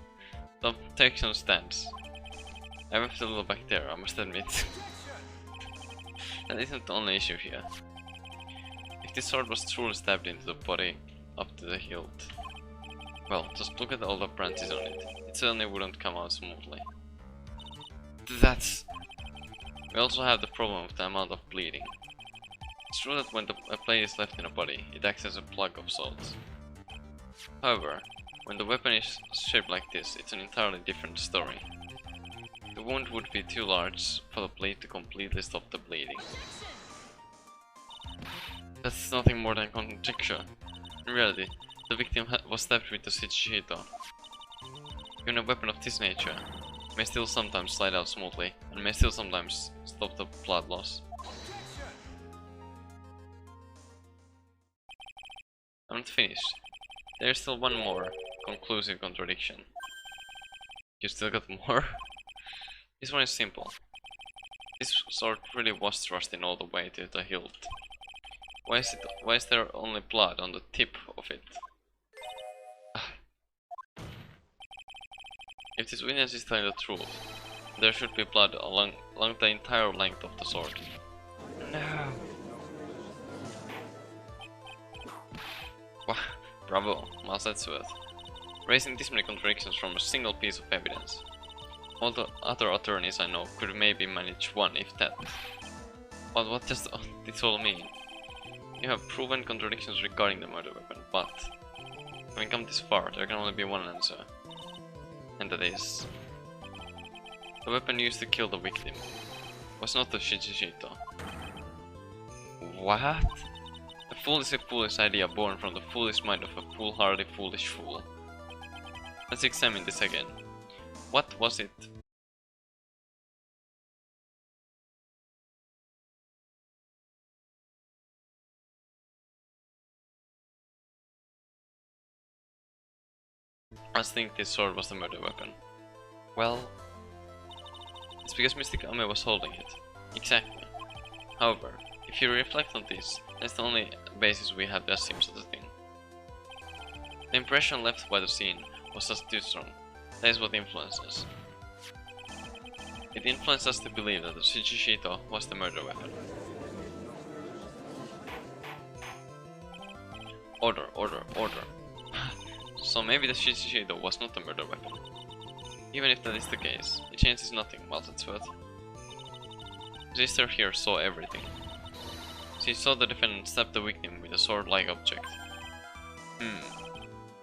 Don't take some stance. I left a little back there, I must admit. That isn't the only issue here. If this sword was truly stabbed into the body, up to the hilt. Well, just look at all the branches on it. It certainly wouldn't come out smoothly. That's... We also have the problem of the amount of bleeding. It's true that when a blade is left in a body, it acts as a plug of sorts. However, when the weapon is shaped like this, it's an entirely different story. The wound would be too large for the blade to completely stop the bleeding. That's nothing more than conjecture. In reality, the victim was stabbed with the Shichishito. Even a weapon of this nature may still sometimes slide out smoothly, and may still sometimes stop the blood loss. I'm not finished. There's still one more conclusive contradiction. You still got more? This one is simple. This sword really was thrust in all the way to the hilt. Why is there only blood on the tip of it? If this witness is telling the truth, there should be blood along the entire length of the sword. No. Wow, bravo, Masetsuet. Raising this many contradictions from a single piece of evidence. All the other attorneys I know could maybe manage one, if that. But what does this all mean? You have proven contradictions regarding the murder weapon, but having come this far, there can only be one answer. And that is... the weapon used to kill the victim was not the Shichishito. What? A fool is a foolish idea born from the foolish mind of a foolhardy foolish fool. Let's examine this again. What was it? I think this sword was the murder weapon. Well, it's because Mystic Ame was holding it. Exactly. However, if you reflect on this, that's the only basis we have to assume such a thing. The impression left by the scene was just too strong. That is what influenced us. It influenced us to believe that the Shichishito was the murder weapon. Order, order, order. So maybe the Shichishito was not the murder weapon. Even if that is the case, it changes nothing, Maltetsuet. Sister here saw everything. She saw the defendant stab the victim with a sword-like object.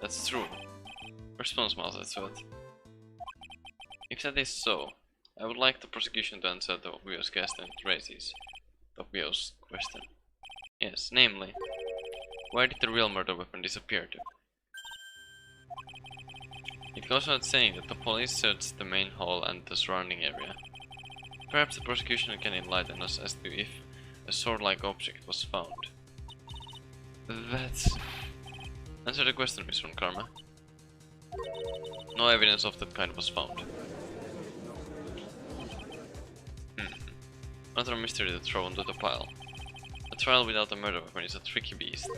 That's true. Response, Maltetsuet. If that is so, I would like the prosecution to answer the obvious question it raises. The obvious question. Yes, namely, where did the real murder weapon disappear to? It goes without saying that the police searched the main hall and the surrounding area. Perhaps the prosecution can enlighten us as to if a sword-like object was found. That's... Answer the question, Miss Von Karma. No evidence of that kind was found. Another mystery to throw onto the pile. A trial without a murder weapon is a tricky beast.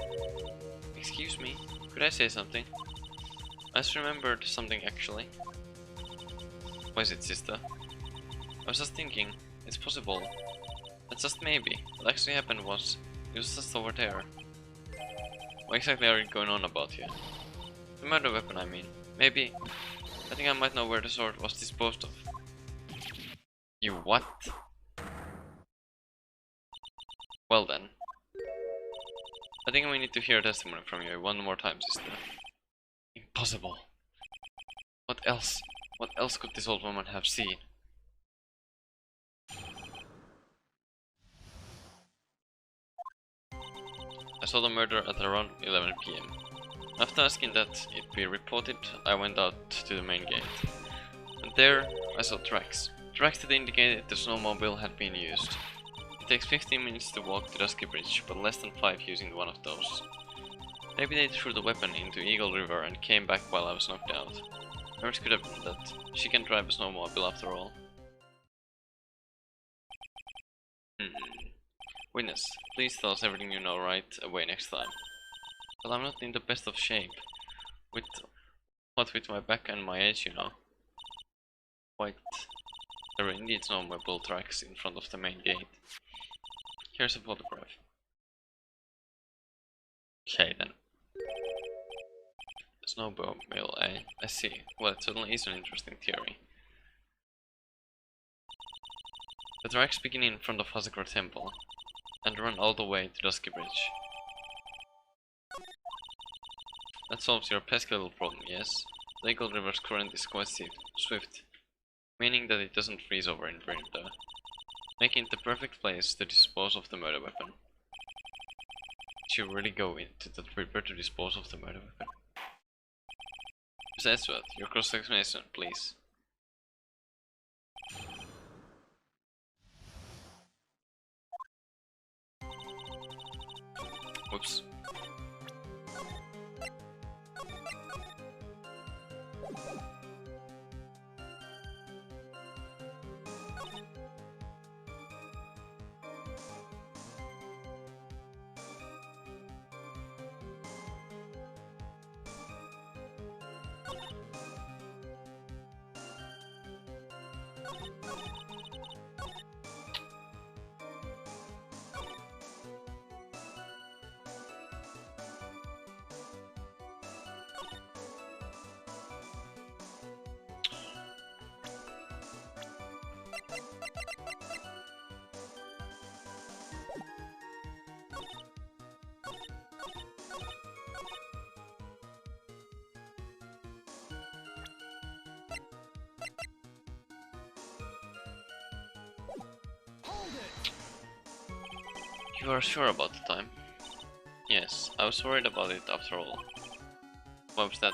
Excuse me, could I say something? I just remembered something actually. What is it, sister? I was just thinking, it's possible, but just maybe, what actually happened was, it was just over there. What exactly are you going on about here? The murder weapon, I mean. Maybe, I think I might know where the sword was disposed of. You what? Well then. I think we need to hear testimony from you one more time, sister. Impossible. What else? What else could this old woman have seen? I saw the murder at around 11 PM. After asking that it be reported, I went out to the main gate. And there, I saw tracks. Tracks that indicated the snowmobile had been used. It takes 15 minutes to walk to Dusky Bridge, but less than 5 using one of those. Maybe they threw the weapon into Eagle River and came back while I was knocked out. Or it could have been that she can drive a snowmobile after all. Witness, please tell us everything you know right away next time. But I'm not in the best of shape. What with my back and my age, you know. Quite. There are indeed snowmobile tracks in front of the main gate. Here's a photograph. Okay then. Snowmobile, I see. Well, it certainly is an interesting theory. The tracks begin in front of Prosecutor Temple and run all the way to Dusky Bridge. That solves your pesky little problem, yes? The Eagle River's current is quite swift, meaning that it doesn't freeze over in winter, making it the perfect place to dispose of the murder weapon. Did you really go into the river to dispose of the murder weapon? Besides that, your cross-examination, please. Whoops. You are sure about the time? Yes, I was worried about it after all. Why was that?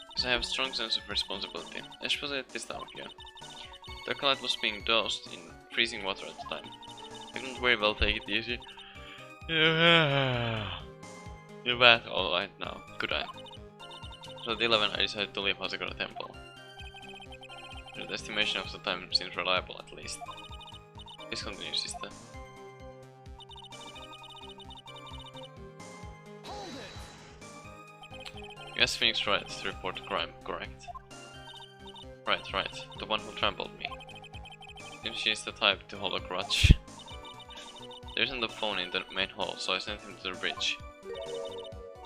Because I have a strong sense of responsibility, especially at this time of year. The acolyte was being doused in freezing water at the time. I couldn't very well take it easy. You're bad alright now, could I? So at 11 I decided to leave Prosecutor Temple. The estimation of the time seems reliable at least. Please continue, sister. You asked Phoenix Wright to report the crime, correct? Right, the one who trampled me. Seems she is the type to hold a grudge. There isn't a phone in the main hall, so I sent him to the bridge.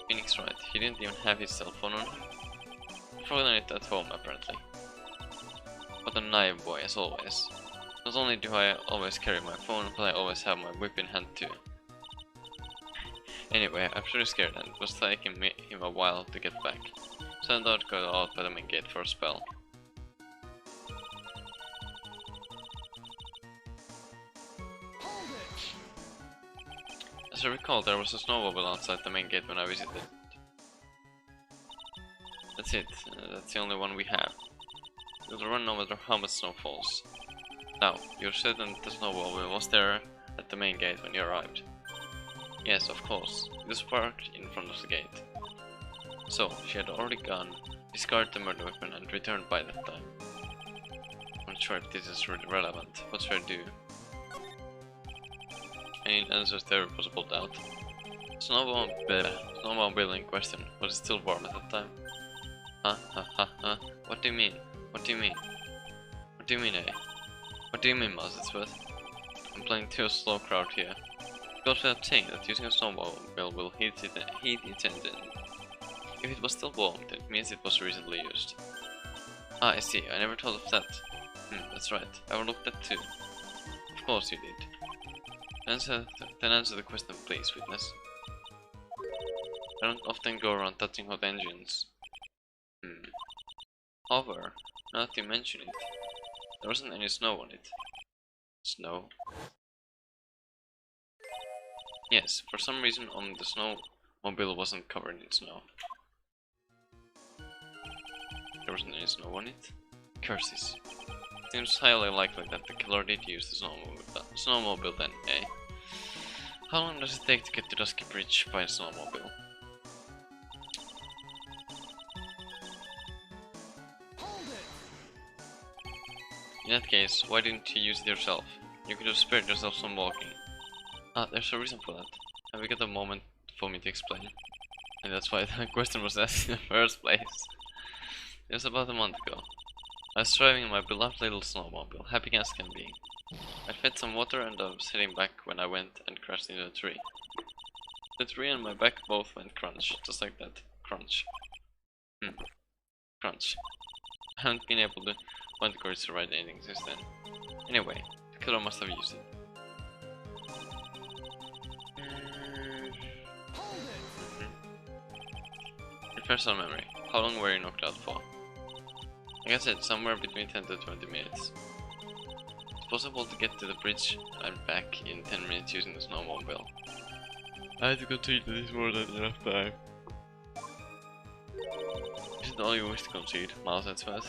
Phoenix Wright, he didn't even have his cell phone on him. He'd forgotten it at home, apparently. What a naive boy, as always. Not only do I always carry my phone, but I always have my whip in hand too. Anyway, I'm pretty scared and it was taking him a while to get back, so I thought I'd go out by the main gate for a spell. As I recall, there was a snowmobile outside the main gate when I visited. That's it, that's the only one we have. It'll run no matter how much snow falls. Now, you're certain the snowmobile was there at the main gate when you arrived? Yes, of course. It was parked in front of the gate. So, she had already gone, discarded the murder weapon and returned by that time. I'm not sure if this is really relevant. What should I do? I need answers to every possible doubt. Snowmobile in question. Was it still warm at that time? Huh? What do you mean? What do you mean? What do you mean, eh? What do you mean, Mousesworth? I'm playing to a slow crowd here. It goes without saying that using a snowmobile will heat its engine. If it was still warm, then it means it was recently used. Ah, I see. I never thought of that. That's right. I overlooked that too. Of course you did. Then answer the question, please, witness. I don't often go around touching hot engines. However, now that you mention it, there wasn't any snow on it. Snow? Yes, for some reason the snowmobile wasn't covered in snow. There wasn't any snow on it? Curses. Seems highly likely that the killer did use the snowmobile then, eh? How long does it take to get to Dusky Bridge by a snowmobile? In that case, why didn't you use it yourself? You could have spared yourself some walking. Ah, there's a reason for that. Have you got a moment for me to explain? And that's why the question was asked in the first place. It was about a month ago. I was driving in my beloved little snowmobile, happy as can be. I fed some water and I was heading back when I went and crashed into a tree. The tree and my back both went crunch, just like that. Crunch. Crunch. I haven't been able to find the courage to write anything since then. Anyway, the killer must have used it. Refresh our memory. How long were you knocked out for? Like I said, somewhere between 10 to 20 minutes. It's possible to get to the bridge and back in 10 minutes using the snowmobile. I had to concede that it's more than enough time. Is it all you wish to concede? Miles at first.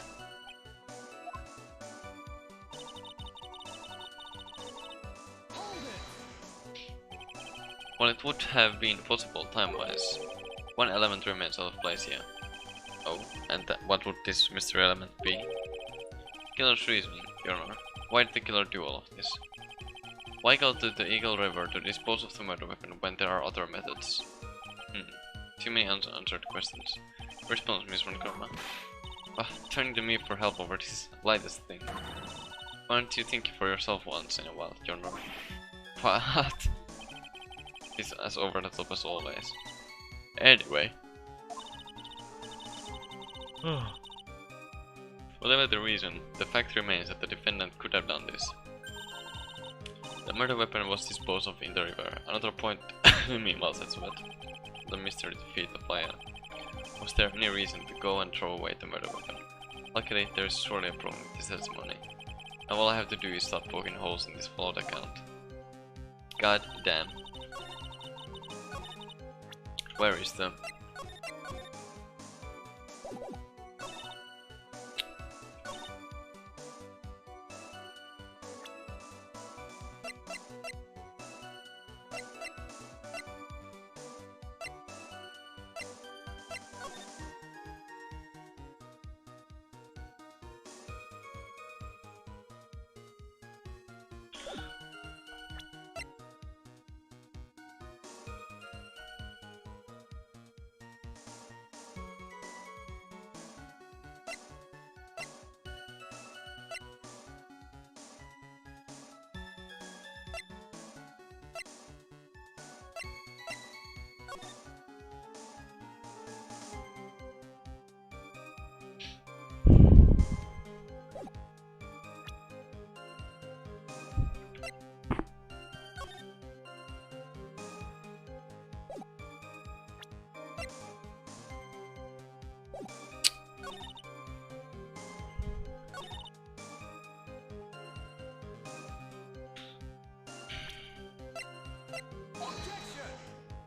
Well, it would have been possible time-wise. One element remains out of place here. Oh, and what would this mystery element be? Killer's reasoning, Your Honor. Why did the killer do all of this? Why go to the Eagle River to dispose of the murder weapon when there are other methods? Too many unanswered questions. Response, Miss Von Karma. Turning to me for help over this lightest thing. Why don't you think for yourself once in a while, Your Honor? What? He's as over the top as always. Anyway. Whatever the reason, the fact remains that the defendant could have done this. The murder weapon was disposed of in the river. Another point meanwhile that's what the mystery defeat the fire. Was there any reason to go and throw away the murder weapon? Luckily, there is surely a problem with this testimony. Now all I have to do is start poking holes in this flawed account. God damn. Where is the...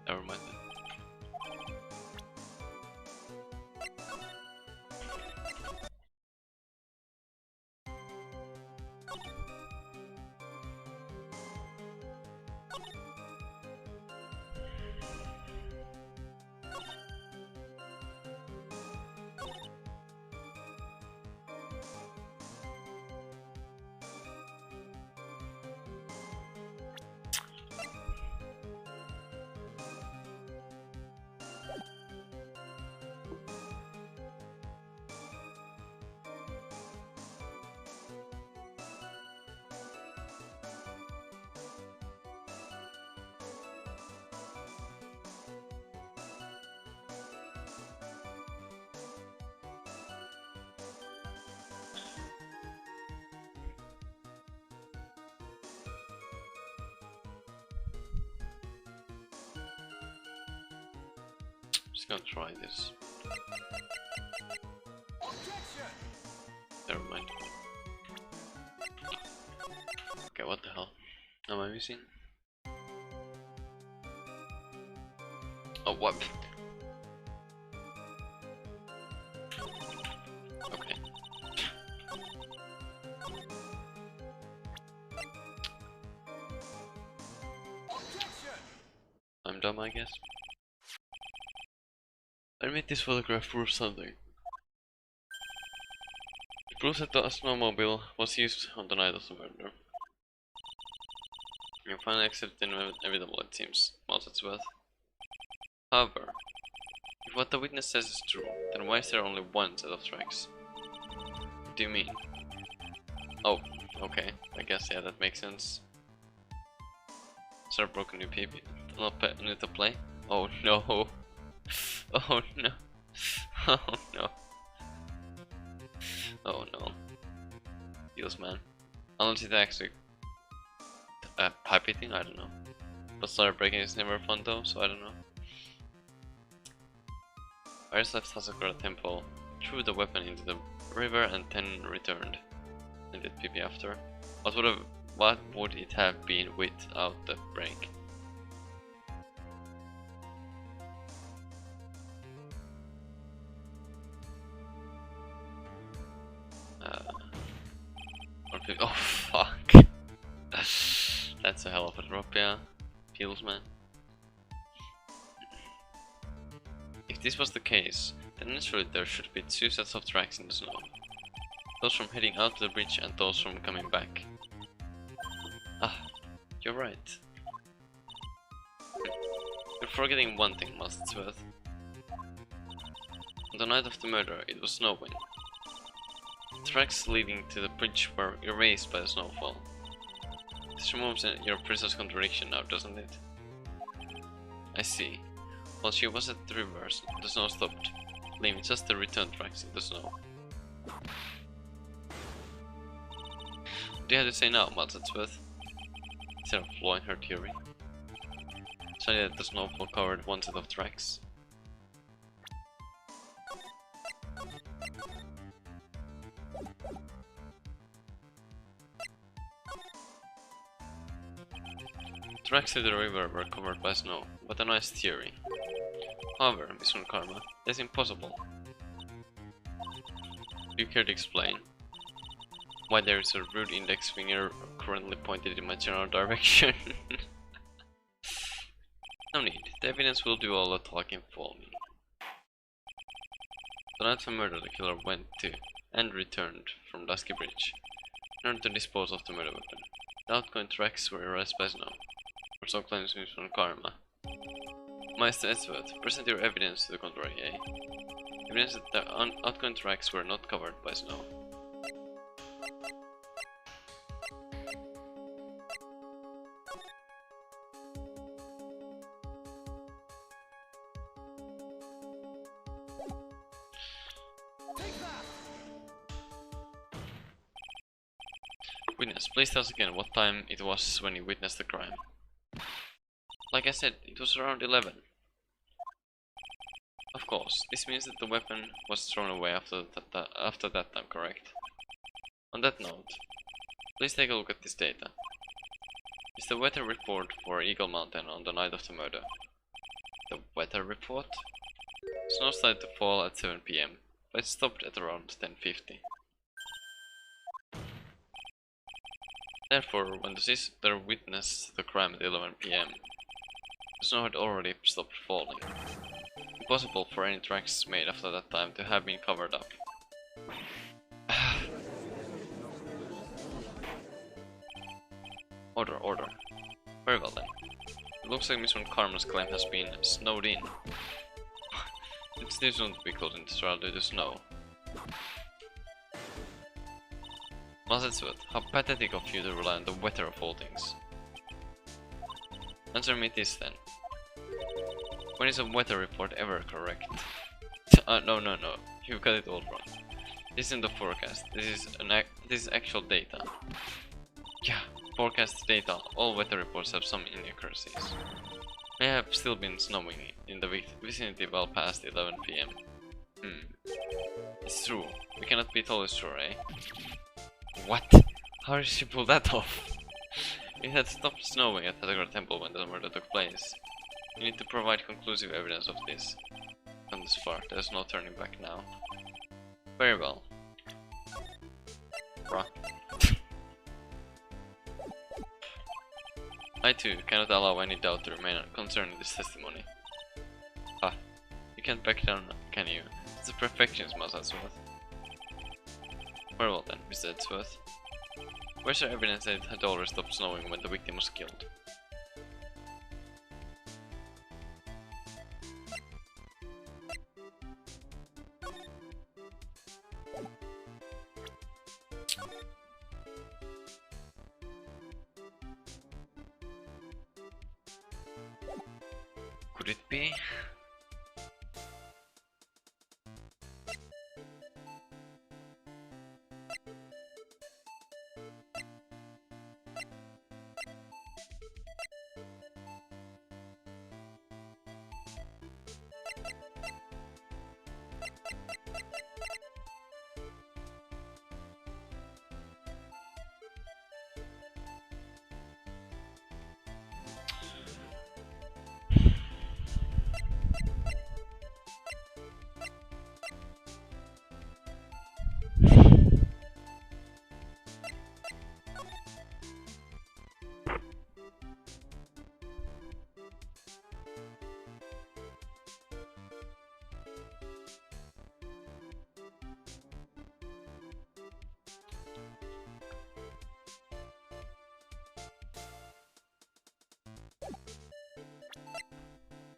Never mind then. Just gonna try this. Never mind. Okay, what the hell am I missing? Oh, what? Okay. I'm dumb, I guess. Admit this photograph proves something. It proves that the snowmobile was used on the night of the murder. You finally accept the inevitable, it seems, most it's worth. However, if what the witness says is true, then why is there only one set of tracks? What do you mean? Oh, okay, I guess yeah, that makes sense. Start broken new PP. Need to play? Oh no. Oh no. Oh no. Oh no. Feels, man. Unless it actually pipe hitting, I don't know. But start breaking is never fun though, so I don't know. Iris left Hasakura Temple, threw the weapon into the river and then returned. And did PP after. What would it have been without the break? Oh fuck. That's a hell of a drop, yeah. Feels, man. If this was the case, then naturally there should be two sets of tracks in the snow. Those from heading out to the bridge and those from coming back. Ah, you're right. You're forgetting one thing, Master. On the night of the murder, it was snowing. The tracks leading to the bridge were erased by the snowfall. This removes your precise contradiction now, doesn't it? I see. While she was at the reverse, the snow stopped, leaving just the return tracks in the snow. What do you have to say now, Malzatsworth? Instead of flowing her theory. Suddenly that the snowfall covered one set of tracks. Tracks to the river were covered by snow. What a nice theory. However, Miss Karma, that's impossible. Do you care to explain why there is a rude index finger currently pointed in my general direction? No need, the evidence will do all the talking for me. The night of the murder, the killer went to and returned from Dusky Bridge in order to dispose of the murder weapon. The outgoing tracks were erased by snow, or so claims Miss Karma. Master Edgeworth, present your evidence to the contrary, eh? Evidence that the outgoing tracks were not covered by snow. Witness, please tell us again what time it was when you witnessed the crime. Like I said, it was around 11. Of course, this means that the weapon was thrown away after that time, correct? On that note, please take a look at this data. It's the weather report for Eagle Mountain on the night of the murder. The weather report? Snow started to fall at 7 PM, but it stopped at around 10:50. Therefore, when the sister witnessed the crime at 11 PM, the snow had already stopped falling. Impossible for any tracks made after that time to have been covered up. Order. Very well then. It looks like Miss Karma's claim has been snowed in. It still won't be closed in this trial due to snow. Mazetswood, how pathetic of you to rely on the weather of all things. Answer me this then. When is a weather report ever correct? No, you've got it all wrong. This isn't a forecast, this is actual data. Yeah, forecast data, all weather reports have some inaccuracies. May have still been snowing in the vicinity well past 11 PM. It's true, we cannot be totally sure, eh? What? How did she pull that off? It had stopped snowing at Hasakura Temple when the murder took place. You need to provide conclusive evidence of this. From this far, there's no turning back now. Very well. Bruh. I too cannot allow any doubt to remain concerning this testimony. Ah, you can't back down, can you? It's a perfectionist, Masatsworth. Very well then, Mr. Edgeworth. Where's your evidence that it had already stopped snowing when the victim was killed? Could it be?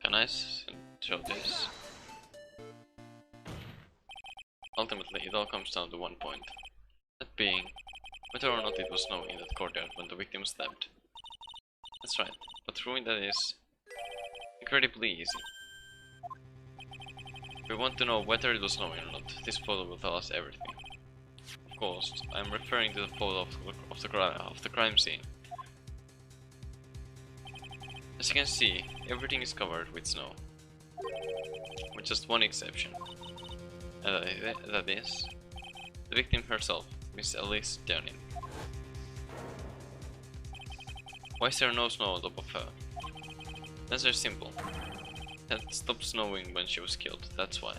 Can I show this? Ultimately, it all comes down to one point. That being, whether or not it was snow in that courtyard when the victim was stabbed. That's right, but proving that is incredibly easy. If we want to know whether it was snowing or not, this photo will tell us everything. Of course, I am referring to the photo of the crime scene. As you can see, everything is covered with snow. With just one exception. And that is the victim herself, Miss Alice Downing. Why is there no snow on top of her? The answer is simple. It had stopped snowing when she was killed, that's why.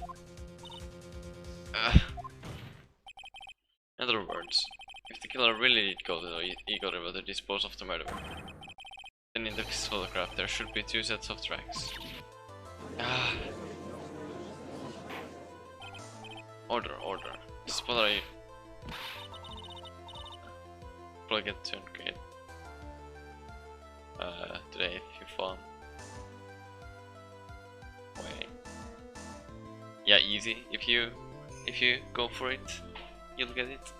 In other words, if the killer really did go to the Eagle River to dispose of the murderer, then in this photograph there should be two sets of tracks. Order. This is what I probably get to create today if you fall. Wait. Yeah, easy. If you go for it, you'll get it.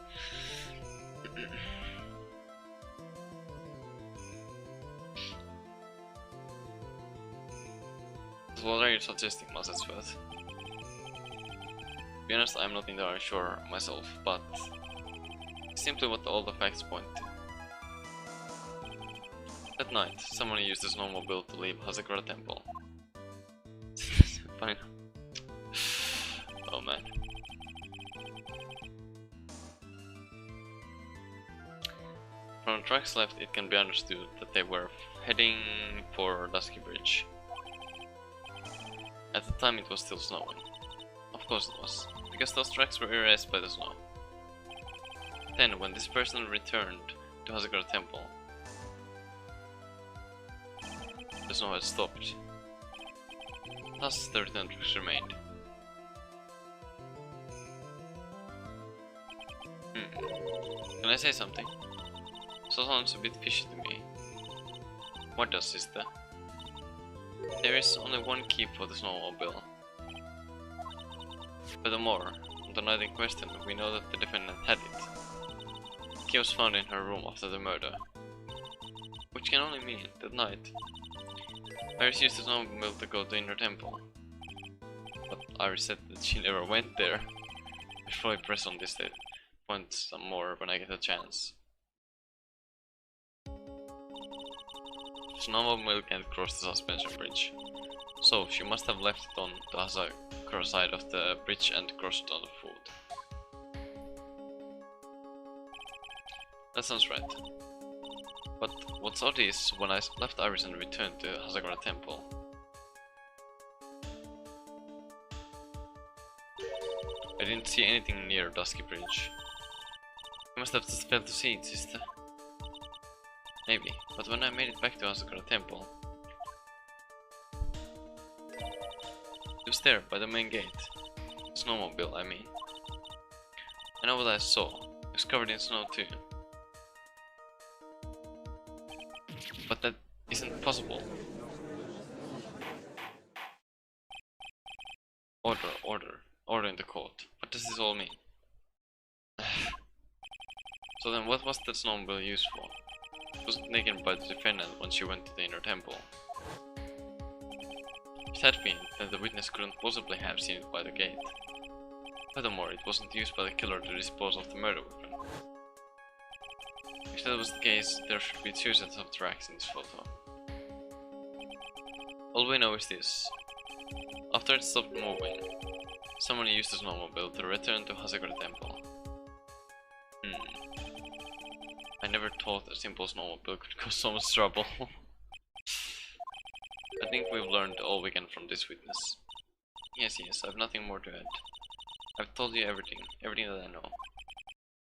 What are you suggesting, Massachusetts? To be honest, I'm not entirely sure myself, but simply what all the facts point to. That night, someone used a snowmobile to leave Hazakura Temple. Funny. Oh man. From the tracks left, it can be understood that they were heading for Dusky Bridge. At the time it was still snowing. Of course it was, because those tracks were erased by the snow. Then, when this person returned to Hazakura Temple, the snow had stopped. Thus, the return tracks remained. Can I say something? So sounds a bit fishy to me. What does, sister? There is only one key for the snowmobile. Furthermore, on the night in question, we know that the defendant had it. The key was found in her room after the murder. Which can only mean that night, Iris used the snowmobile to go to Inner Temple. But Iris said that she never went there. I should probably press on this point some more when I get a chance. The snowmobile can't cross the suspension bridge, so she must have left it on the Hazakura side of the bridge and crossed on the foot. That sounds right. But what's odd is, when I left Iris and returned to Hazakura Temple, I didn't see anything near Dusky Bridge. You must have just failed to see it, sister. Maybe, but when I made it back to Hazakura Temple, it was there by the main gate. Snowmobile, I mean. I know what I saw. It was covered in snow too. But that isn't possible. Order in the court. What does this all mean? So then what was the snowmobile used for? It was taken by the defendant when she went to the Inner Temple. It had been, then the witness couldn't possibly have seen it by the gate. Furthermore, it wasn't used by the killer to dispose of the murder weapon. If that was the case, there should be 2 sets of tracks in this photo. All we know is this. After it stopped moving, someone used the snowmobile to return to Hasegura Temple. I never thought a simple snowmobile could cause so much trouble. I think we've learned all we can from this witness. Yes, I've nothing more to add. I've told you everything that I know.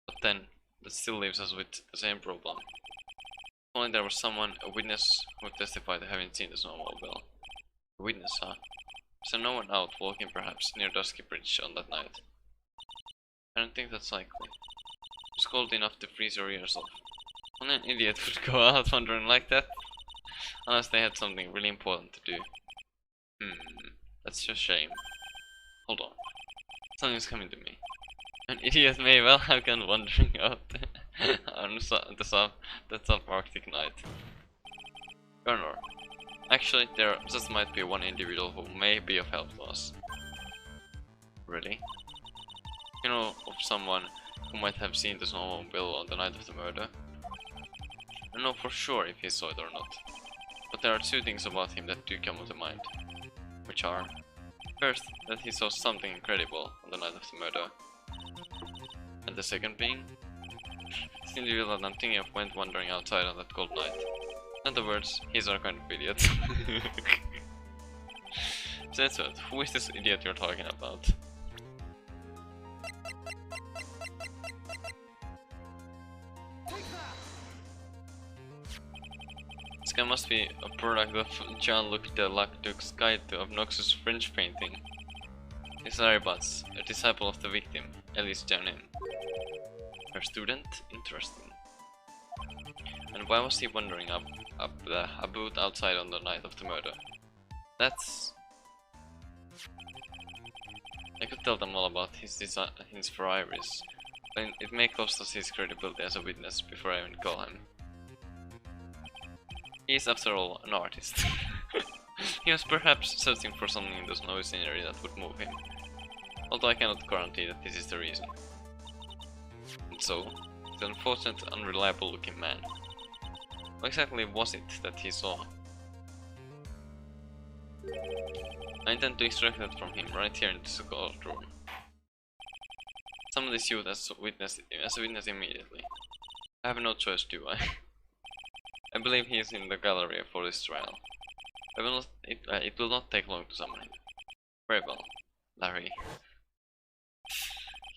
But then, that still leaves us with the same problem. If only there was someone, a witness, who would testify to having seen the snowmobile. A witness, huh? Is there no one out walking perhaps near Dusky Bridge on that night? I don't think that's likely. It's cold enough to freeze your ears off. Only an idiot would go out wandering like that. Unless they had something really important to do. That's a shame. Hold on. Something's coming to me. An idiot may well have gone wandering out on the subarctic night. Bernard. Actually, there just might be one individual who may be of help to us. Really? You know of someone who might have seen the snowmobile on the night of the murder? I don't know for sure if he saw it or not. But there are 2 things about him that do come to mind. Which are, first, that he saw something incredible on the night of the murder. And the second being, this individual that I'm thinking of went wandering outside on that cold night. In other words, he's our kind of idiot. So that's it. Who is this idiot you're talking about? This guy must be a product of Jean-Luc Delacduc's Guide to Obnoxious French Painting. His Aribots, a disciple of the victim, Elise Janin. Her student? Interesting. And why was he wandering up a boot outside on the night of the murder? That's... I could tell them all about his Ferraris, but it may cost us his credibility as a witness before I even call him. He is, after all, an artist. He was perhaps searching for something in the snowy scenery that would move him, although I cannot guarantee that this is the reason. And so, the unfortunate, unreliable looking man. What exactly was it that he saw? I intend to extract that from him right here in this courtroom. Summon this youth as a witness immediately. I have no choice, do I? I believe he is in the gallery for this trial. It will not take long to summon him. Very well, Larry.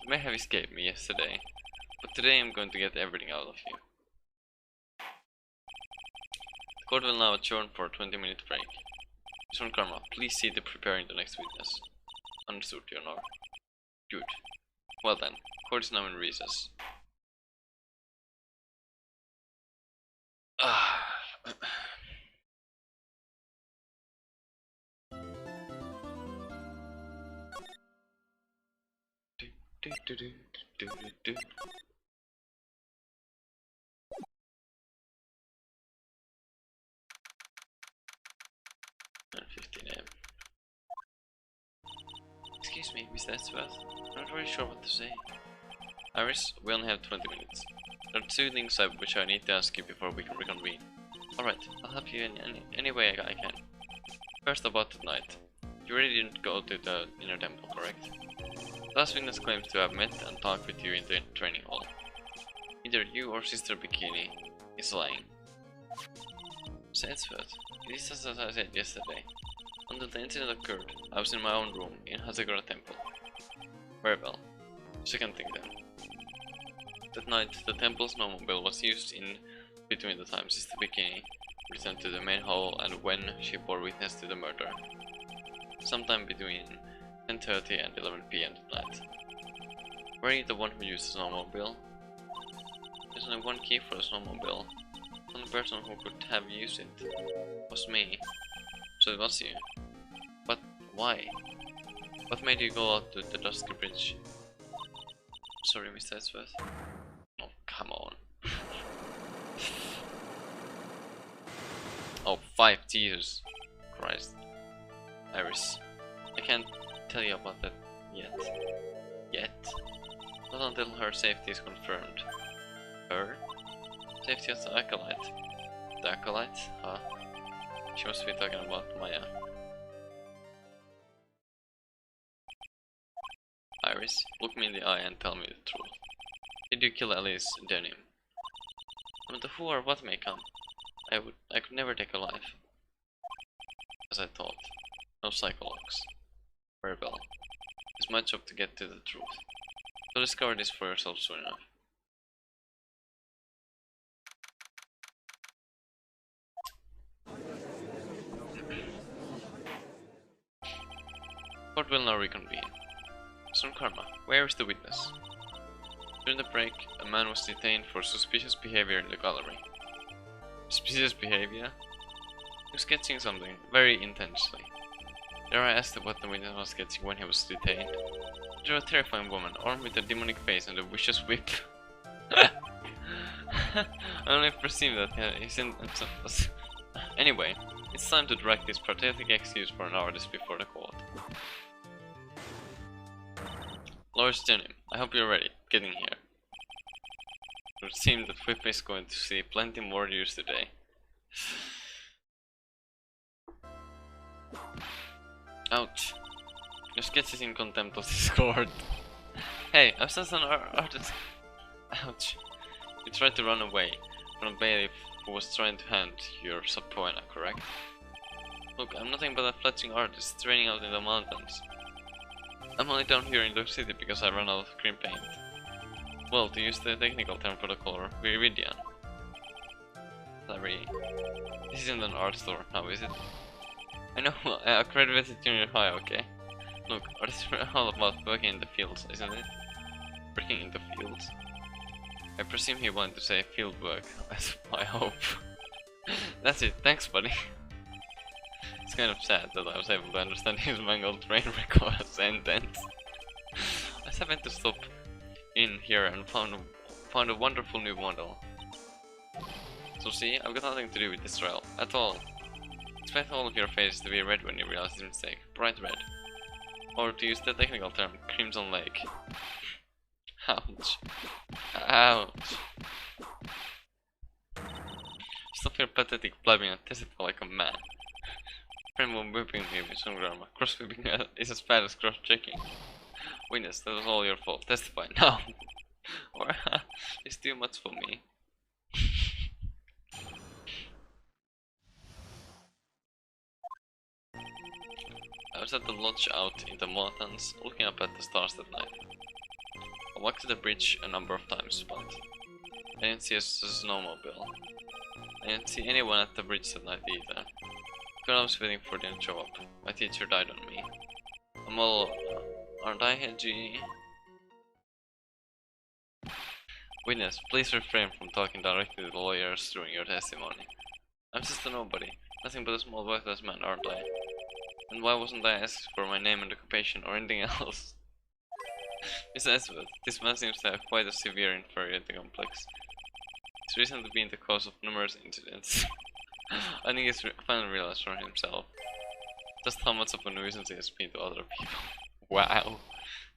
You may have escaped me yesterday, but today I'm going to get everything out of you. The court will now adjourn for a 20-minute break. Mr. Karma, please see to preparing the next witness. Understood, Your Honor. Good. Well then, court is now in recess. Excuse me, Mr. Edgeworth. I'm not really sure what to say. Iris, we only have 20 minutes. There are 2 things which I need to ask you before we can reconvene. Alright, I'll help you in any way I can. First, about that night. You really didn't go to the inner temple, correct? The last witness claims to have met and talked with you in the training hall. Either you or Sister Bikini is lying. Mr. Edgeworth, it is as I said yesterday. Until the incident occurred, I was in my own room in Hasegura Temple. Very well. Second thing then. That night, the temple's snowmobile was used in between the times Sister Bikini returned to the main hall and when she bore witness to the murder. Sometime between 10:30 and 11 PM that night. Were you the one who used the snowmobile? There's only one key for the snowmobile. The only person who could have used it was me. So it was you. But why? What made you go out to the Dusky Bridge? Sorry, Mr. Edgeworth. Oh, come on. Oh, 5, Jesus Christ. Iris, I can't tell you about that yet. Not until her safety is confirmed. Her? Safety of the Acolyte. The Acolyte? Huh? She must be talking about Maya. Iris, look me in the eye and tell me the truth. Did you kill Alice Denim? No matter who or what may come, I could never take a life. As I thought. No psychologues. Very well. It's my job to get to the truth. So discover this for yourself soon enough. Court will now reconvene. Son Karma, where is the witness? During the break, a man was detained for suspicious behavior in the gallery. Suspicious behavior? He was sketching something very intensely. There I asked what the witness was sketching when he was detained. She was a terrifying woman, armed with a demonic face and a vicious whip. I only presumed that his intention was... Anyway, it's time to drag this pathetic excuse for an artist before the court. Lord Denim, I hope you're ready. Getting here. It would seem that Whip is going to see plenty more use today. Ouch. Your sketch is in contempt of this court. Hey, I've sent an artist. Ouch. You tried to run away from a bailiff who was trying to hand your subpoena, correct? Look, I'm nothing but a fledgling artist training out in the mountains. I'm only down here in the city because I ran out of cream paint. Well, to use the technical term for the color, Viridian. Sorry. This isn't an art store now, is it? I know, I graduated junior high, okay? Look, artists are all about working in the fields, isn't it? Working in the fields? I presume he wanted to say field work, that's my hope. That's it, thanks buddy. It's kind of sad that I was able to understand his mangled train record sentence. I just happened to stop in here and found a wonderful new model. So see, I've got nothing to do with this trial, at all. Expect all of your faces to be red when you realize the mistake, bright red. Or to use the technical term, Crimson Lake. Ouch. Ouch. Stop your pathetic blabbing and testify like a man. Friend will whipping me with some grammar. Cross-whipping is as bad as cross-checking. Witness, that was all your fault. Testify now. Or it's too much for me. I was at the lodge out in the mountains, looking up at the stars that night. I walked to the bridge a number of times, but I didn't see a snowmobile. I didn't see anyone at the bridge that night either. Because I was waiting for them to show up. My teacher died on me. I'm all alone. Aren't I, Hedgie? Witness, please refrain from talking directly to the lawyers during your testimony. I'm just a nobody. Nothing but a small worthless man, aren't I? And why wasn't I asked for my name and occupation or anything else? Besides, this man seems to have quite a severe inferiority complex. He's recently been the cause of numerous incidents. I think he's finally realized for himself just how much of a nuisance he has been to other people. Wow.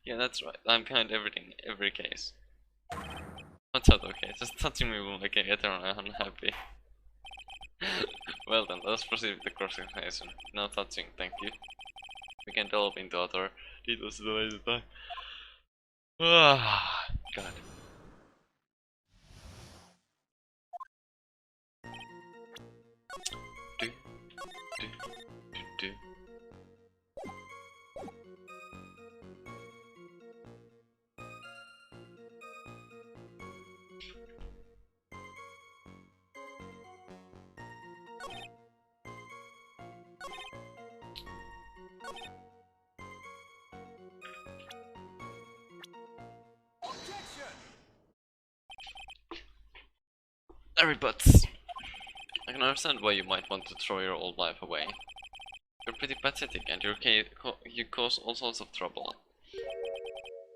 Yeah, that's right. I'm behind everything, every case. What's that okay? Just touching me will make me eternally unhappy. Well then, let's proceed with the cross-examination. No touching, thank you. We can delve into other details at a later time. Ah, God. Do, do, do. Larry Butts. I can understand why you might want to throw your old life away. You're pretty pathetic and you cause all sorts of trouble.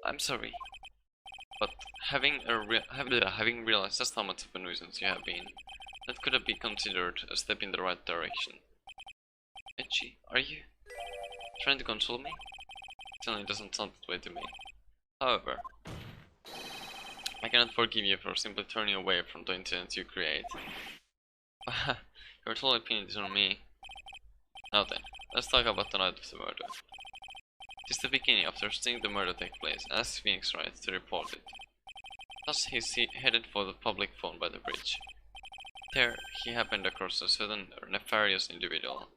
I'm sorry, but having realized just how much of a nuisance you have been, that could have been considered a step in the right direction. Edgy, are you? Trying to console me? Certainly doesn't sound that way to me. However, I cannot forgive you for simply turning away from the incidents you create. Your total opinion is on me. Now then, let's talk about the night of the murder. It is the beginning. After seeing the murder take place, asks Phoenix Wright to report it. Thus he headed for the public phone by the bridge. There he happened across a certain nefarious individual.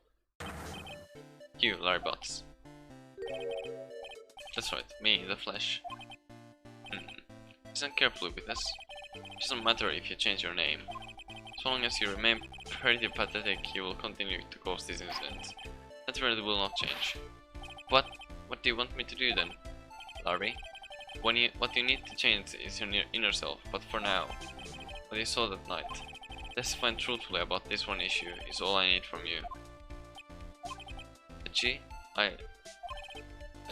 You, Larry Butts. That's right, me, the flesh. Listen carefully with this. It doesn't matter if you change your name. So long as you remain pretty pathetic, you will continue to cause these incidents. That really will not change. What do you want me to do then, Larry? What you need to change is your inner self, but for now, what you saw that night, testifying truthfully about this one issue is all I need from you. Gee, I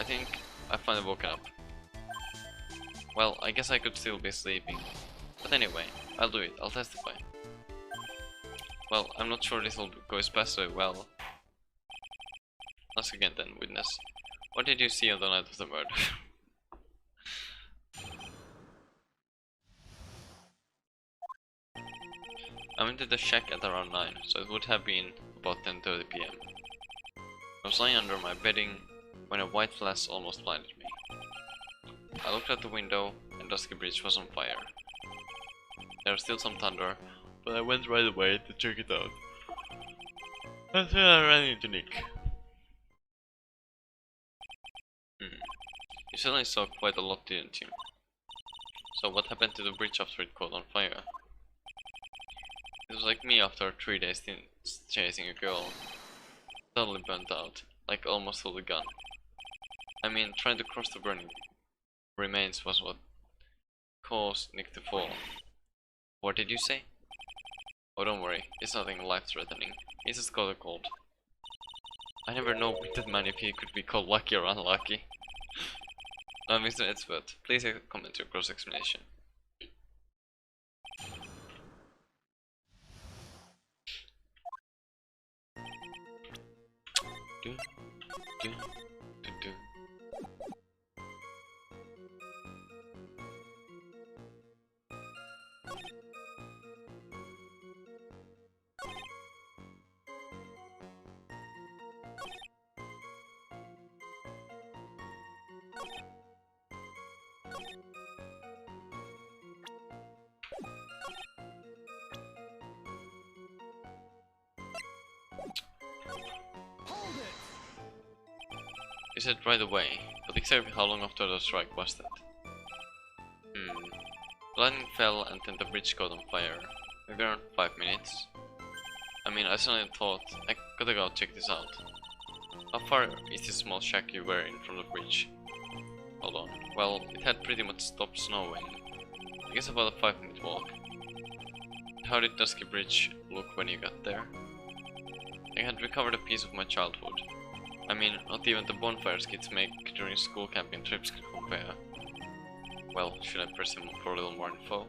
think I finally woken up. Well, I guess I could still be sleeping. But anyway, I'll do it, I'll testify. Well, I'm not sure this will go especially well. Once again then, witness. What did you see on the night of the murder? I went to the shack at around 9, so it would have been about 10:30 PM. I was lying under my bedding when a white flash almost blinded me. I looked out the window and Dusky Bridge was on fire. There was still some thunder, but I went right away to check it out. Until I ran into Nick. You certainly saw quite a lot, didn't you? So what happened to the bridge after it caught on fire? It was like me after 3 days chasing a girl. Totally burnt out, like almost fully gone. I mean, trying to cross the burning remains was what caused Nick to fall. What did you say? Oh, don't worry, it's nothing life-threatening. It's just caught a cold. I never know with that man if he could be called lucky or unlucky. Now, Mr. Expert, please comment your cross-examination. You said right away, but exactly how long after the strike was that? The lightning fell and then the bridge caught on fire. Maybe around 5 minutes. I mean, I suddenly thought, I gotta go check this out. How far is this small shack you were in from the bridge? Hold on. Well, it had pretty much stopped snowing. I guess about a 5-minute walk. How did Dusky Bridge look when you got there? I had recovered a piece of my childhood. I mean, not even the bonfires kids make during school camping trips could compare. Well, should I press him for a little more info?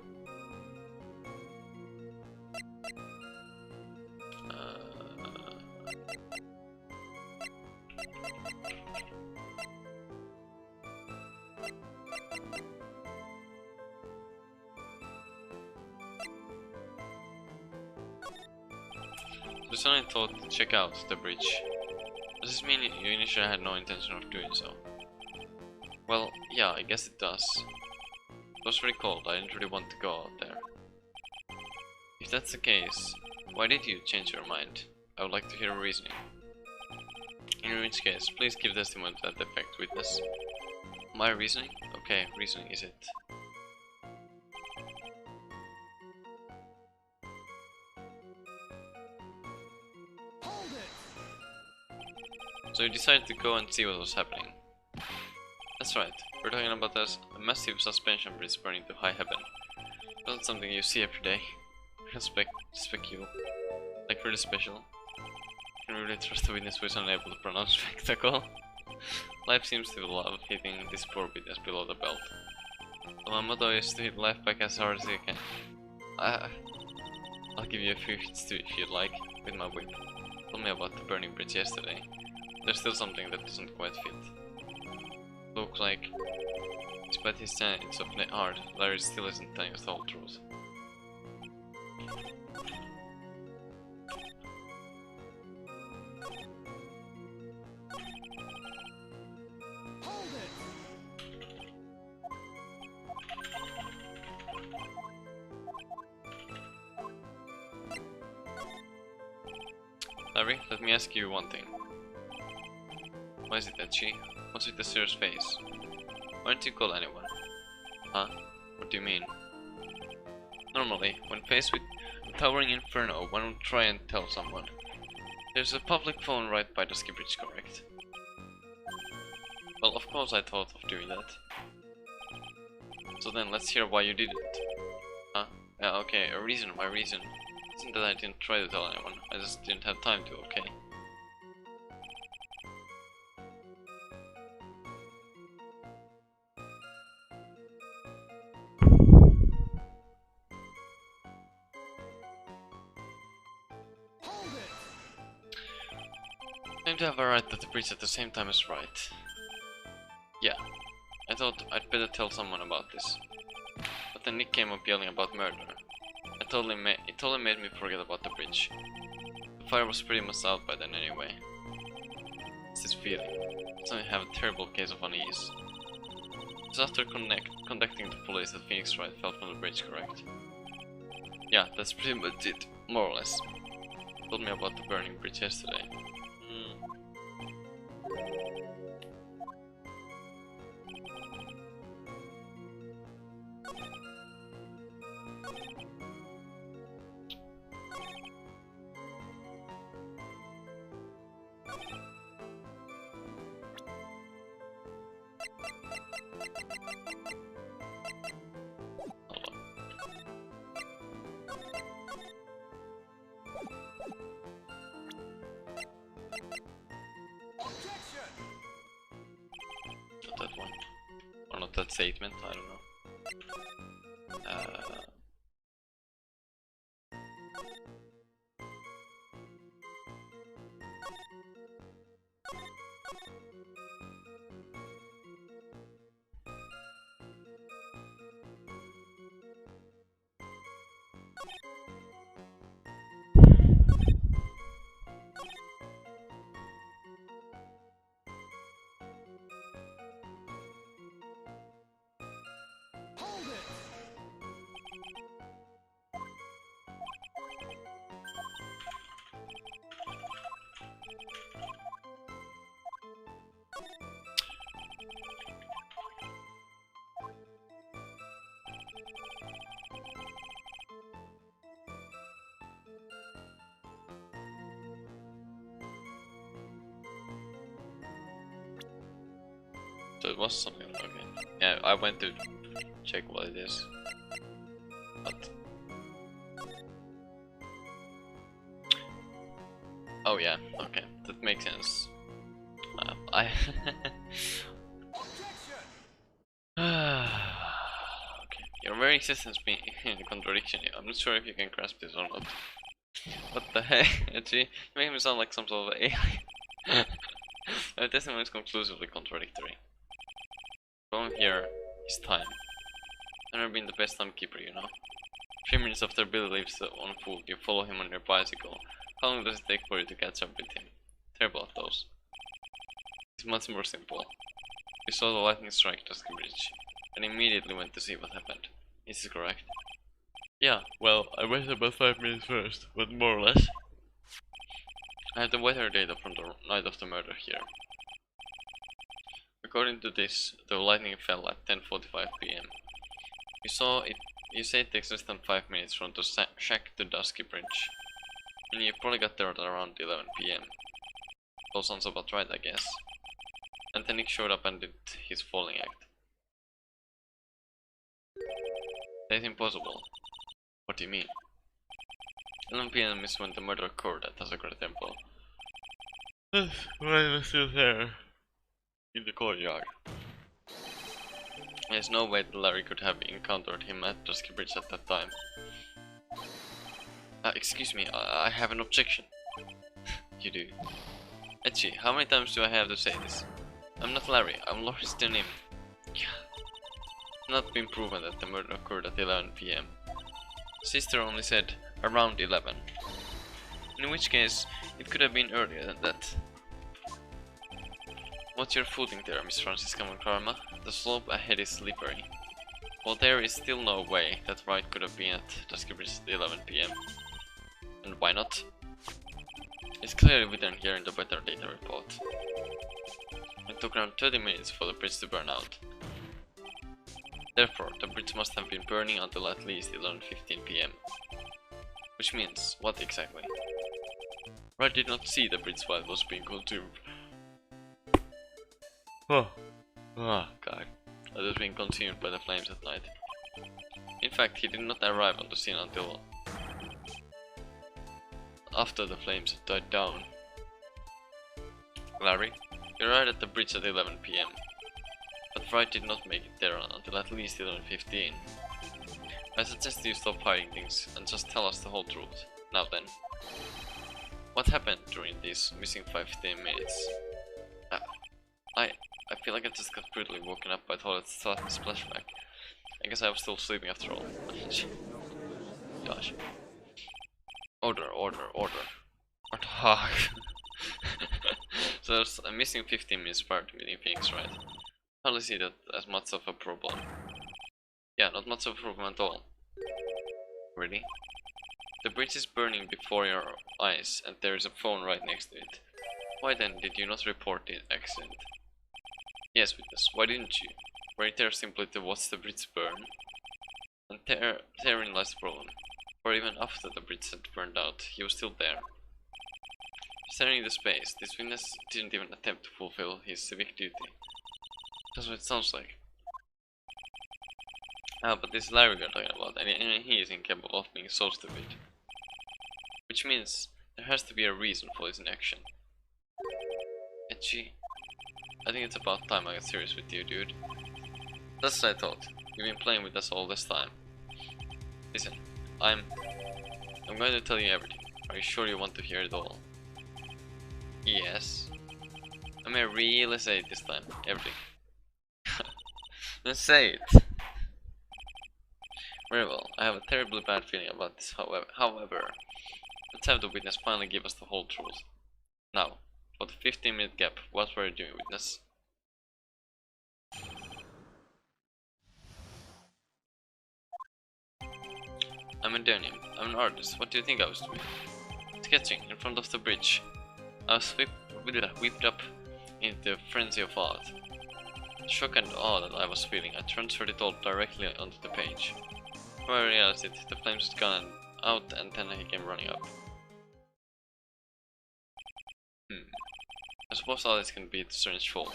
So suddenly thought to check out the bridge. Does this mean you initially had no intention of doing so? Well, yeah, I guess it does. It was very cold, I didn't really want to go out there. If that's the case, why did you change your mind? I would like to hear reasoning. In which case, please give testimony to that effect, witness. My reasoning? Okay, reasoning is it. So you decided to go and see what was happening. That's right, we're talking about a massive suspension bridge burning to high heaven. Not something you see every day. Respect you. Like really special. Can really trust a witness who is unable to pronounce spectacle. Life seems to love hitting this poor witness below the belt. So my motto is to hit life back as hard as I can. I'll give you a few hits too if you'd like, with my whip. Told me about the burning bridge yesterday. there's still something that doesn't quite fit. Looks like, despite his sense of heart, Larry still isn't telling us the whole truth. Larry, let me ask you one thing. Why is it etchy? What's with the serious face? Why don't you call anyone? Huh? What do you mean? Normally, when faced with a towering inferno, one would try and tell someone. There's a public phone right by the ski bridge, correct? Well, of course I thought of doing that. So then, let's hear why you didn't. Huh? Yeah, okay, a reason. My reason isn't that I didn't try to tell anyone, I just didn't have time to, okay? Claim to have arrived at the bridge at the same time as Wright. Yeah, I thought I'd better tell someone about this. But then Nick came up yelling about murder. It totally made me forget about the bridge. The fire was pretty much out by then anyway. It's this feeling. Suddenly have a terrible case of unease. It's after contacting the police that Phoenix Wright fell from the bridge, correct? Yeah, that's pretty much it, more or less. Told me about the burning bridge yesterday. Not that one. Or not that statement, I don't know. So it was something, okay. Yeah, I went to check what it is. But... oh yeah, okay, that makes sense. Okay, your very existence being a contradiction. I'm not sure if you can grasp this or not. What the heck? Actually, you make me sound like some sort of alien. My testimony is conclusively contradictory. The problem here is time. I've never been the best timekeeper, you know. 3 minutes after Billy leaves on foot, you follow him on your bicycle. How long does it take for you to catch up with him? Terrible at those. It's much more simple. You saw the lightning strike the ski bridge, and immediately went to see what happened. Is this correct? Yeah, well, I waited about 5 minutes first, but more or less. I have the weather data from the night of the murder here. According to this, the lightning fell at 10:45 p.m. You say it takes less than 5 minutes from the shack to Dusky Bridge. And you probably got there at around 11 p.m. All sounds about right, I guess. And then Nick showed up and did his falling act. That's impossible. What do you mean? 11 p.m. is when the murder occurred at Asakura Temple. Why was still there? In the courtyard. There's no way that Larry could have encountered him at Dusky Bridge at that time. Excuse me, I have an objection. You do. Etchy, how many times do I have to say this? I'm not Larry, I'm Loris Denim. It's not been proven that the murder occurred at 11 PM. Sister only said around 11. In which case, it could have been earlier than that. What's your footing there, Miss Francisca Moncarma? The slope ahead is slippery. Well, there is still no way that Wright could have been at Dusky Bridge at 11 PM. And why not? It's clearly written here in the weather data report. It took around 30 minutes for the bridge to burn out. Therefore, the bridge must have been burning until at least 11:15 PM. Which means, what exactly? Wright did not see the bridge while it was being consumed. Oh god. It was being consumed by the flames at night. In fact, he did not arrive on the scene until after the flames had died down. Larry, you arrived at the bridge at 11 PM. But Wright did not make it there until at least 11:15. I suggest you stop hiding things and just tell us the whole truth. Now then. What happened during these missing 15 minutes? I feel like I just got brutally woken up by toilet splashback. I guess I was still sleeping after all. Gosh. Order. What the fuck? So there's a missing 15 minutes prior to meeting Phoenix, right? Hardly see that as much of a problem. Yeah, not much of a problem at all. Really? The bridge is burning before your eyes and there is a phone right next to it. Why then did you not report the accident? Yes, witness, why didn't you? Were you there simply to watch the bridge burn? And therein lies the problem. For even after the bridge had burned out, he was still there. Staring into space, this witness didn't even attempt to fulfill his civic duty. That's what it sounds like. But this is Larry we're talking about, and he is incapable of being so stupid. Which means, there has to be a reason for his inaction. Etchy, I think it's about time I got serious with you, dude. That's what I thought. You've been playing with us all this time. Listen, I'm going to tell you everything. Are you sure you want to hear it all? Yes. I may really say it this time. Everything. Then say it. Very well. I have a terribly bad feeling about this, however. Let's have the witness finally give us the whole truth. Now, for the 15-minute gap, what were you doing, witness? I'm a denim. I'm an artist. What do you think I was doing? Sketching in front of the bridge. I was whipped up into the frenzy of art. The shock and awe that I was feeling, I transferred it all directly onto the page. When I realized it, the flames had gone out and then he came running up. I suppose all this can be the strange fault.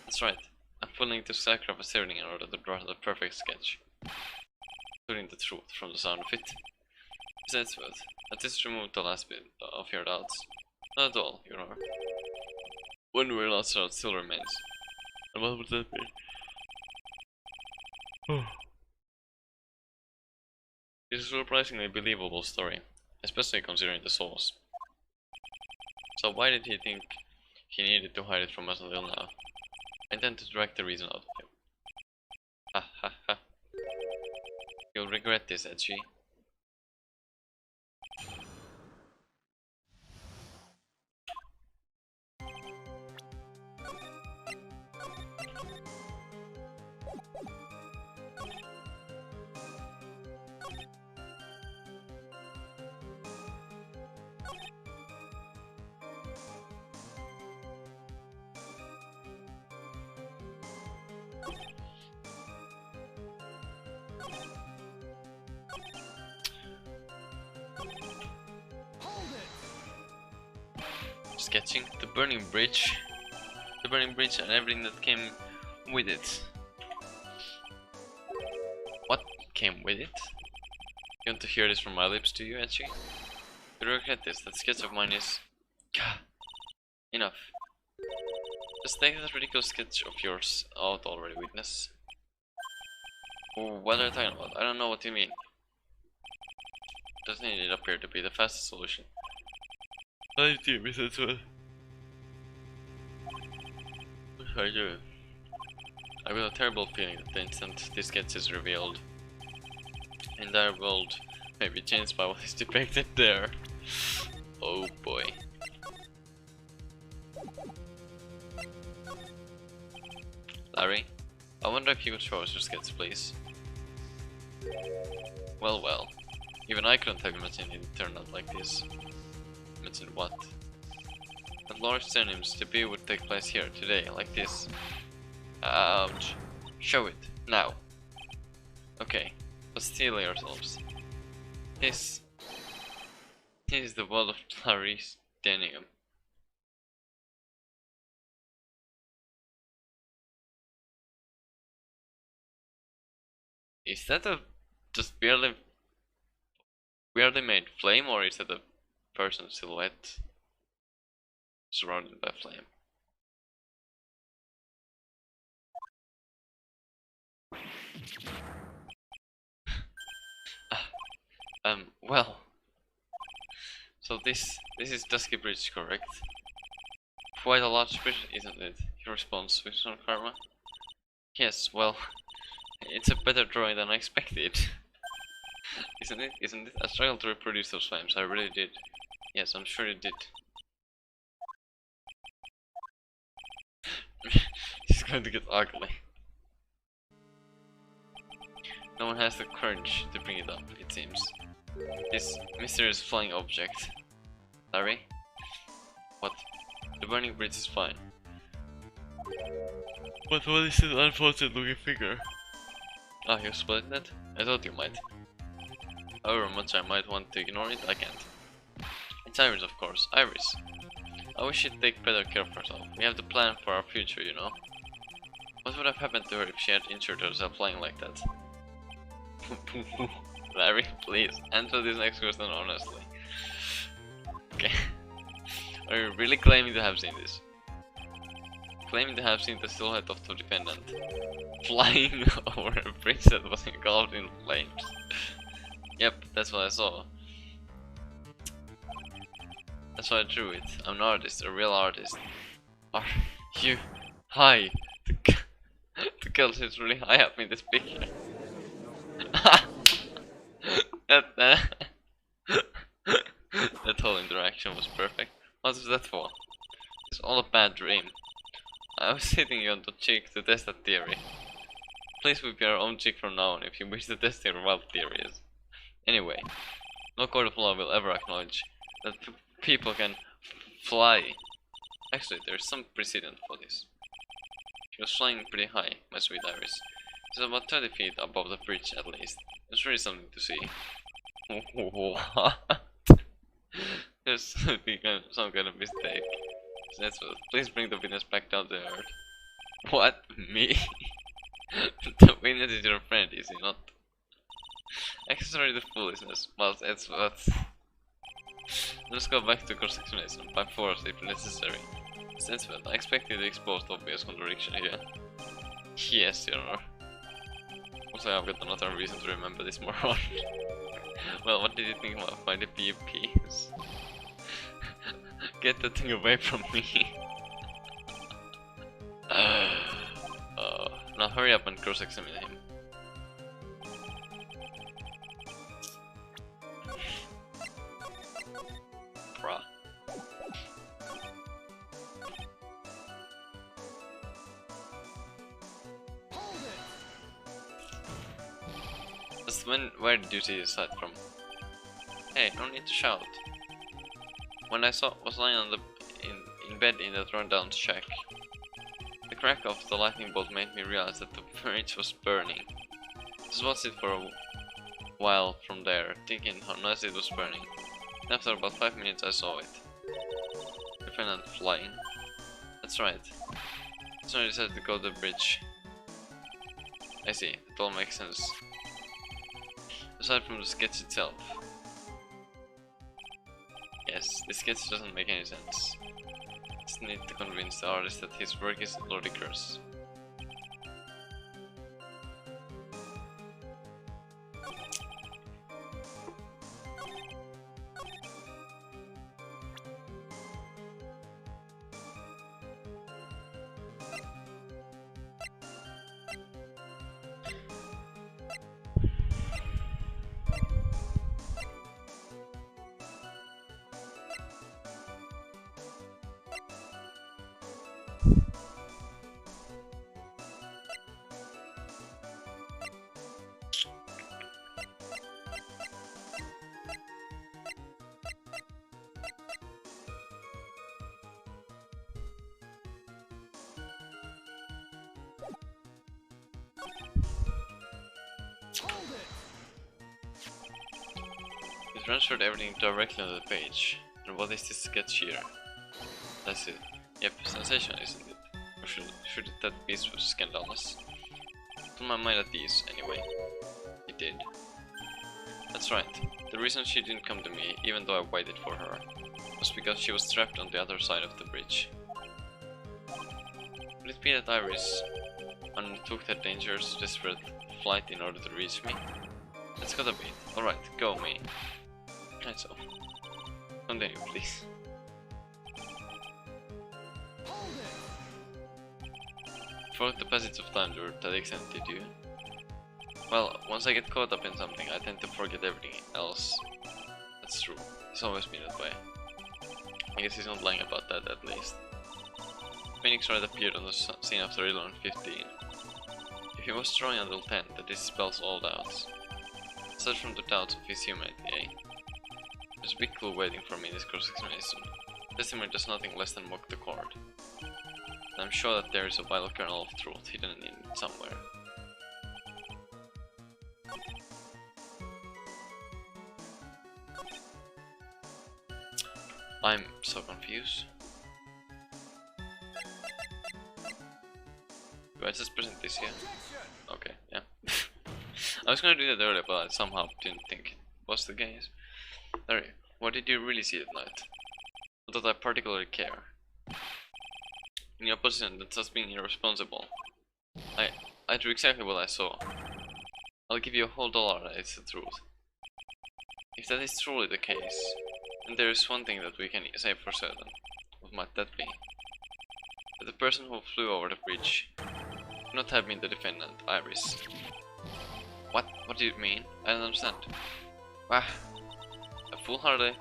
That's right. I'm willing to sacrifice everything in order to draw the perfect sketch. Including the truth from the sound of it. Besides that, at least remove the last bit of your doubts. Not at all, you know. One real last doubt still remains. And what would that be? It's a surprisingly believable story, especially considering the source. So why did he think he needed to hide it from us until now? I intend to drag the reason out of him. Ha ha ha. You'll regret this, Edgy. Sketching the burning bridge and everything that came with it. What came with it? You want to hear this from my lips, do you, Edgy? You regret this, that sketch of mine is... Enough. Just take that ridiculous sketch of yours out already, witness. Oh, what are you talking about? I don't know what you mean. Doesn't it appear to be the fastest solution? I do, Mr. Twin. I do. I've got a terrible feeling that the instant this sketch is revealed, the entire world may be changed by what is depicted there. Oh boy. Larry, I wonder if you could show us your sketch, please. Well, well. Even I couldn't have imagined it turned out like this. Imagine what? That large synonyms debut would take place here, today, like this. Ouch. Show it, now. Okay, let's steel ourselves. This is the world of Clarice Denium. Is that a just weirdly made flame, or is that a person's silhouette surrounded by flame? Well, so this is Dusky Bridge, correct? Quite a large bridge, isn't it? Your response, Vision Karma? Yes, well, it's a better drawing than I expected. Isn't it? Isn't it? I struggled to reproduce those flames, I really did. Yes, I'm sure you did. It's going to get ugly. No one has the courage to bring it up, it seems. This mysterious flying object. Larry? What? The burning bridge is fine. But what is this unfortunate looking figure? Ah, you spotted that? I thought you might. However much I might want to ignore it, I can't. It's Iris, of course. Iris. I wish she'd take better care of herself. We have to plan for our future, you know. What would have happened to her if she had injured herself flying like that? Larry, please, answer this next question honestly. Okay. Are you really claiming to have seen this? Claiming to have seen the silhouette of the defendant flying over a bridge that was engulfed in flames. Yep, that's what I saw. That's why I drew it. I'm an artist, a real artist. Are you high? The girl is really high up in this picture. that whole interaction was perfect. What was that for? It's all a bad dream. I was hitting you on the cheek to test that theory. Please whip your own cheek from now on if you wish to test your wild theories. Anyway, no court of law will ever acknowledge that people can fly. Actually, there's some precedent for this. She was flying pretty high, my sweet Iris. It's about 30 feet above the bridge at least. It's really something to see. What? There's some kind of mistake. That's what. Please bring the witness back down to earth. What? Me? The witness is your friend, is he not? Accessory to foolishness. Well, that's what. Let's go back to cross-examination by force if necessary. That's what. I expect you to expose the obvious contradiction here. Yes, Your Honor. Also, I've got another reason to remember this moron. Well, what did you think about my PvPs? Get that thing away from me. Now hurry up and cross-examine him. Bruh. Just where did you see his side from? Hey, no need to shout. When I was lying on in bed in that rundown shack, the crack of the lightning bolt made me realize that the bridge was burning. Just watched it for a while from there, thinking how nice it was burning. And after about 5 minutes I saw it. Defendant flying. That's right. So I decided to go to the bridge. I see, it all makes sense. Aside from the sketch itself. Yes, this sketch doesn't make any sense. Just need to convince the artist that his work is ludicrous. transferred everything directly on the page. And what is this sketch here? That's it. Yep, sensational, isn't it? Or should that be scandalous? Put my mind at ease, anyway. It did. That's right. The reason she didn't come to me, even though I waited for her, was because she was trapped on the other side of the bridge. Could it be that Iris undertook that dangerous, desperate flight in order to reach me? It's gotta be. Alright, go me. Right, so. Continue, please. Forgot the passage of time to that extent, did you? Well, once I get caught up in something, I tend to forget everything else. That's true. It's always been that way. I guess he's not lying about that, at least. Phoenix Wright appeared on the scene after 11:15. If he was strong until 10, that dispels all doubts. Aside from the doubts of his humanity, eh? There's a big clue waiting for me in this cross-examination. Testimony does nothing less than mock the court. And I'm sure that there is a vital kernel of truth hidden in it somewhere. I'm so confused. Do I just present this here? Okay, yeah. I was gonna do that earlier, but I somehow didn't think it was the case. Larry, what did you really see at night? Not that I particularly care. In your position, that's just being irresponsible. I drew exactly what I saw. I'll give you a whole $1 that it's the truth. If that is truly the case, then there is one thing that we can say for certain. What might that be? That the person who flew over the bridge could not have been the defendant, Iris. What? What do you mean? I don't understand. Ah, a foolhardy,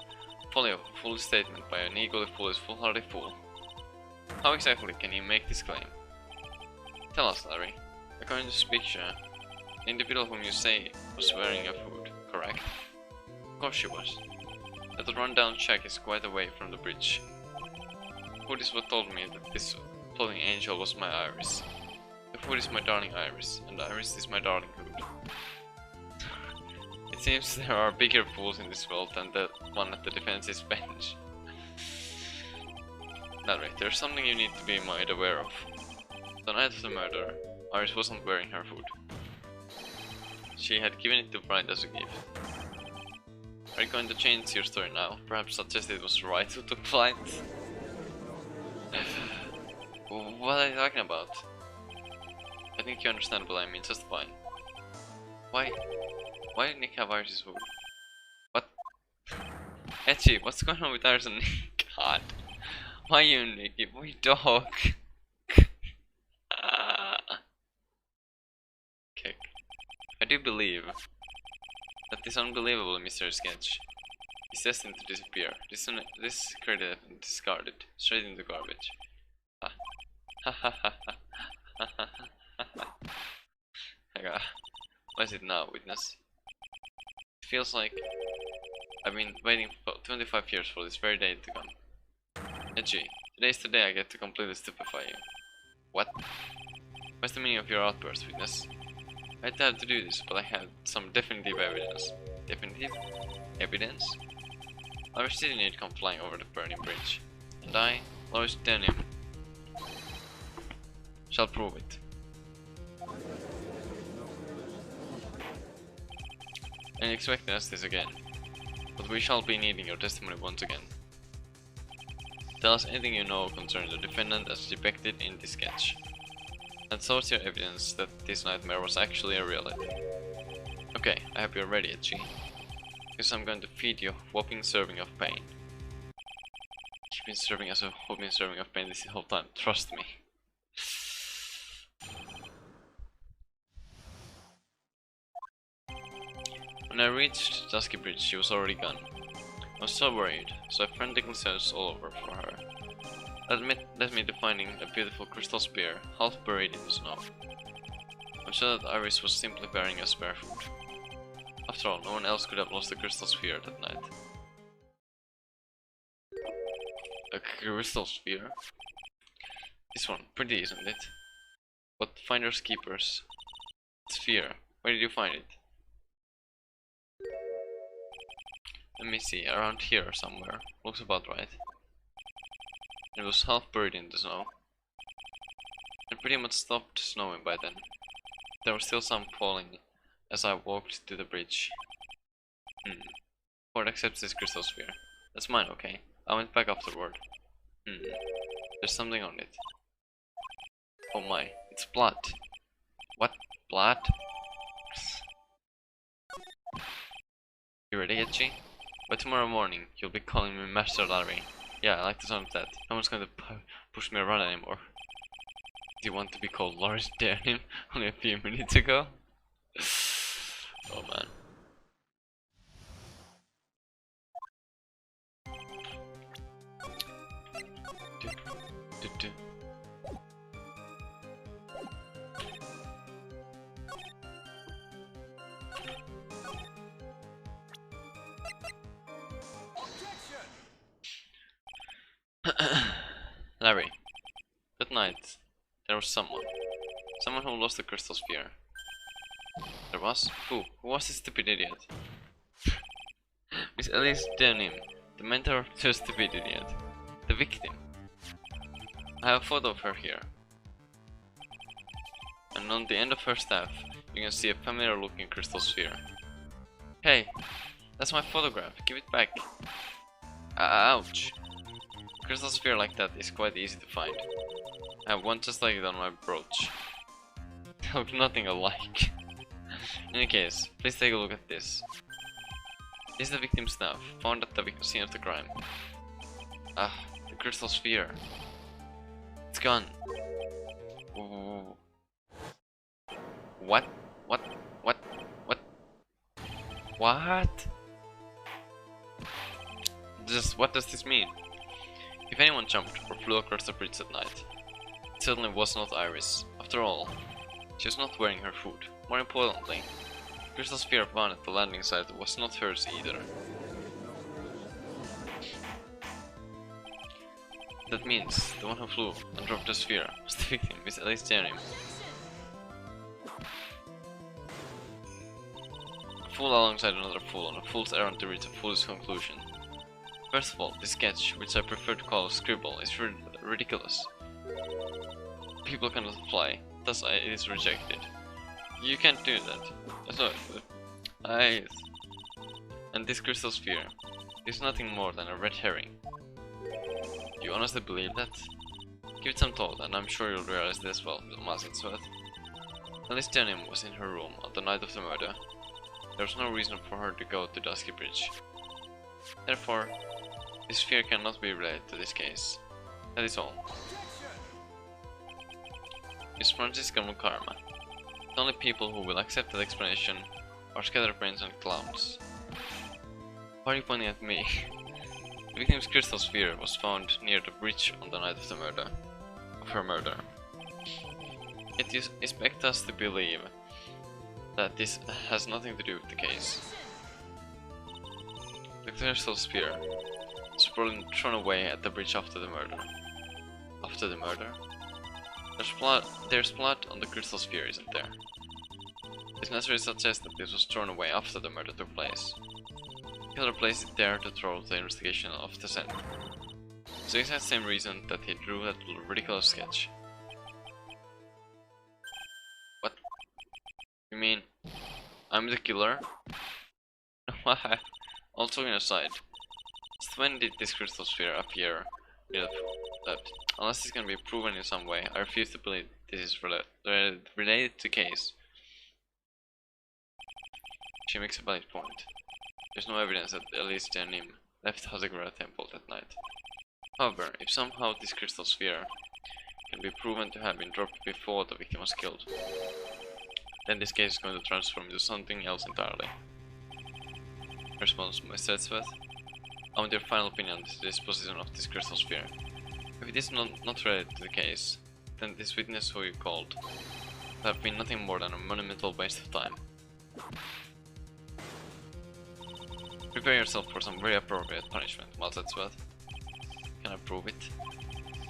foolish statement by an equally foolhardy fool. How exactly can you make this claim? Tell us, Larry. According to this picture, the individual whom you say was wearing a hood, correct? Of course she was. That rundown shack is quite away from the bridge. Hood is what told me that this floating angel was my Iris. The hood is my darling Iris, and Iris is my darling hood. It seems there are bigger fools in this world than the one at the defense's bench. Larry, there's something you need to be made aware of. The night of the murder, Iris wasn't wearing her hood. She had given it to Wright as a gift. Are you going to change your story now? Perhaps suggest it was Wright who took flight? What are you talking about? I think you understand what I mean just fine. Why did Nick have Iris' hood? What? Etchy, what's going on with Iris and Nick? God. Why you, Nicky? Why dog? Okay. I do believe that this unbelievable mystery sketch is destined to disappear. Discredited and discarded. Straight into garbage. Ha ha ha ha ha ha ha. What is it now, witness? It feels like I've been waiting for 25 years for this very day to come. Edgy, today's the day I get to completely stupefy you. What? What's the meaning of your outburst, witness? I'd have to do this, but I have some definitive evidence. Definitive? Evidence? Iris didn't need to come flying over the burning bridge. And I, Lois Denim, shall prove it. And expect us this again. But we shall be needing your testimony once again. Tell us anything you know concerning the defendant as depicted in this sketch. And source your evidence that this nightmare was actually a reality. Okay, I hope you're ready, Edgy. Because I'm going to feed you a whopping serving of pain. You've been serving us a whopping serving of pain this whole time, trust me. When I reached Dusky Bridge, she was already gone. I was so worried, so I frantically searched all over for her. That led me to finding a beautiful crystal spear, half buried in the snow. I'm sure that Iris was simply bearing a spare foot. After all, no one else could have lost the crystal sphere that night. A crystal sphere? This one, pretty isn't it? But finders keepers. Sphere, where did you find it? Let me see, around here somewhere. Looks about right. It was half buried in the snow. It pretty much stopped snowing by then. There was still some falling as I walked to the bridge. Ford accepts this crystal sphere. That's mine, okay. I went back afterward. There's something on it. Oh my, it's blood. What? Blood? You ready, Itchy? By tomorrow morning, you'll be calling me Master Larry. Yeah, I like the sound of that. No one's going to push me around anymore. Do you want to be called Lars Daring only a few minutes ago? Oh man. Larry, that night there was someone who lost the crystal sphere. There was? Who? Who was this stupid idiot? Miss Elise Denim, the mentor of the stupid idiot. The victim. I have a photo of her here. And on the end of her staff, you can see a familiar looking crystal sphere. Hey, that's my photograph, give it back. Ouch. A crystal sphere like that is quite easy to find. I have one just like it on my brooch. They look nothing alike. In any case, please take a look at this. This is the victim's staff, found at the scene of the crime. Ah, the crystal sphere. It's gone. Ooh. What? What? What? What? What? What does this mean? If anyone jumped or flew across the bridge at night, it certainly was not Iris. After all, she was not wearing her food. More importantly, the crystal sphere found at the landing site was not hers either. That means the one who flew and dropped the sphere was the victim, Miss Elise Denim. A fool alongside another fool on a fool's errand to reach a fool's conclusion. First of all, this sketch, which I prefer to call a scribble, is ridiculous. People cannot fly, thus it is rejected. You can't do that. So, and this crystal sphere is nothing more than a red herring. You honestly believe that? Give it some thought, and I'm sure you'll realize this well, Master Sweat. Elise Denim was in her room on the night of the murder. There was no reason for her to go to Dusky Bridge. Therefore, this sphere cannot be related to this case. That is all. Miss Francisca Mukarma. The only people who will accept that explanation are scatterbrains and clowns. Why are you pointing at me? The victim's crystal sphere was found near the bridge on the night of her murder. It expects us to believe that this has nothing to do with the case. The crystal sphere was probably thrown away at the bridge after the murder. After the murder? There's blood on the crystal sphere, isn't there? This naturally suggests that this was thrown away after the murder took place. Killer placed it there to throw the investigation off the scent. It's the exact same reason that he drew that ridiculous sketch. What? You mean I'm the killer? Why? All joking aside, just when did this crystal sphere appear? Unless this can be proven in some way, I refuse to believe this is related to the case. She makes a valid point. There's no evidence that Elise Denim left Hazagura Temple that night. However, if somehow this crystal sphere can be proven to have been dropped before the victim was killed, then this case is going to transform into something else entirely. Response, Mr. Edsworth. I want your final opinion on the disposition of this crystal sphere. If it is not related to the case, then this witness who you called would have been nothing more than a monumental waste of time. Prepare yourself for some very appropriate punishment, Maltetsworth. Can I prove it?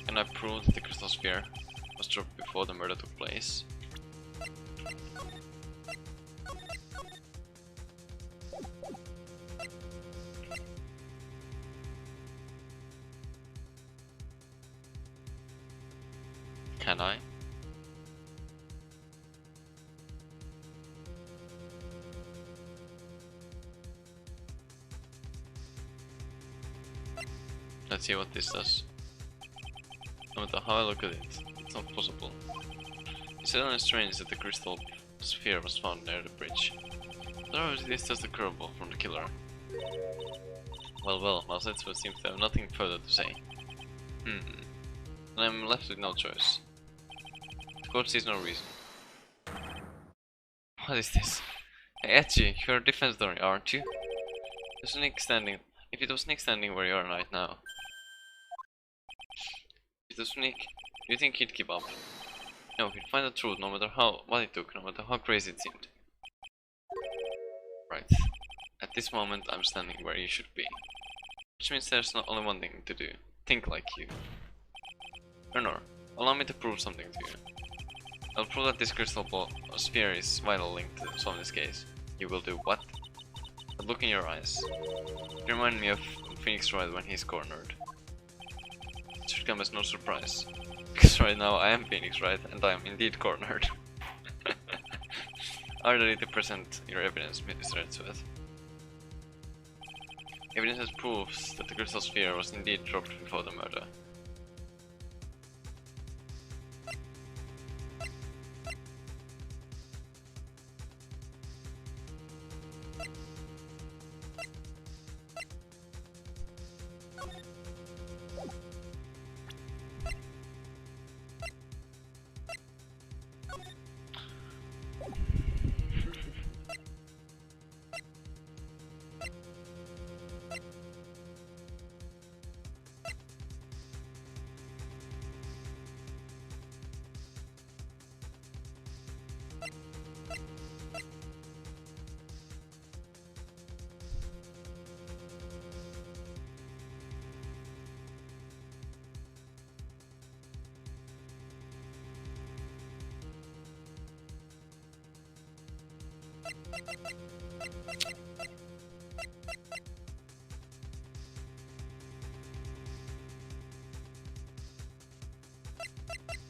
Can I prove that the crystal sphere was dropped before the murder took place? Can I? Let's see what this does. No matter how I look at it, it's not possible. It's certainly strange that the crystal sphere was found near the bridge. Otherwise, this is just a curveball from the killer. Well, Malsetsuo seems to have nothing further to say. And I'm left with no choice. The court sees no reason. What is this? Hey, Etchi, you're a defense attorney, aren't you? There's Nick standing. If it was Nick standing where you are right now. If it was Nick, do you think he'd give up? No, he'd find the truth no matter what it took, no matter how crazy it seemed. Right. At this moment, I'm standing where you should be. Which means there's not only one thing to do. Think like you. Ernor, allow me to prove something to you. I'll prove that this crystal ball sphere is vital link to solve this case. You will do what? But look in your eyes. You remind me of Phoenix Wright when he's cornered. It should come as no surprise. Because right now I am Phoenix Wright and I am indeed cornered. Are you ready to present your evidence, Mr. Edsworth? Evidence that proves that the crystal sphere was indeed dropped before the murder.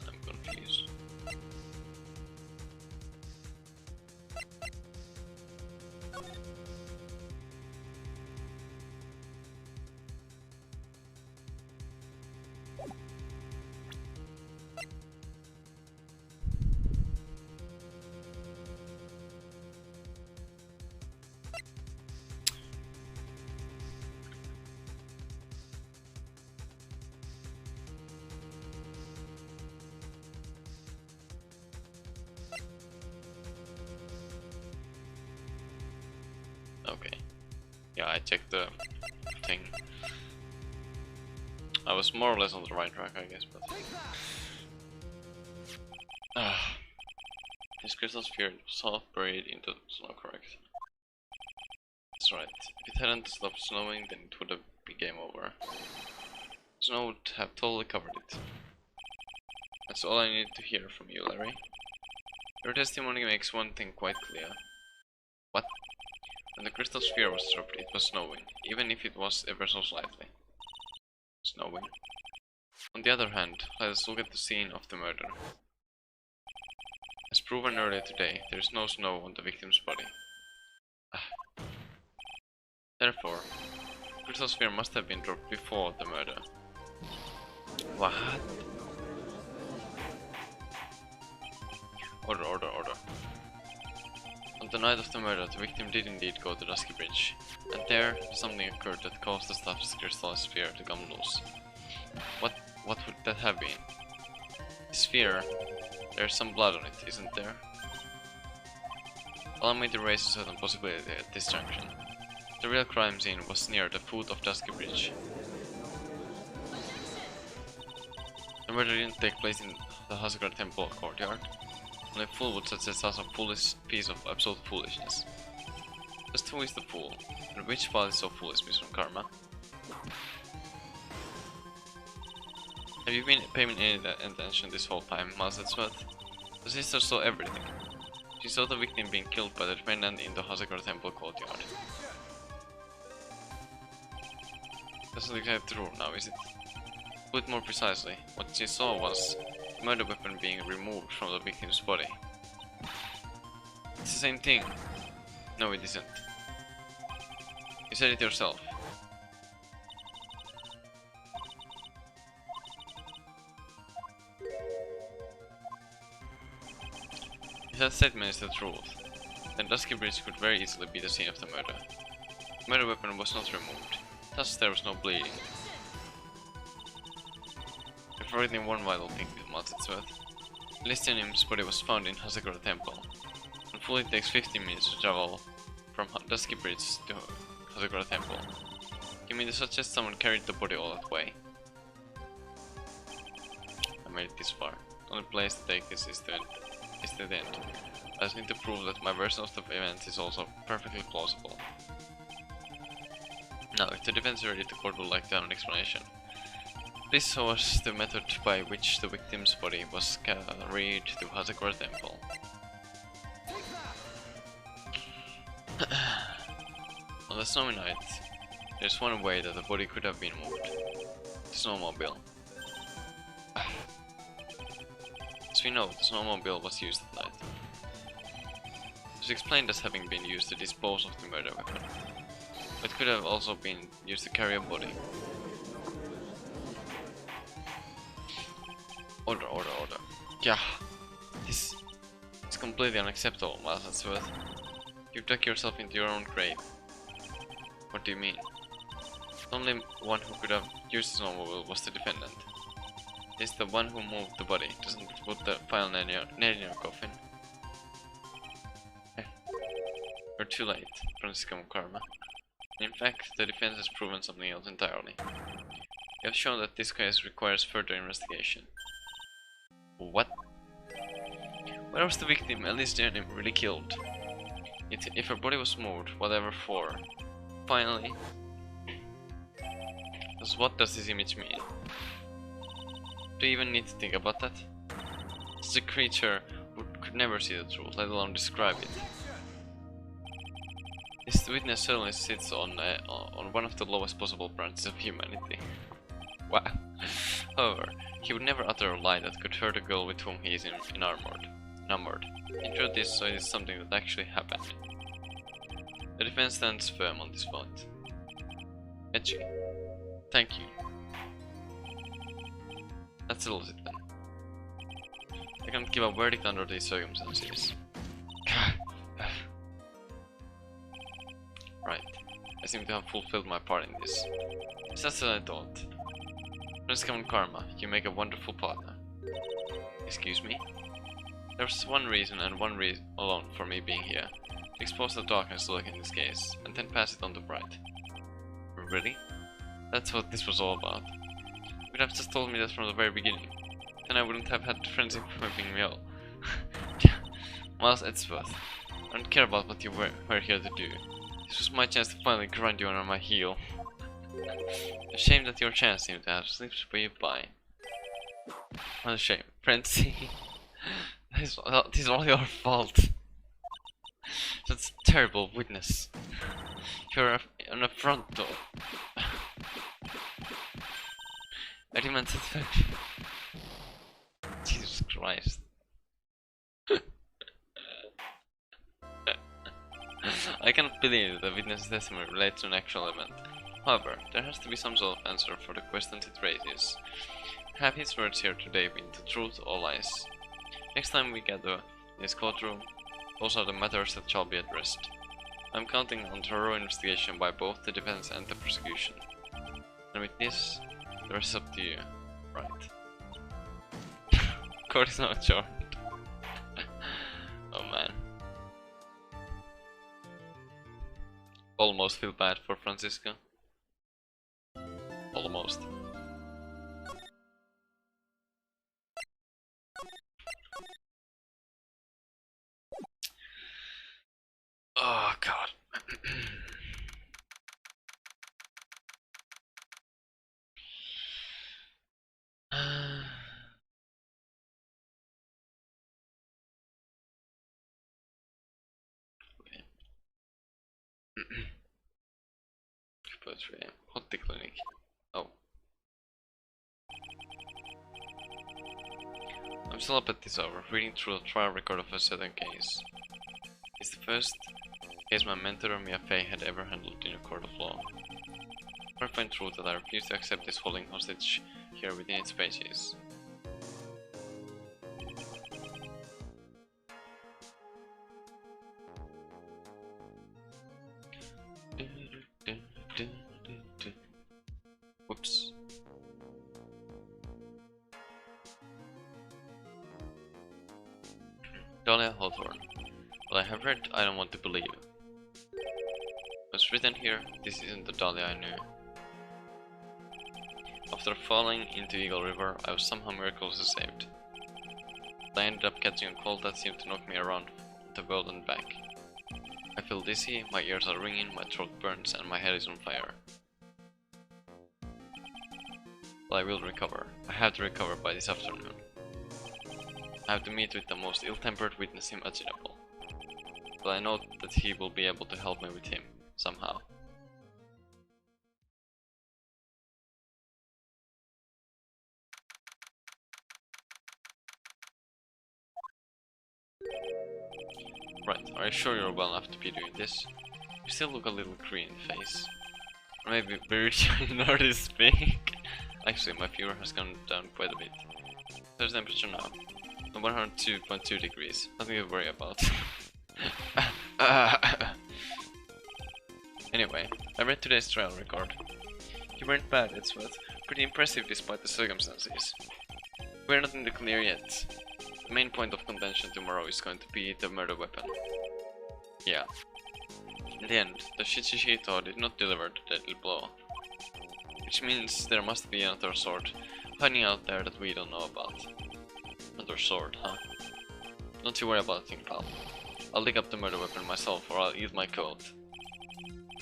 I'm confused. Okay. Yeah, I checked the thing. I was more or less on the right track, I guess, but... This crystal sphere was half buried into snow, correct? That's right. If it hadn't stopped snowing, then it would have been game over. Snow would have totally covered it. That's all I needed to hear from you, Larry. Your testimony makes one thing quite clear. What? When the crystal sphere was dropped, it was snowing, even if it was ever so slightly. Snowing. On the other hand, let us look at the scene of the murder. As proven earlier today, there is no snow on the victim's body. Therefore, the crystal sphere must have been dropped before the murder. What? Order. On the night of the murder, the victim did indeed go to Dusky Bridge, and there something occurred that caused the stuffed crystal sphere to come loose. What would that have been? The sphere, there's some blood on it, isn't there? Allow me to raise a certain possibility at this junction. The real crime scene was near the foot of Dusky Bridge. The murder didn't take place in the Hasakura Temple courtyard. Only a fool would suggest us a foolish piece of absolute foolishness. Just who is the fool? And which path is so foolish, Mr. Karma? Have you been paying any attention this whole time, Malsetsuo? The sister saw everything. She saw the victim being killed by the defendant in the Hasakura Temple courtyard. That's not exactly true now, is it? Put it more precisely, what she saw was the murder weapon being removed from the victim's body. It's the same thing. No, it isn't. You said it yourself. If that statement is the truth, then Dusky Bridge could very easily be the scene of the murder. The murder weapon was not removed, thus there was no bleeding. You're forgetting one vital thing, Maltitsworth. Lithium's body was found in Hasagura Temple, and fully takes 15 minutes to travel from Dusky Bridge to Hasagura Temple. You mean to suggest someone carried the body all that way? I made it this far. The only place to take this is the end. I just need to prove that my version of the event is also perfectly plausible. Now, if the defense is ready, the court would like to have an explanation. This was the method by which the victim's body was carried to Hasagura Temple. On the snowy night, there's one way that the body could have been moved. The snowmobile. As we know, the snowmobile was used at night. It was explained as having been used to dispose of the murder weapon, but could have also been used to carry a body. Order. Yeah, this is completely unacceptable, Maltitsworth. You dug yourself into your own grave. What do you mean? The only one who could have used the snowmobile was the defendant. Is the one who moved the body, doesn't put the final nail in your coffin. You're too late, Francisco Karma. In fact, the defense has proven something else entirely. You have shown that this case requires further investigation. What? Where was the victim, Elise Denim, really killed? If her body was moved, whatever for, finally. What does this image mean? Do you even need to think about that? It's a creature who could never see the truth, let alone describe it. This witness certainly sits on one of the lowest possible branches of humanity. Wow. However, he would never utter a lie that could hurt a girl with whom he is enamored. In truth, it is something that actually happened. The defense stands firm on this point. Etchy. Thank you. That settles it then. I can't give a verdict under these circumstances. Right. I seem to have fulfilled my part in this. It's just as I thought. Francisco Karma, you make a wonderful partner. Excuse me? There's one reason and one reason alone for me being here. To expose the darkness lurking in this case, and then pass it on to Wright. Really? That's what this was all about. You would have just told me that from the very beginning. Then I wouldn't have had friends whipping me all. Maltitsworth, I don't care about what you were here to do. This was my chance to finally grind you under my heel. A shame that your chance seemed to have slipped way by. What a shame. Frenzy. This is all your fault. That's a terrible witness. You're an affront though. I demand satisfaction. Jesus Christ. I cannot believe the witness's testimony relates to an actual event. However, there has to be some sort of answer for the questions it raises. Have his words here today been the truth or lies? Next time we gather in this courtroom, those are the matters that shall be addressed. I'm counting on thorough investigation by both the defense and the prosecution. And with this, the rest is up to you. Right. Court is now adjourned. Oh man. Almost feel bad for Francisco. Almost. Oh god. Hot clinic. Oh. I'm still up at this hour, reading through a trial record of a certain case. It's the first case my mentor Mia Fey had ever handled in a court of law. Horrifying truth that I refuse to accept this holding hostage here within its pages. Whoops. Dahlia Hawthorne. What I have read, I don't want to believe. What's written here, this isn't the Dahlia I knew. After falling into Eagle River, I was somehow miraculously saved. I ended up catching a cold that seemed to knock me around the world and back. I feel dizzy, my ears are ringing, my throat burns, and my head is on fire. But I will recover. I have to recover by this afternoon. I have to meet with the most ill-tempered witness imaginable. But I know that he will be able to help me with him, somehow. Right, are you sure you're well enough to be doing this? You still look a little green in the face. Or maybe very nerdy speak. Actually, my fever has gone down quite a bit. There's temperature now. 102.2 degrees. Nothing to worry about. Anyway, I read today's trial record. You weren't bad, it's what? Pretty impressive despite the circumstances. We're not in the clear yet. The main point of contention tomorrow is going to be the murder weapon. Yeah. In the end, the Shichishito did not deliver the deadly blow. Which means there must be another sword hiding out there that we don't know about. Another sword, huh? Don't you worry about a thing, pal. I'll dig up the murder weapon myself or I'll eat my coat.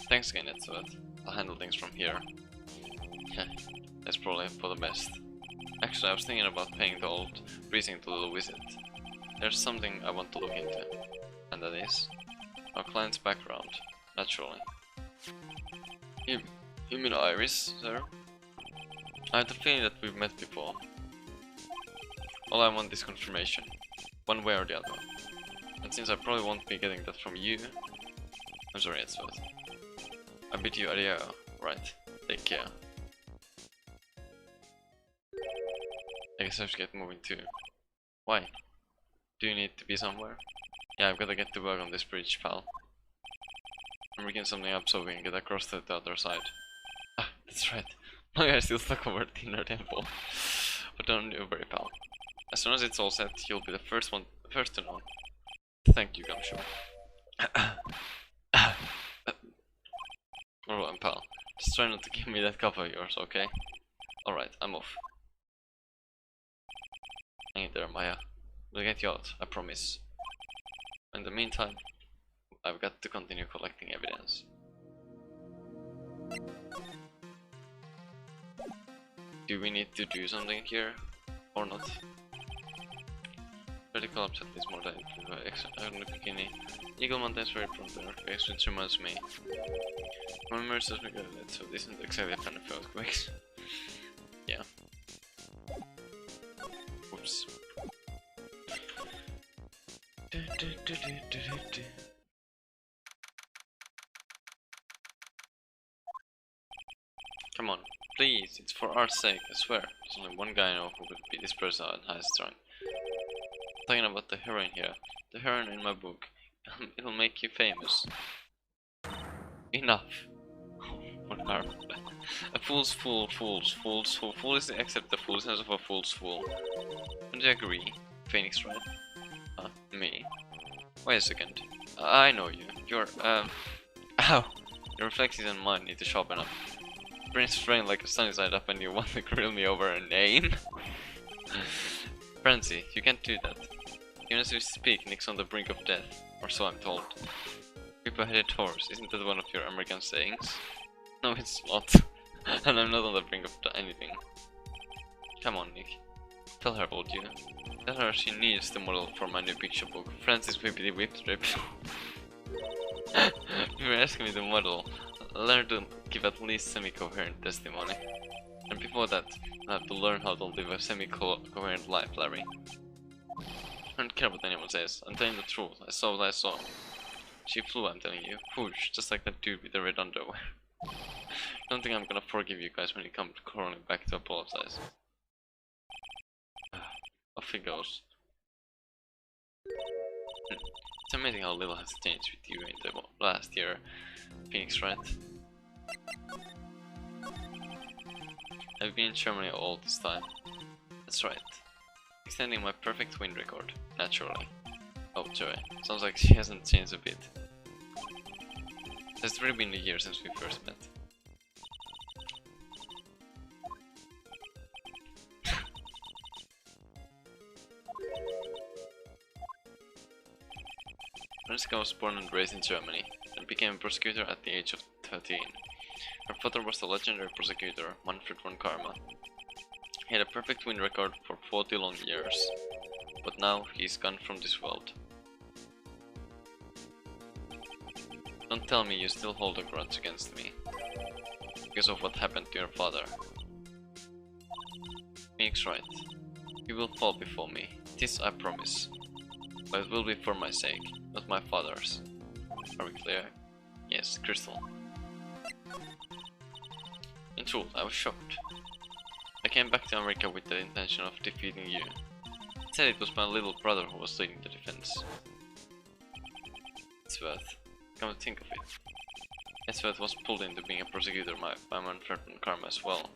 Thanks again, Etsuet. I'll handle things from here. That's probably for the best. Actually, I was thinking about paying the old precinct a little visit. There's something I want to look into. And that is our client's background, naturally. You mean Iris, sir? I have the feeling that we've met before. All I want is confirmation, one way or the other. And since I probably won't be getting that from you, I'm sorry, it's what. I bid you adieu. Right, take care. I guess I should get moving too. Why? Do you need to be somewhere? Yeah, I've gotta get to work on this bridge, pal. I'm rigging something up so we can get across to the other side. Ah, that's right. My guy's still stuck over the inner temple. But don't you worry, pal. As soon as it's all set, you'll be the first to know. Thank you, Gumshoe. Alright, pal. Just try not to give me that cup of yours, okay? Alright, I'm off. Hang in there, Maya. We'll get you out, I promise. In the meantime, I've got to continue collecting evidence. Do we need to do something here? Or not? Vertical upset is more than in the bikini. Eagle Mountains very prone to earthquakes, which reminds me. My memory says we got it, so this isn't exactly a fan of earthquakes. Yeah. Whoops. Come on, please, it's for our sake, I swear. There's only one guy I know who could beat this person at high strung. Talking about the heroine here. The heroine in my book. It'll make you famous. Enough. A fool's fool, fool is to accept the foolishness of a fool's fool. Don't you agree? Phoenix, right? Me. Wait a second. I know you. You're, ow! Your reflexes and mine need to sharpen up. Brain's strained like a sunny side up and you want to grill me over a name? Francie, you can't do that. Even as we speak, Nick's on the brink of death. Or so I'm told. Creep-a-headed horse, isn't that one of your American sayings? No, it's not. And I'm not on the brink of anything. Come on, Nick. Tell her, would you? Tell her she needs the model for my new picture book, Francis Whippity Whip Strip. If you're asking me the model, learn to give at least semi-coherent testimony. And before that, I have to learn how to live a semi-coherent life, Larry. I don't care what anyone says. I'm telling the truth. I saw what I saw. She flew, I'm telling you. Whoosh, just like that dude with the red underwear. Don't think I'm gonna forgive you guys when you come crawling back to apologize. Off he goes. It's amazing how little has changed with you in the last year, Phoenix, right? I've been in Germany all this time. That's right. Extending my perfect win record, naturally. Oh, joy. Sounds like she hasn't changed a bit. It's really been a year since we first met. Franziska was born and raised in Germany, and became a prosecutor at the age of 13. Her father was the legendary prosecutor, Manfred von Karma. He had a perfect win record for 40 long years, but now he's gone from this world. Don't tell me you still hold a grudge against me, because of what happened to your father. Phoenix Wright, you will fall before me, this I promise. But it will be for my sake, not my father's. Are we clear? Yes, crystal. In truth, I was shocked. I came back to America with the intention of defeating you. Instead, it was my little brother who was leading the defense. Edzworth, come to think of it. Edzworth was pulled into being a prosecutor by Manfred von Karma as well.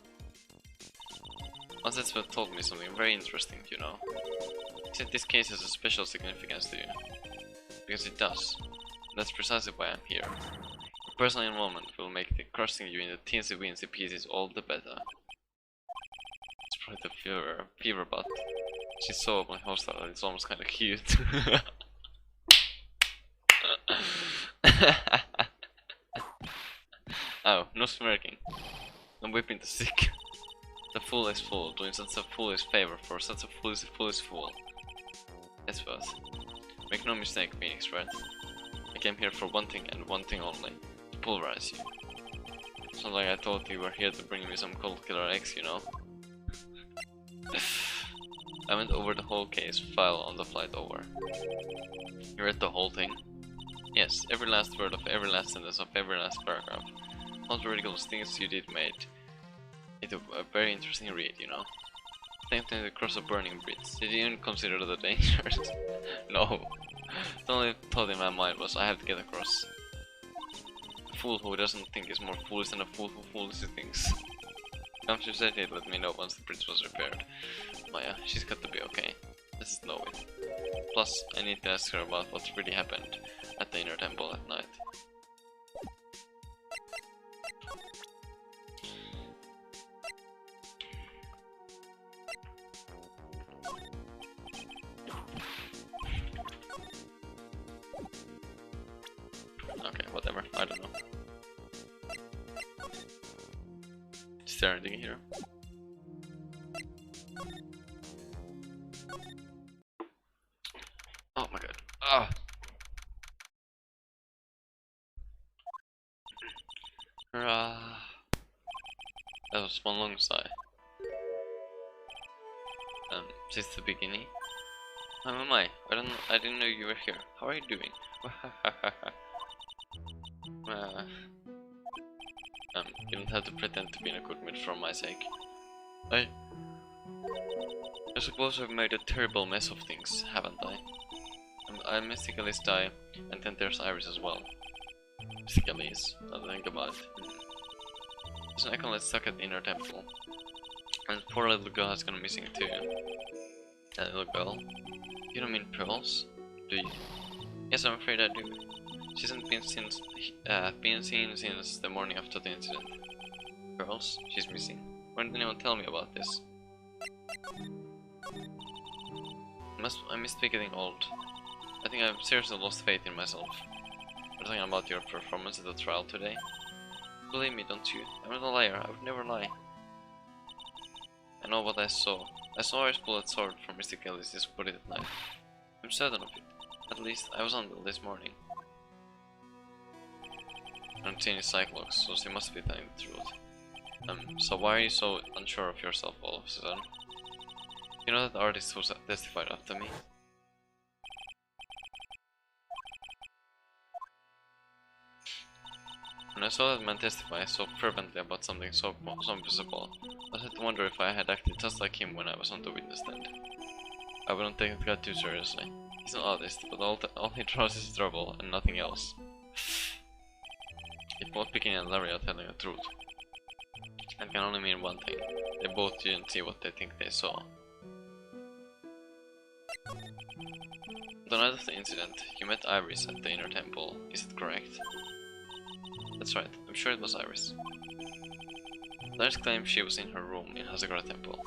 Once Edzworth told me something very interesting, you know. He said this case has a special significance to you. Because it does. That's precisely why I'm here. Your personal involvement will make the crushing you into teensy-weensy pieces all the better. It's probably the fever butt. She's so openly hostile that it's almost kinda cute. Oh, no smirking. I'm whipping the sick. The fool is fool, doing such a foolish favor for such a foolish fool. Edzworth. Make no mistake, Phoenix, right? I came here for one thing and one thing only. To pulverize you. It's not like I thought you were here to bring me some cold killer eggs, you know? I went over the whole case file on the flight over. You read the whole thing? Yes, every last word of every last sentence of every last paragraph. All the ridiculous things you did made it a very interesting read, you know? Attempting to cross a burning bridge. Did you even consider the dangers? No. The only thought in my mind was I have to get across. A fool who doesn't think is more foolish than a fool who foolishly thinks. Come to said he'd let me know once the bridge was repaired. Maya, she's got to be okay. Let's just know it. Plus, I need to ask her about what really happened at the inner temple at night. Okay, whatever, I don't know. Is there anything here? Oh my god. Ah! That was one long sigh. Is this the beginning? How am I? I didn't know you were here. How are you doing? You don't have to pretend to be in a good mood for my sake. I suppose I've made a terrible mess of things, haven't I? I missed Icali's die, and then there's Iris as well. Icali's, I'll think about it. There's an icon that's stuck at the inner temple. And the poor little girl has gone missing too. That little girl? You don't mean Pearls, do you? Yes, I'm afraid I do. She hasn't been seen since the morning after the incident. Pearls? She's missing. Why didn't anyone tell me about this? I must be getting old. I think I've seriously lost faith in myself. You're talking about your performance at the trial today? Believe me, don't you? I'm not a liar. I would never lie. I know what I saw. I saw Iris pull that sword from Mr. Kelly's body that night. I'm certain of it. At least, I was on Bill this morning. I don't see any cyclops, so she must be telling the truth. So why are you so unsure of yourself all of a sudden? You know that artist who testified after me? When I saw that man testify so fervently about something so invisible, I had to wonder if I had acted just like him when I was on the witness stand. I wouldn't take the guy too seriously. He's an artist, but all he draws is trouble and nothing else. If both Bikini and Larry are telling the truth, it can only mean one thing. They both didn't see what they think they saw. The night of the incident, you met Iris at the inner temple, is it correct? That's right, I'm sure it was Iris. Larry claims she was in her room in Hasagara Temple.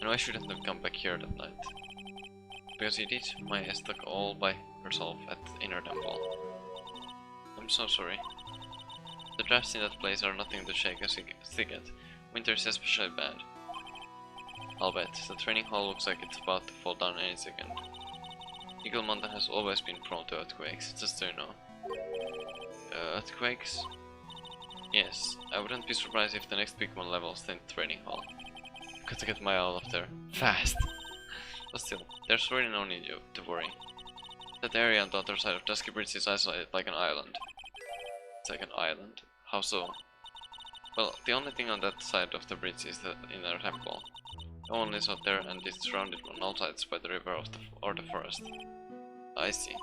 And why shouldn't have come back here that night? Because he did Maya stuck all by herself at the inner temple. I'm so sorry. The drafts in that place are nothing to shake a stick at. Winter is especially bad. I'll bet. The training hall looks like it's about to fall down any second. Eagle Mountain has always been prone to earthquakes, just so you know. Earthquakes? Yes, I wouldn't be surprised if the next big one levels the training hall. Got to get Maya out of there. Fast! But still, there's really no need to worry. That area on the other side of Dusky Bridge is isolated like an island. It's like an island? How so? Well, the only thing on that side of the bridge is the inner temple. No one lives out there and it's surrounded on all sides by the river or the forest. I see.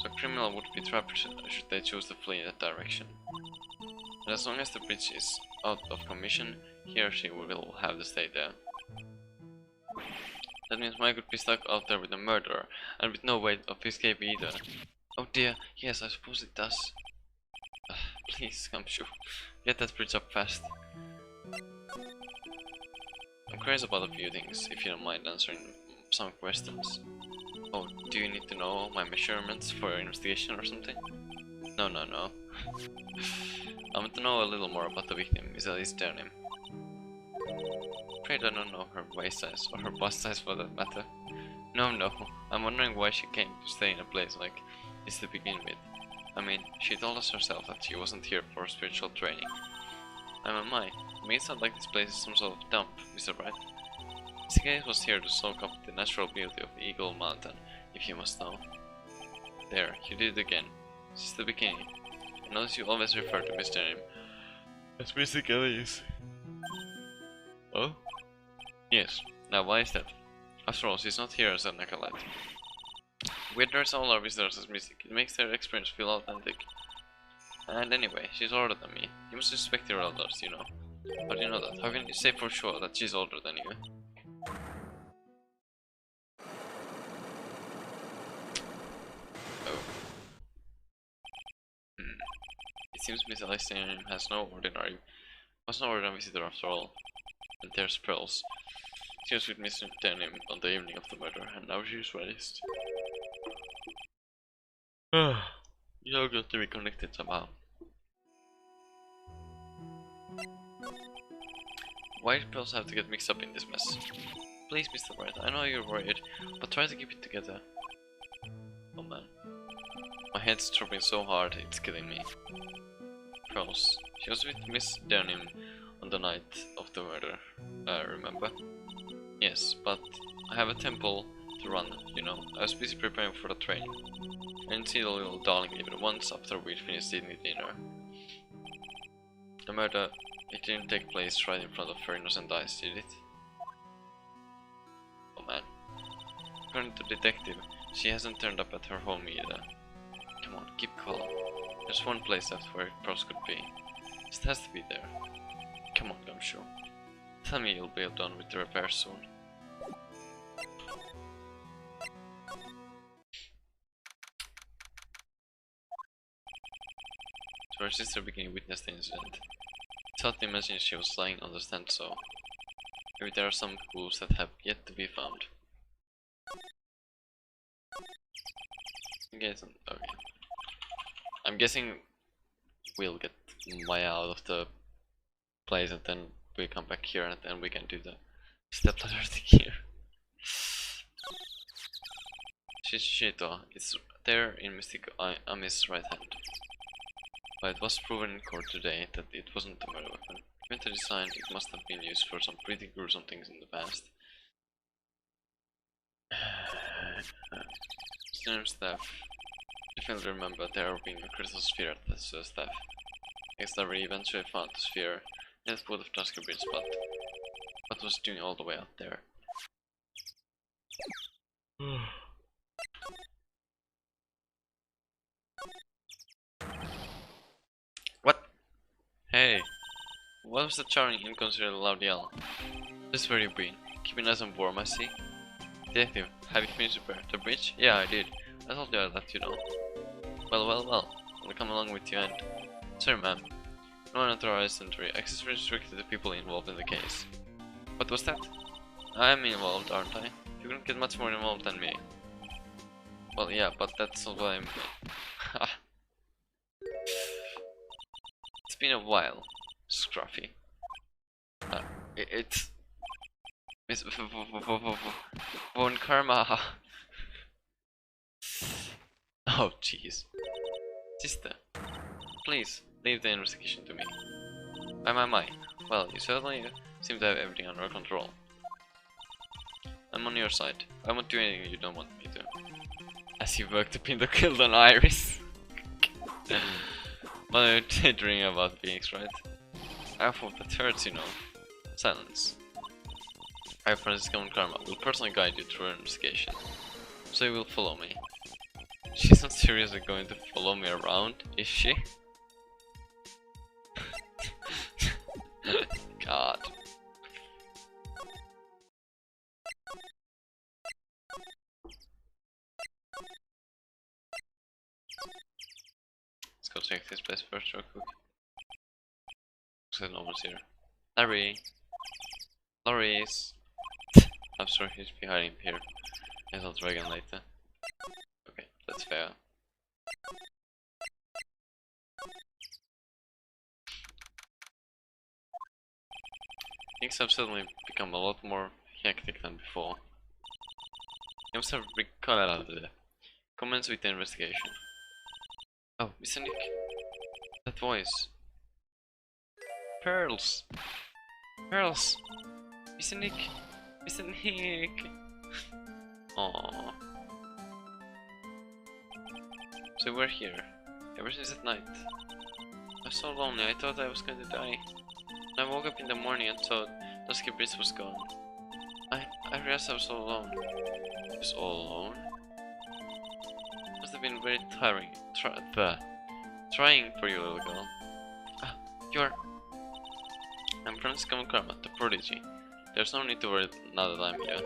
So a criminal would be trapped should they choose to flee in that direction. And as long as the bridge is out of commission, he or she will have to stay there. That means Maya could be stuck out there with a murderer, and with no way of escape either. Oh dear, yes, I suppose it does. Please, Gumshoe, get that bridge up fast. I'm curious about a few things, if you don't mind answering some questions. Oh, do you need to know my measurements for your investigation or something? No. I want to know a little more about the victim, is at least their name. Afraid I don't know her waist size, or her bust size for that matter. No, I'm wondering why she came to stay in a place like this to begin with. I mean, she told us herself that she wasn't here for spiritual training. Am I? It may sound like this place is some sort of dump, Mr. Wright. This case was here to soak up the natural beauty of Eagle Mountain, if you must know. There, you did it again. This is the beginning. I notice you always refer to Mr. Name as Mr. Gillies. Oh? Yes. Now why is that? After all, she's not here as an acolyte. We address all our visitors as Mystic. It makes their experience feel authentic. And anyway, she's older than me. You must respect your elders, you know. How do you know that? How can you say for sure that she's older than you? Oh. It seems Miss Alexandrian was no ordinary visitor after all. And there's Pearls. She was with Mr. Denim on the evening of the murder, and now she's released. You're going to be connected somehow. Why did Pearls have to get mixed up in this mess? Please, Mr. Wright, I know you're worried, but try to keep it together. Oh man. My head's throbbing so hard, it's killing me. Pearls. She was with Miss Denim on the night of the murder, remember? Yes, but I have a temple to run, you know. I was busy preparing for the training. I didn't see the little darling even once after we'd finished eating dinner. The murder, it didn't take place right in front of her innocent eyes, did it? Oh man. According to the detective, she hasn't turned up at her home either. Come on, keep calm. There's one place left where Pros could be. It has to be there. Come on, Gumshoe. Tell me you'll be done with the repairs soon. So her sister began to witness the incident. It's hard to imagine she was lying on the stand, so maybe there are some clues that have yet to be found. Okay. I'm guessing we'll get Maya out of the place and then we come back here and then we can do the step ladder thing here. Shishito, it's there in Mystic Ami's right hand. But it was proven in court today that it wasn't a murder weapon. Given the design, it must have been used for some pretty gruesome things in the past. Snare staff. The faintly remember there being a crystal sphere at the staff. Next, we eventually found the sphere in the foot of Dusker Bridge, but what was doing all the way up there? What? Hey, what was that jarring, inconsiderate loud yell? Just where you've been. Keeping nice and warm, I see. Detective, have you finished the bridge? Yeah, I did. I told you I'd let you know. Well. I'll come along with you and... Sorry, ma'am. No unauthorized entry. Access restricted to people involved in the case. What was that? I'm involved, aren't I? You couldn't get much more involved than me. Well, yeah, but that's not what I mean. It's been a while, Scruffy. It's Von Karma. Oh, jeez. Sister, please leave the investigation to me. My. Well, you certainly seem to have everything under control. I'm on your side. I won't do anything you don't want me to. As you work to pin the kill on Iris. Well, you're daydreaming about beings, right? I hope that hurts, you know. Silence. I, Francisco and Karma, will personally guide you through an investigation. So you will follow me. She's not seriously going to follow me around, is she? God. Let's go check this place first real quick. Looks like no one's here. Larry's. I'm sorry, he's behind him here. I'll try again later. Okay, that's fair. Things have suddenly become a lot more hectic than before. You must have commence with the investigation. Oh, Mr. Nick. That voice. Pearls! Pearls! Mr. Nick! Mr. Nick! Aww. So we're here, ever since at night. I was so lonely, I thought I was going to die. I woke up in the morning and saw Dusky Bridge was gone. I realized I was all alone. I was all alone? Must have been very tiring. Trying for you, little girl. I'm Francisco Karma, the prodigy. There's no need to worry now that I'm here.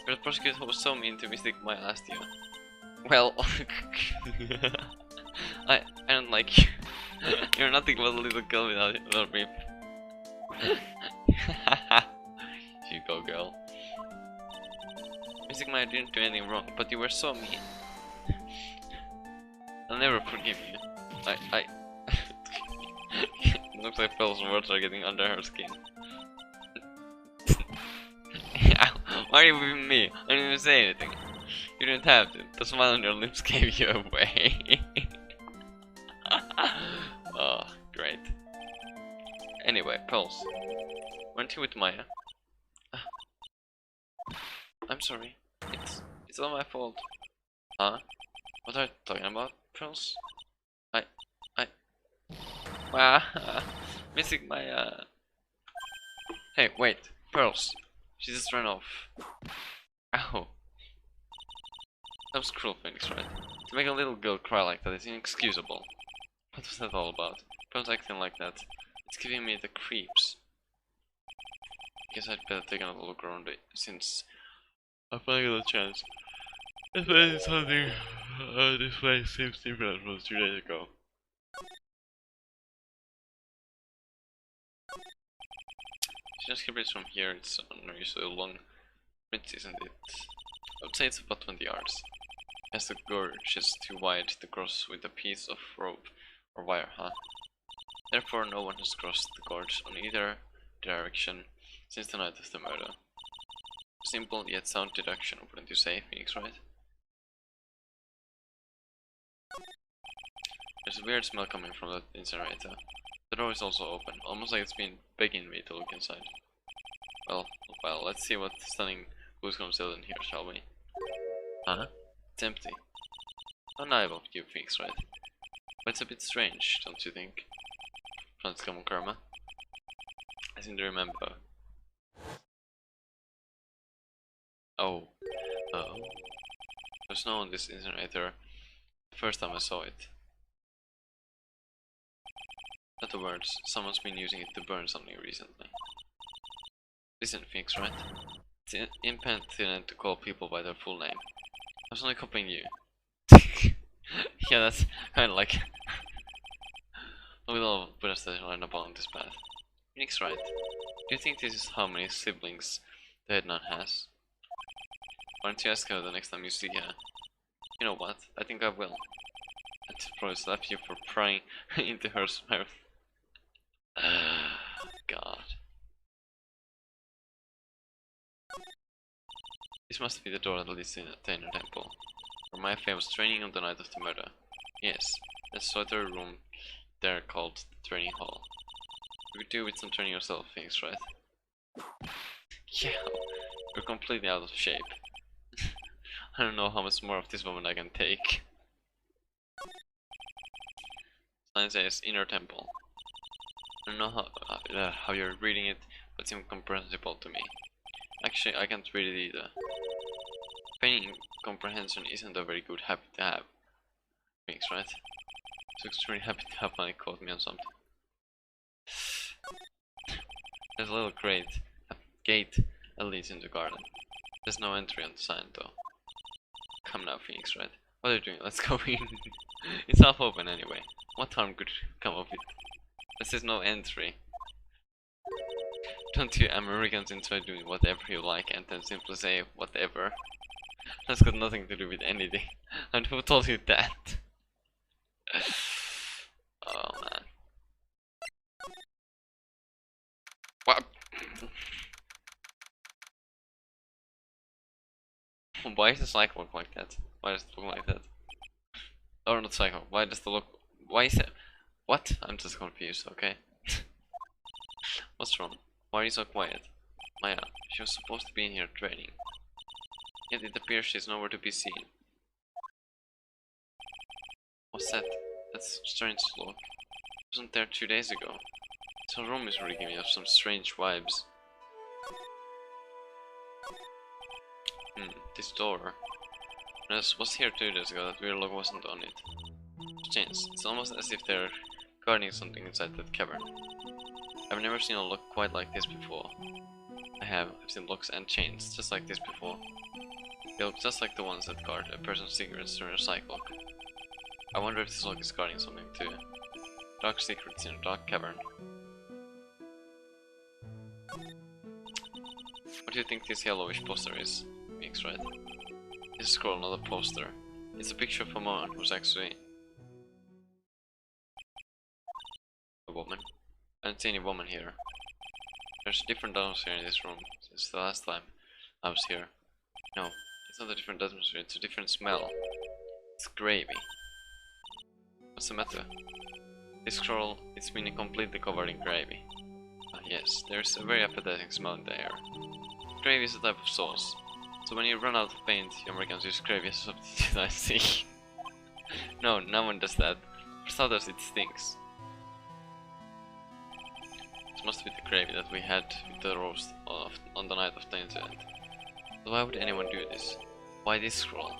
You're the prosecutor who was so mean to mistake my last year. Well, I don't like you. You're nothing but a little girl without a rib. You go, girl. Mistake I didn't do anything wrong, but you were so mean. I'll never forgive you. It looks like Pearl's words are getting under her skin. Why are you with me? I didn't even say anything. You didn't have to. The smile on your lips gave you away. Oh, great. Anyway, Pearls. Weren't you with Maya? I'm sorry. It's all my fault. Huh? What are you talking about, Pearls? Wow. Missing Maya. Hey, wait. Pearls. She just ran off. Ow. That was cruel, Phoenix, right? To make a little girl cry like that is inexcusable. What was that all about? Pearls acting like that. It's giving me the creeps. Guess I'd better take another look around it, since I finally got a chance. This place is something. This place seems different from 2 days ago. Just keep it from here, it's unusually long bridge, isn't it? I would say it's about 20 yards. As the gorge is too wide to cross with a piece of rope or wire, huh? Therefore, no one has crossed the gorge on either direction since the night of the murder. Simple yet sound deduction, wouldn't you say, Phoenix, right? There's a weird smell coming from that incinerator. The door is also open, almost like it's been begging me to look inside. Well, let's see what stunning who's concealed in here, shall we? Huh? It's empty. How naive of you thinks, right? But it's a bit strange, don't you think? Plants common karma. I seem to remember. Oh. Oh. There's no on this incinerator. The first time I saw it. In other words, someone's been using it to burn something recently. Listen, Phoenix, right? It's impertinent to call people by their full name. I was only copying you. Yeah, that's kinda like a little pedestrian line upon this path. Phoenix, right? Do you think this is how many siblings the head nun has? Why don't you ask her the next time you see her? You know what? I think I will. I'd probably slap you for prying into her smile. God. This must be the door that leads to the Tainer Temple, where my famous training on the night of the murder. Yes, there's a solitary room there called the training hall. You could do with some training yourself, things, right? Yeah, you're completely out of shape. I don't know how much more of this woman I can take. Sign says Inner Temple. I don't know how you're reading it, but it's incomprehensible to me. Actually, I can't read it either. Feigning comprehension isn't a very good habit to have. Thanks, right? So extremely happy to have money caught me on something. There's a little gate that leads into the garden. There's no entry on the sign though. Come now, Phoenix, right? What are you doing? Let's go in. It's half open anyway. What harm could come of it? This is no entry. Don't you Americans enjoy doing whatever you like and then simply say whatever? That's got nothing to do with anything. And who told you that? Oh man. What? Why is the cycle look like that? Why does it look like that? Or not cycle, why does the look... Why is it... What? I'm just confused, okay? What's wrong? Why are you so quiet? Maya, she was supposed to be in here training. Yet it appears she's nowhere to be seen. What's that? That's strange look. She wasn't there 2 days ago. This whole room is really giving off some strange vibes. This door. It was here 2 days ago, that weird look wasn't on it. Change. It's almost as if they're guarding something inside that cavern. I've never seen a look quite like this before. I've seen locks and chains just like this before. They look just like the ones that guard a person's secrets during a cycle. I wonder if this lock is guarding something too. Dark secrets in a dark cavern. What do you think this yellowish poster is? Mix, right? This is scroll, not a poster. It's a picture of a woman who's actually a woman. I don't see any woman here. There's a different atmosphere in this room since the last time I was here. No, it's not a different atmosphere, it's a different smell. It's gravy. What's the matter? This scroll, it's been completely covered in gravy. Ah yes, there's a very appetizing smell in the air. Gravy is a type of sauce, so when you run out of paint, you Americans use gravy as a substitute, I see. No, no one does that. For starters, it stinks. This must be the gravy that we had with the roast on the night of the incident. But why would anyone do this? Why this scroll?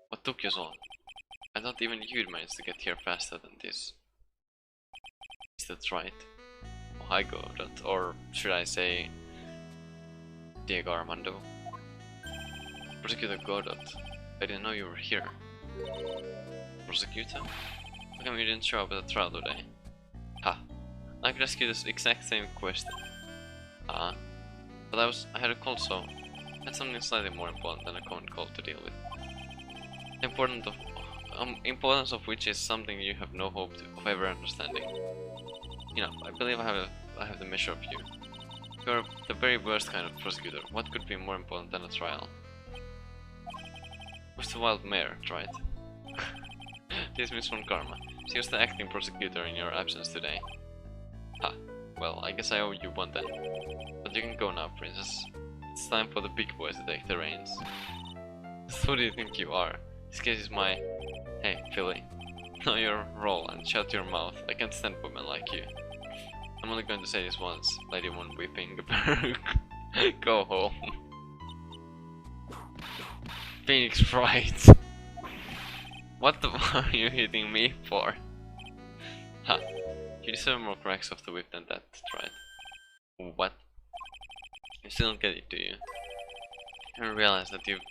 What took you so long? I thought even you'd manage to get here faster than this. Is that right? Oh, hi Gordon, or should I say Diego Armando? Prosecutor Gordon, I didn't know you were here. Prosecutor? How come you didn't show up at the trial today? Ha! I could ask you this exact same question. Ah, but I had a call, so I had something slightly more important than a common call to deal with. Importance of which is something you have no hope of ever understanding. You know, I believe I have the measure of you. You're the very worst kind of prosecutor. What could be more important than a trial? Who's the wild mare, right? Dismissed from Karma. She was the acting prosecutor in your absence today. Ha. Well, I guess I owe you one then. But you can go now, princess. It's time for the big boys to take the reins. Who do you think you are? This case is my... Hey, Philly. Know your role and shut your mouth. I can't stand women like you. I'm only going to say this once, Lady One Weeping. Go home. Phoenix Wright. What the fuck are you hitting me for? Ha. You deserve more cracks off the whip than that, right? What? You still don't get it, do you? You realize that you've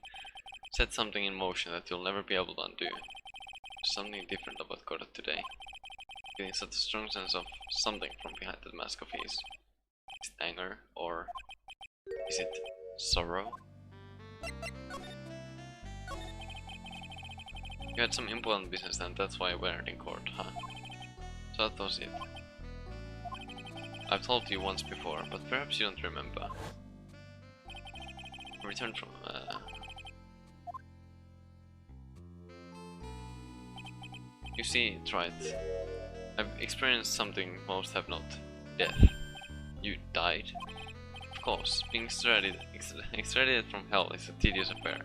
set something in motion that you'll never be able to undo. There's something different about Gordon today. Getting such a strong sense of something from behind that mask of his. Is it anger, or is it sorrow? You had some important business and that's why I weren't in court, huh? So that was it. I've told you once before, but perhaps you don't remember. I returned from... You see, Wright. I've experienced something most have not. Death. You died? Of course, being extradited from hell is a tedious affair.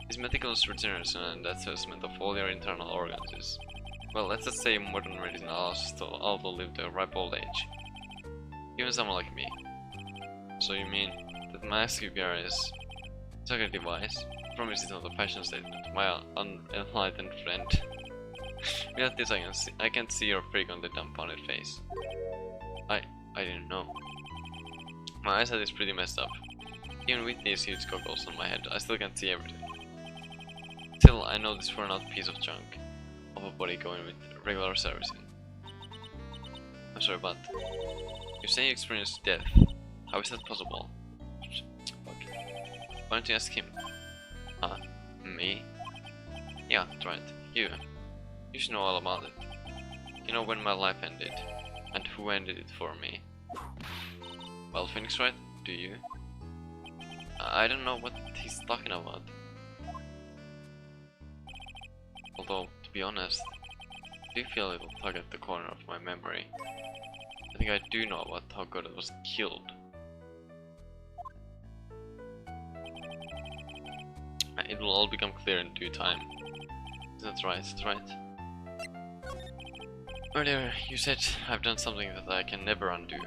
This meticulous retention and assessment of all your internal organs is... Well, let's just say modern medicine allows us to outlive the ripe old age. Even someone like me. So you mean that mask you wear is a device? I promise it's not a fashion statement, my unenlightened friend. Without this I can't see your frequently dumbfounded face. I didn't know. My eyesight is pretty messed up. Even with these huge goggles on my head, I still can't see everything. Still, I know this for not piece of junk of a body going with regular servicing. I'm sorry, but you say you experienced death. How is that possible? Okay. Why don't you ask him? Huh? Me? Yeah, that's right. You. You should know all about it. You know when my life ended, and who ended it for me. Well, Phoenix Wright, do you? I don't know what he's talking about. Although, to be honest, I do feel a little tug at the corner of my memory. I think I do know about how Gordon was killed. It will all become clear in due time. That's right, that's right. Earlier, you said I've done something that I can never undo.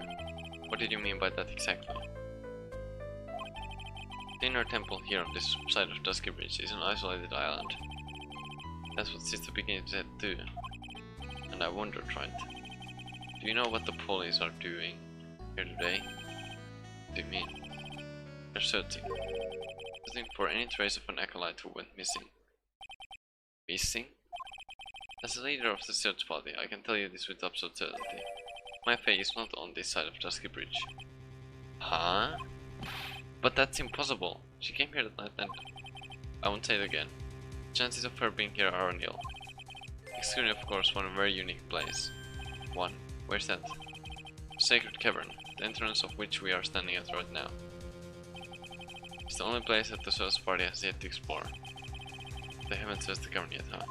What did you mean by that exactly? The inner temple here on this side of Dusky Bridge is an isolated island. That's what Sister Beginning said too. And I wondered, right? Do you know what the police are doing here today? What do you mean? They're searching for any trace of an acolyte who went missing. Missing? As the leader of the search party, I can tell you this with absolute certainty. My Fae is not on this side of Dusky Bridge. Huh? But that's impossible. She came here that night and... I won't say it again. Chances of her being here are nil. Excluding of course one very unique place. One. Where's that? Sacred Cavern, the entrance of which we are standing at right now. It's the only place that the search party has yet to explore. They haven't searched the cavern yet, huh?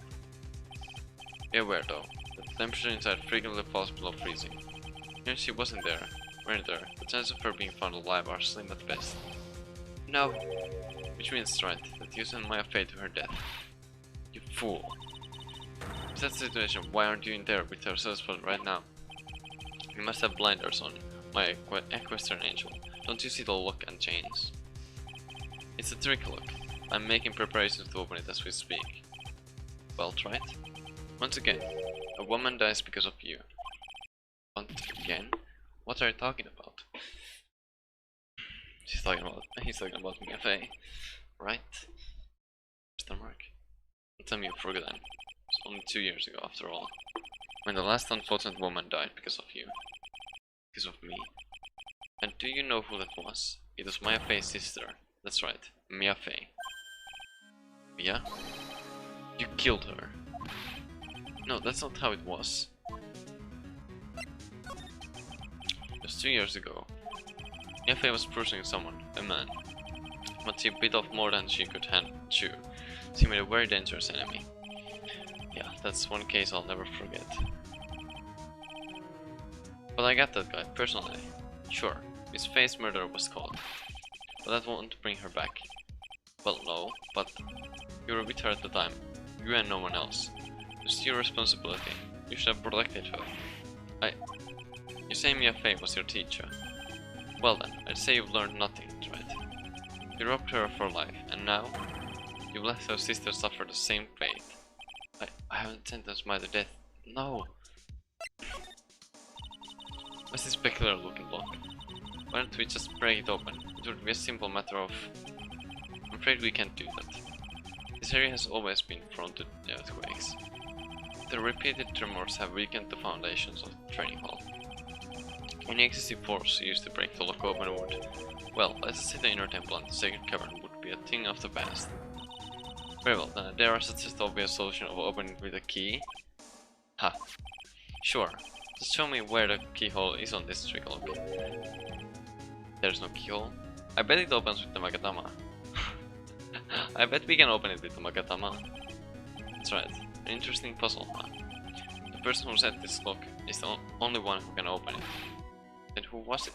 Be aware though, that the temperature inside frequently falls below freezing. Even if she weren't there, the chances of her being found alive are slim at best. No! Which means, right, that you sent Maya Faye to her death. You fool! In that situation, why aren't you in there with her search party right now? You must have blinders on, my equestrian angel. Don't you see the lock and chains? It's a trick lock. I'm making preparations to open it as we speak. Well tried. Once again, a woman dies because of you. Once again? What are you talking about? He's talking about Mia Faye, right? Mr. Mark. Don't tell me you forgot then. It's only 2 years ago after all. When the last unfortunate woman died because of you. Because of me. And do you know who that was? It was Mia Faye's sister. That's right, Mia Faye. Mia? You killed her. No, that's not how it was. Just 2 years ago. Mia Faye was pursuing someone, a man. But she bit off more than she could chew. She made a very dangerous enemy. Yeah, that's one case I'll never forget. But I got that guy, personally. Sure, Miss Faye's murderer was caught. but that won't bring her back. Well, no, but you were with her at the time. You and no one else. It's your responsibility. You should have protected her. You say Mia Fey was your teacher. Well then, I'd say you've learned nothing, right? You robbed her of her life, and now you've let her sister suffer the same fate. I haven't sentenced my to death. No! What's this peculiar looking block? Why don't we just break it open? It would be a simple matter of... I'm afraid we can't do that. This area has always been prone to earthquakes. The repeated tremors have weakened the foundations of the training hall. Any excessive force used to break the lock open would... Well, let's say the inner temple and the sacred cavern would be a thing of the past. Very well, then there are such an obvious solution of opening with a key. Ha. Sure. Just show me where the keyhole is on this trick lock. There's no keyhole. I bet it opens with the Magatama. I bet we can open it with the Magatama. That's right. An interesting puzzle, huh? The person who set this lock is the only one who can open it. Then who was it?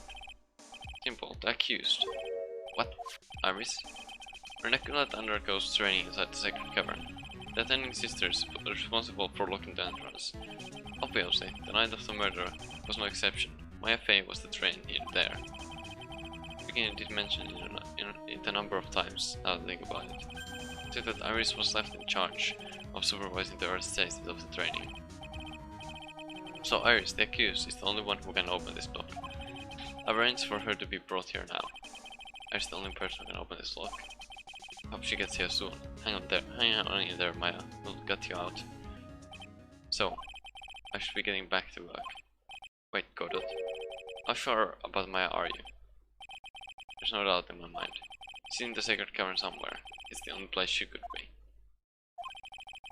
Simple. The accused. What? Iris? Vernacular undergoes training inside the sacred cavern. The attending sister is responsible for locking the entrance. Obviously, the night of the murder was no exception. Maya Fey was the trained there. Beginning did mention it a number of times, now that I think about it. It said that Iris was left in charge of supervising the earth stages of the training. So Iris, the accused, is the only one who can open this lock. I've arranged for her to be brought here now. Iris is the only person who can open this lock. Hope she gets here soon. Hang on in there, Maya. We'll get you out. So, I should be getting back to work. Wait, Godot. How sure about Maya are you? There's no doubt in my mind. She's in the sacred cavern somewhere. It's the only place she could be.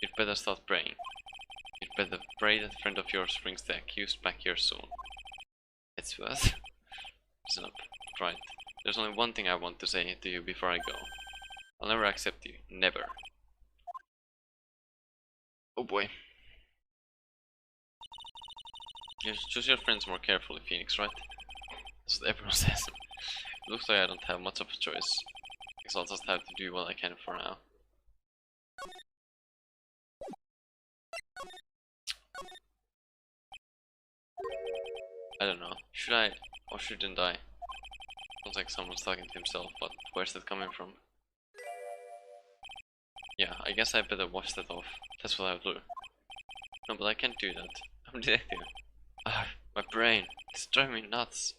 You'd better start praying. You'd better pray that a friend of yours brings the accused back here soon. It's worth. Listen up, right. There's only one thing I want to say to you before I go. I'll never accept you. Never. Oh boy. You should choose your friends more carefully, Phoenix, right? That's what everyone says. It looks like I don't have much of a choice. Guess I'll just have to do what I can for now. I don't know. Should I or shouldn't I? Sounds like someone's talking to himself, but where's that coming from? Yeah, I guess I better wash that off. That's what I'll do. No, but I can't do that. I'm a detective. Ah, my brain. It's driving me nuts.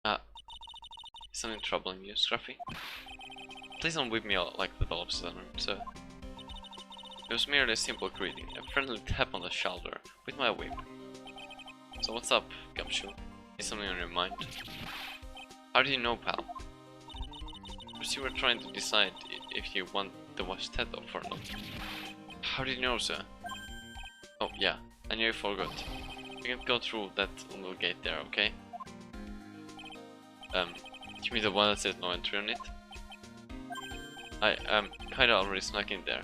Is something troubling you, Scruffy? Please don't whip me out like the doll center, sir. It was merely a simple greeting, a friendly tap on the shoulder with my whip. So what's up, Gumshoe? Is something on your mind? How do you know, pal? Because you were trying to decide if you want to wash that off or not. How did you know, sir? Oh yeah, I nearly forgot. You can go through that little gate there, okay? Give me the one that says no entry on it. I kinda already snuck in there.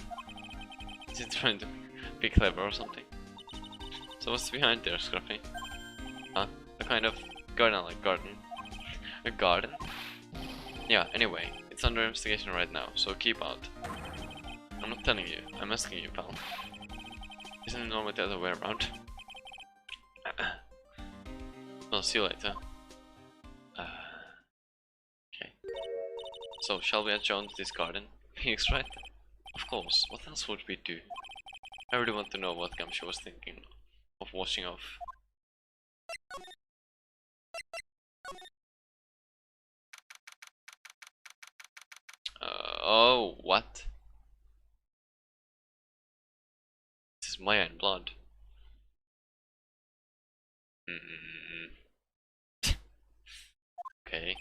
Is it trying to be clever or something? So what's behind there, Scruffy? Huh? A kind of garden-like garden. A garden? Yeah, anyway, it's under investigation right now, so keep out. I'm not telling you, I'm asking you, pal. Isn't it normally the other way around? Well, see you later. Okay. So, shall we adjourn to this garden? Phoenix, right? Of course, what else would we do? I really want to know what Gumshoe was thinking of washing off. Oh, what? This is Maya in blood. Okay.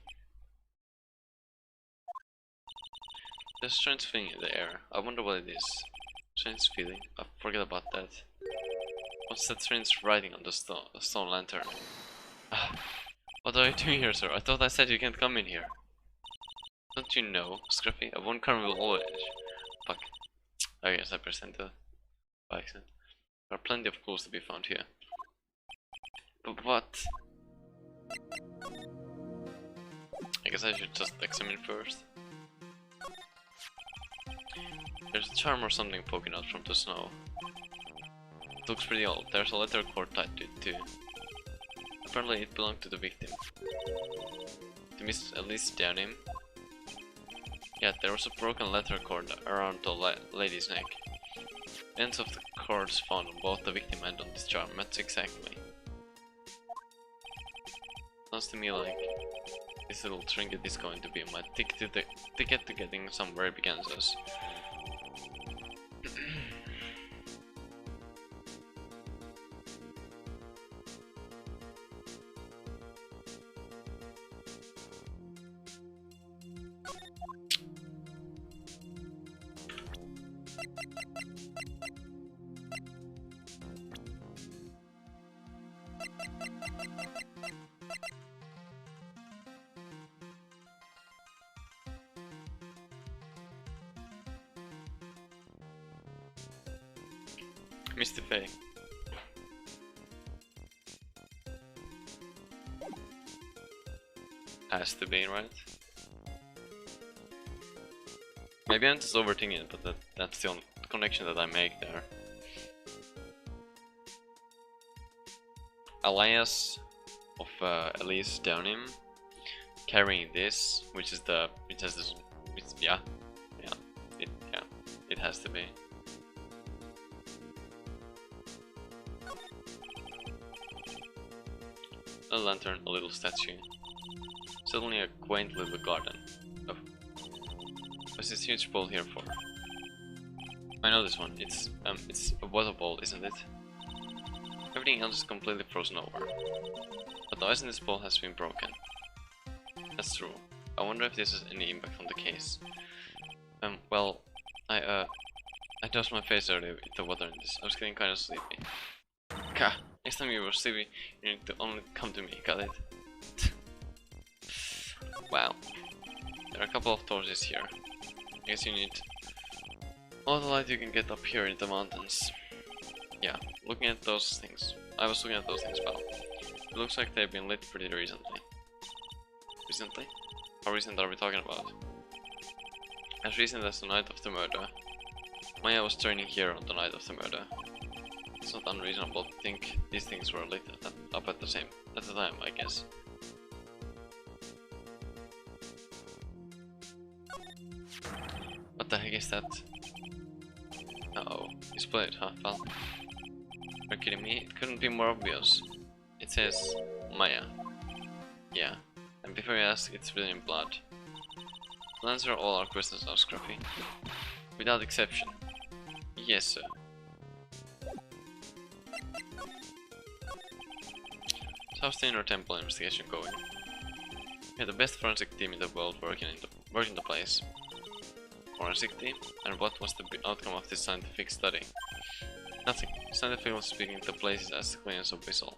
There's a strange thing in the air. I wonder what it is. Strange feeling. I forget about that. What's that strange writing on the stone lantern? What are you doing here, sir? I thought I said you can't come in here. Don't you know, Scruffy? A one car will always... Fuck. I guess I presented by accident. There are plenty of clues to be found here. But what? I guess I should just examine first. There's a charm or something poking out from the snow. It looks pretty old. There's a letter cord tied to it too. Apparently it belonged to the victim. To Miss Elise Downing. Yeah, there was a broken letter cord around the lady's neck. Ends of the cords found on both the victim and on this charm match exactly. Sounds to me like this little trinket is going to be my ticket to getting some very big answers. Mr. Faye. Has to be, right? Maybe I'm just overthinking it, but that's the only connection that I make there. Elias of Elise Downing carrying this, which has this, it has to be. A lantern, a little statue. Suddenly a quaint little garden. Oh. What's this huge bowl here for? I know this one. It's a water bowl, isn't it? Everything else is completely frozen over. But the ice in this bowl has been broken. That's true. I wonder if this has any impact on the case. Well, I doused my face earlier with the water in this. I was getting kinda sleepy. Gah! Next time you were sleepy, you need to only come to me, got it? Wow. There are a couple of torches here. I guess you need all the light you can get up here in the mountains. Yeah, looking at those things. I was looking at those things, pal. It looks like they've been lit pretty recently. Recently? How recent are we talking about? As recent as the night of the murder. Maya was training here on the night of the murder. It's not unreasonable to think these things were lit up at the time, I guess. What the heck is that? Uh-oh, you split it, huh, pal? Are you kidding me? It couldn't be more obvious. It says Maya. Yeah, and before you ask, it's written in blood. I'll answer all our questions now, Scruffy. Without exception. Yes, sir. So how's the Inner Temple investigation going? We had the best forensic team in the world working the place. Forensic team? And what was the outcome of this scientific study? Nothing. Scientifically speaking, the place is as clean as a whistle.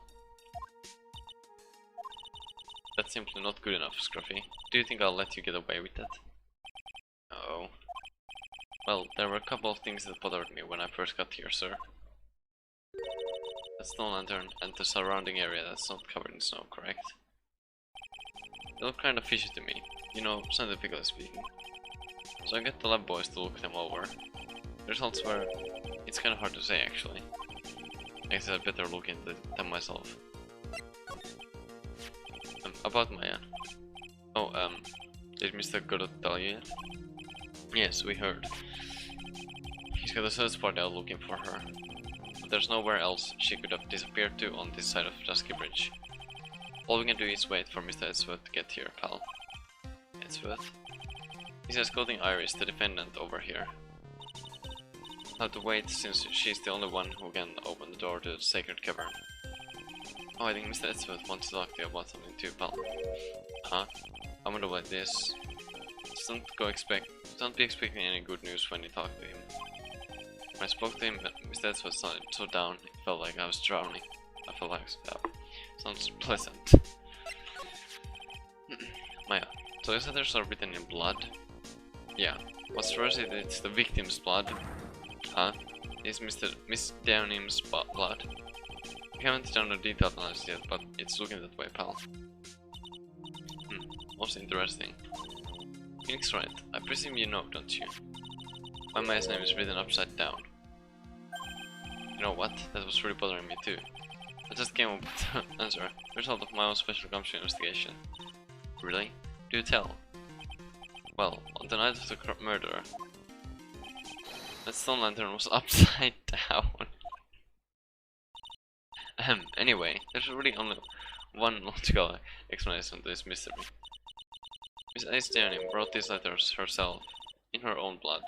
That's simply not good enough, Scruffy. Do you think I'll let you get away with that? Oh. Well, there were a couple of things that bothered me when I first got here, sir. That snow lantern and the surrounding area that's not covered in snow, correct? They look kinda fishy to me, you know, scientifically speaking. So I get the lab boys to look them over. The results were... it's kinda hard to say, actually. I guess I'd better look into them myself. About Maya. Oh, did Mr. Godot tell you yet? Yes, we heard. He's got a search party out looking for her. But there's nowhere else she could have disappeared to on this side of Dusky Bridge. All we can do is wait for Mr. Edgeworth to get here, pal. Edgeworth? He's escorting Iris, the defendant, over here. I'll have to wait since she's the only one who can open the door to the sacred cavern. Oh, I think Mr. Edgeworth wants to talk to you about something too, pal. Huh? I wonder what this. Don't be expecting any good news when you talk to him. When I spoke to him, Mr. Edgeworth sounded so down, it felt like I was drowning. I felt like sounds pleasant. Maya, so these letters are written in blood? Yeah. What's worse is it's the victim's blood. Huh? It's Miss Downing's blood. We haven't done a detailed analysis yet, but it's looking that way, pal. most interesting. Phoenix Wright, I presume you know, don't you? My man's name is written upside down. You know what? That was really bothering me too. I just came up with the answer, the result of my own special gumshoe investigation. Really? Do tell. Well, on the night of the murder, that stone lantern was upside down. Anyway, there's really only one logical explanation to this mystery. Miss Einstein wrote these letters herself, in her own blood.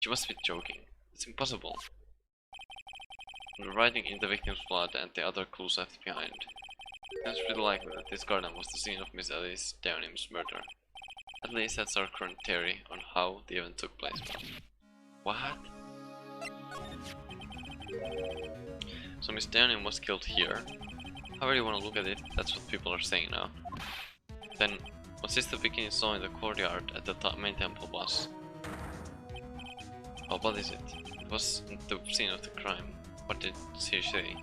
She must be joking. It's impossible. The writing in the victim's blood and the other clues left behind. It's pretty likely that this garden was the scene of Miss Alice Downham's murder. At least that's our current theory on how the event took place. What? So Miss Downham was killed here. However you want to look at it, that's what people are saying now. Then, was this the bikini saw in the courtyard at the main temple was? Oh, what is it? It was the scene of the crime. What did she say?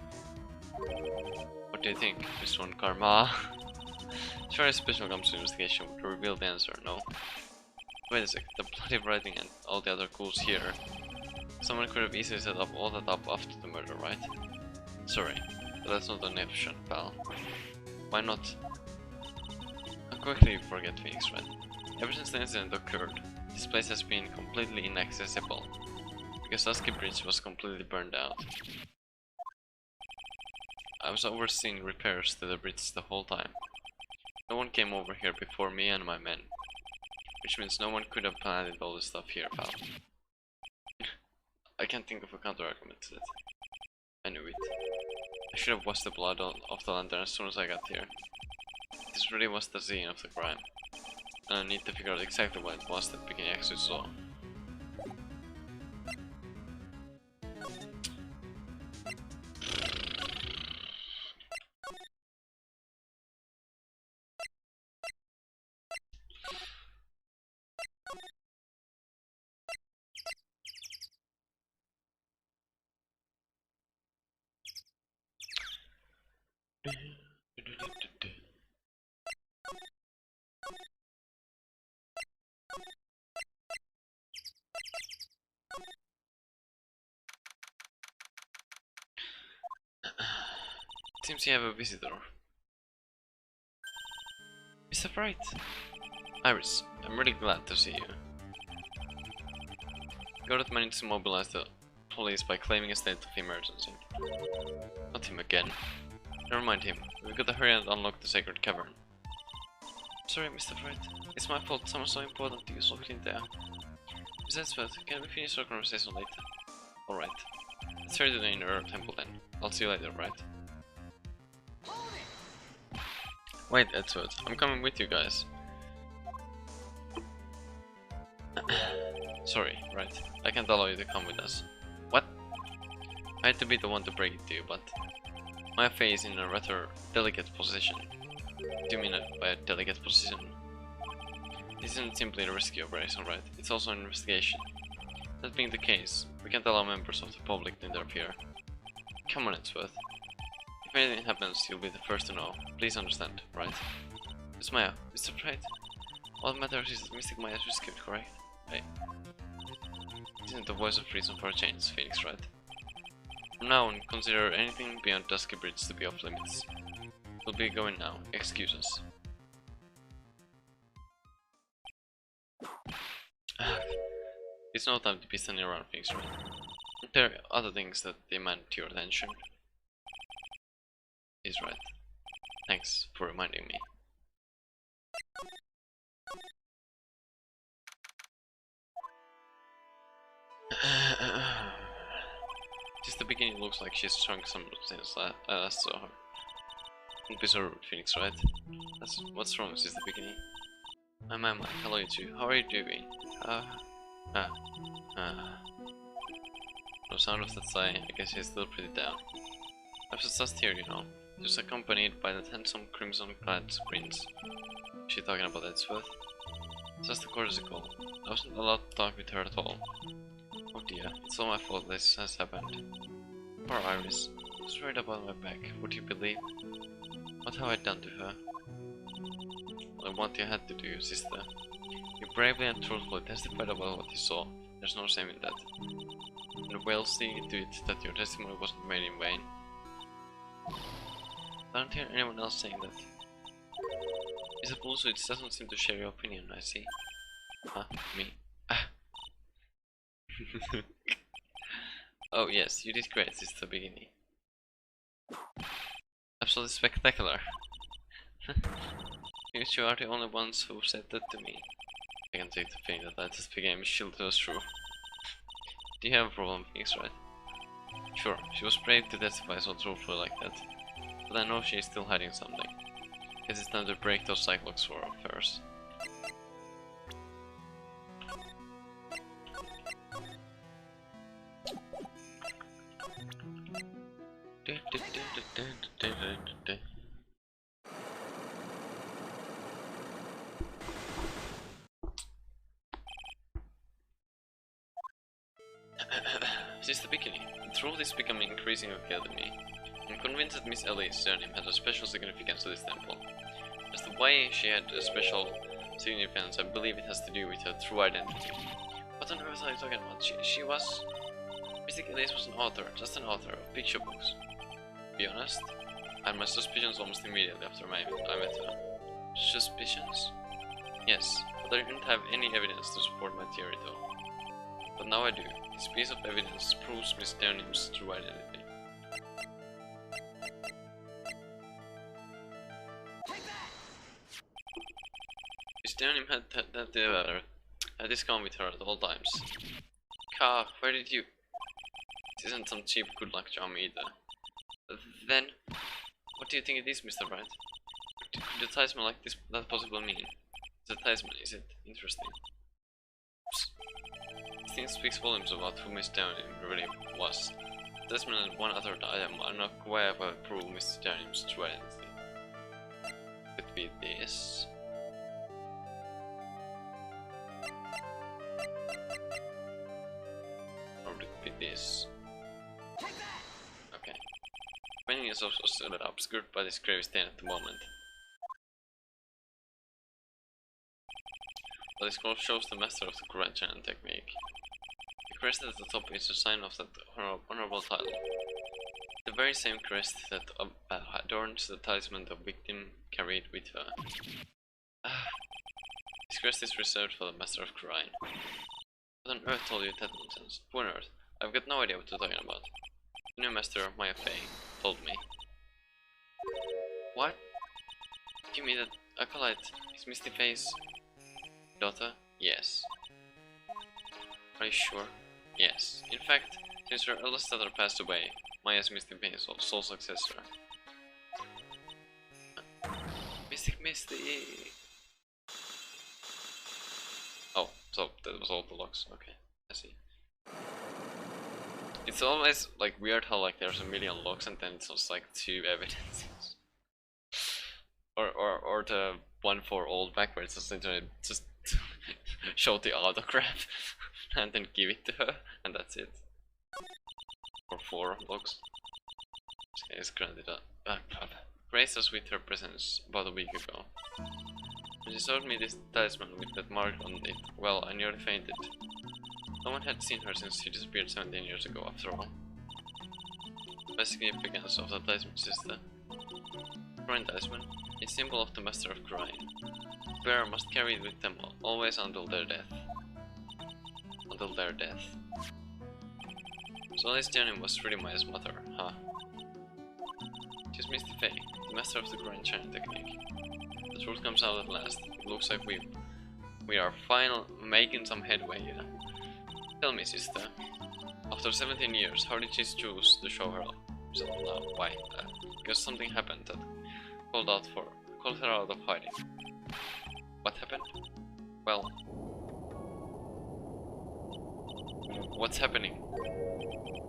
What do you think, Miss One Karma? Sure, a special gumshoe investigation would reveal the answer, no? Wait a sec, the bloody writing and all the other clues here. Someone could have easily set up all that up after the murder, right? Sorry, but that's not an option, pal. Why not? How quickly you forget Phoenix, right? Ever since the incident occurred, this place has been completely inaccessible. Because Husky Bridge was completely burned out. I was overseeing repairs to the bridge the whole time. No one came over here before me and my men. Which means no one could have planted all this stuff here, pal. I can't think of a counter-argument to that. I knew it. I should have washed the blood off the lantern as soon as I got here. This really was the scene of the crime. And I need to figure out exactly what it was that Bikini actually saw. Seems you have a visitor. Mr. Wright. Iris, I'm really glad to see you. Gordon managed to mobilize the police by claiming a state of emergency. Not him again. Never mind him. We've got to hurry and unlock the sacred cavern. Sorry, Mr. Wright. It's my fault someone so important to use locked in there. Besides that, can we finish our conversation later? Alright. Let's hurry to the inner temple then. I'll see you later, right? Wait, Edward, I'm coming with you guys. Sorry, right. I can't allow you to come with us. What? I hate to be the one to break it to you, but my fate is in a rather delicate position. Do you mean by a delicate position? This isn't simply a rescue operation, right? It's also an investigation. That being the case, we can't allow members of the public to interfere. Come on, Edward. If anything happens, you'll be the first to know. Please understand, right? Miss Maya, Mr. Wright. All that matters is that Mystic Maya is rescued, correct? Hey. Isn't the voice of reason for a change, Phoenix, right? From now on, consider anything beyond Dusky Bridge to be off limits. We'll be going now. Excuse us. It's no time to be standing around, Phoenix, right? There are other things that demand your attention. He's right. Thanks for reminding me. Just the beginning looks like she's shrunk some since I last saw her. Don't be so rude, Phoenix, right? What's wrong, since the beginning? My, hello you two. How are you doing? No sound of that sigh. I guess she's still pretty down. I was just here, you know. Just accompanied by that handsome crimson-clad prince. Is she talking about Edgeworth? Just a courtesy call. I wasn't allowed to talk with her at all. Oh dear, it's all my fault this has happened. Poor Iris. She's worried about my back, would you believe? What have I done to her? like what you had to do, sister. You bravely and truthfully testified about what you saw. There's no shame in that. And we'll see to it that your testimony wasn't made in vain. I don't hear anyone else saying that. Mr. Bullswitch doesn't seem to share your opinion, I see. Huh? Me? Ah. Oh yes, you did great, Sister Bikini. Absolutely spectacular. You are the only ones who said that to me. I can take the thing that I just became shield to us through. Do you have a problem, Phoenix, right? Sure, she was brave to testify so truthfully like that. But I know she is still hiding something. Guess it's time to break those cyclops for affairs. Sister Bikini, the truth is becoming increasingly clear to me. I'm convinced that Miss Ellie's surname has a special significance to this temple. As to why she had a special significance, I believe it has to do with her true identity. What on earth are you talking about? She was... Mystic Elise was an author, just an author of picture books. To be honest, I had my suspicions almost immediately after I met her. Suspicions? Yes, but I didn't have any evidence to support my theory though. But now I do. This piece of evidence proves Miss Downing's true identity. Miss Downing had this gun with her at all times. Ka, where did you... This isn't some cheap good luck charm either. Then, what do you think it is, Mr. Wright? Could the talisman like that possibly mean? The talisman, is it interesting? This thing speaks volumes about who Miss Downing really was. The talisman and one other item are not quite able to prove Miss Downing's true identity. Could be this. Or it could be this. Okay. Meaning is also still obscured by this grave stain at the moment. But this scroll shows the master of the Grand Channel technique. The crest at the top is a sign of that honorable title. The very same crest that adorns the talisman the victim carried with her. This crest is reserved for the master of Crime. What on earth told you that nonsense? Who on earth? I've got no idea what you're talking about. The new master of Maya Fey told me. What? Do you mean that Acolyte is Misty Fey's daughter? Yes. Are you sure? Yes. In fact, since her eldest daughter passed away, Maya's Misty Fey's sole successor. Mystic Misty! Oh, so that was all the locks. Okay, I see. It's always like weird how like there's a million locks and then it's just like 2 evidences. or the one for old backwards, just literally just show the autograph and then give it to her, and that's it. Or 4 locks. Okay, is granted a backpack. Graced us with her presence about a week ago. When she showed me this talisman with that mark on it, well, I nearly fainted. No one had seen her since she disappeared 17 years ago, after all. The significance of the talisman is the Crime talisman, a symbol of the Master of Crime. The bearer must carry it with them always until their death. Until their death. So this journey was really Maya's mother, huh? She's Misty Fey, the master of the Grand Channel technique. The truth comes out at last. It looks like we are finally making some headway here. Tell me, sister, after 17 years, how did she choose to show her herself now? Why? Because something happened that called her out of hiding. What happened? Well, what's happening?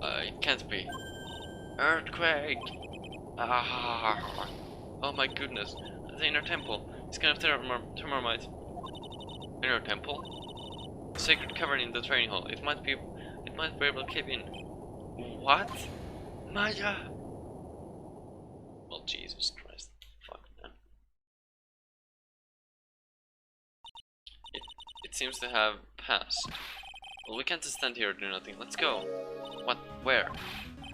It can't be. Earthquake! Ah! Oh my goodness! The inner temple. It's kind of thermite. Inner temple? Sacred cavern in the training hall. It might be able to keep in. What? Maya! Well, Jesus Christ. It seems to have passed. Well, we can't just stand here and do nothing. Let's go. What? Where?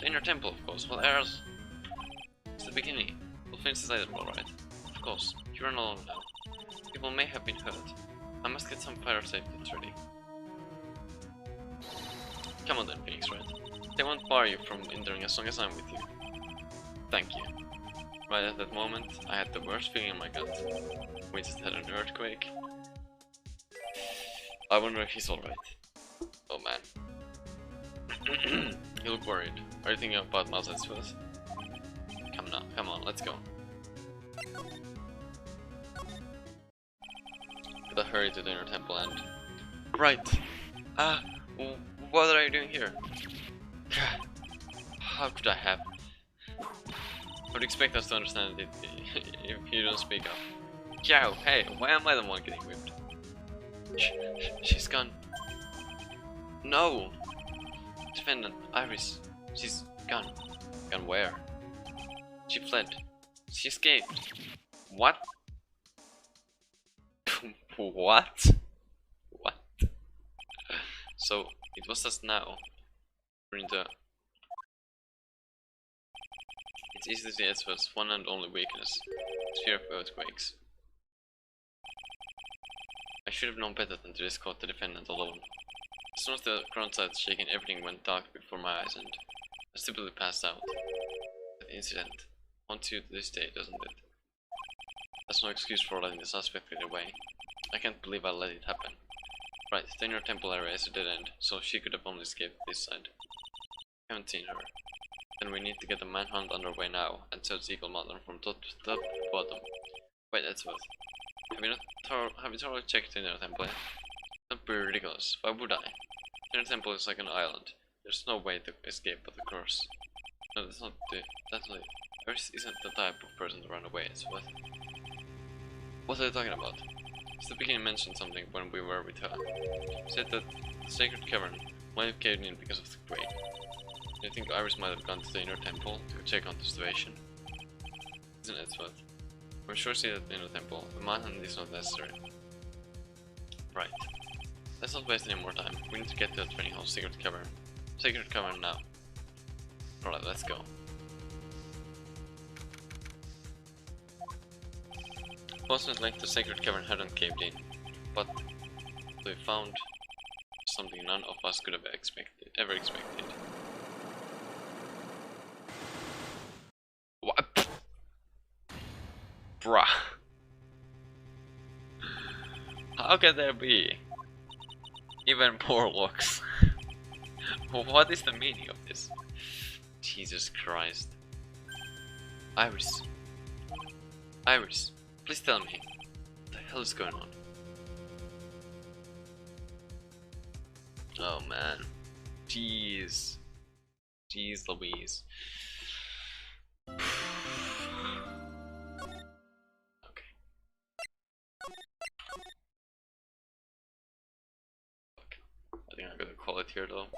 The inner temple, of course. Well, else? It's the beginning. We'll finish this item, alright? Of course. You're not alone now. People may have been hurt. I must get some fire safety ready. Come on then, Phoenix, right? They won't bar you from entering as long as I'm with you. Thank you. Right at that moment, I had the worst feeling in my gut. We just had an earthquake. I wonder if he's alright. Oh man. You look worried. Are you thinking about Mousehead's first? Come now, come on, let's go. Gotta hurry to the inner temple and... Right! What are you doing here? How could I have? I would expect us to understand it if you don't speak up. Yow, hey, why am I the one getting whipped? She's gone. No! Defendant, Iris, she's gone. Gone where? She fled. She escaped. What? What? What? So, it was just now. We're in the... It's easy to see Ezra's one and only weakness. Fear of earthquakes. I should have known better than to escort the defendant alone. As soon as the ground started shaking, everything went dark before my eyes and I stupidly passed out. That incident haunts you to this day, doesn't it? That's no excuse for letting the suspect get away. I can't believe I let it happen. Right, the inner temple area is a dead end, so she could have only escaped this side. I haven't seen her. Then we need to get a manhunt underway now and search Eagle Mountain from top to bottom. Wait, that's what. Have you thoroughly checked the inner temple? Don't be ridiculous. Why would I? The inner temple is like an island. There's no way to escape but the curse. No, that's not it. Iris isn't the type of person to run away, so what? What are you talking about? The beginning mentioned something when we were with her. She said that the sacred cavern might have caved in because of the quake. Do you think Iris might have gone to the inner temple to check on the situation? Isn't it what? I'm sure she's at the inner temple. The manhunt is not necessary. Right. Let's not waste any more time. We need to get to the training hall sacred cavern. Sacred cavern now. Alright, let's go. Fortunately, the sacred cavern hadn't caved in, but we found something none of us could have ever expected. What? Bruh. How can there be even more looks? What is the meaning of this? Jesus Christ. Iris. Iris. Please tell me, what the hell is going on? Oh man. Jeez. Jeez Louise. Okay. I think I'm gonna call it here though.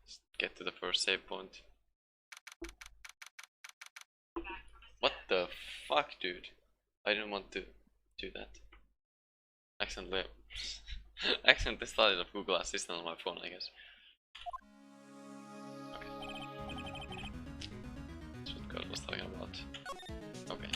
Just get to the first save point. What the fuck, dude? I didn't want to do that. Accidentally started up Google Assistant on my phone, I guess. Okay. That's what God was talking about. Okay.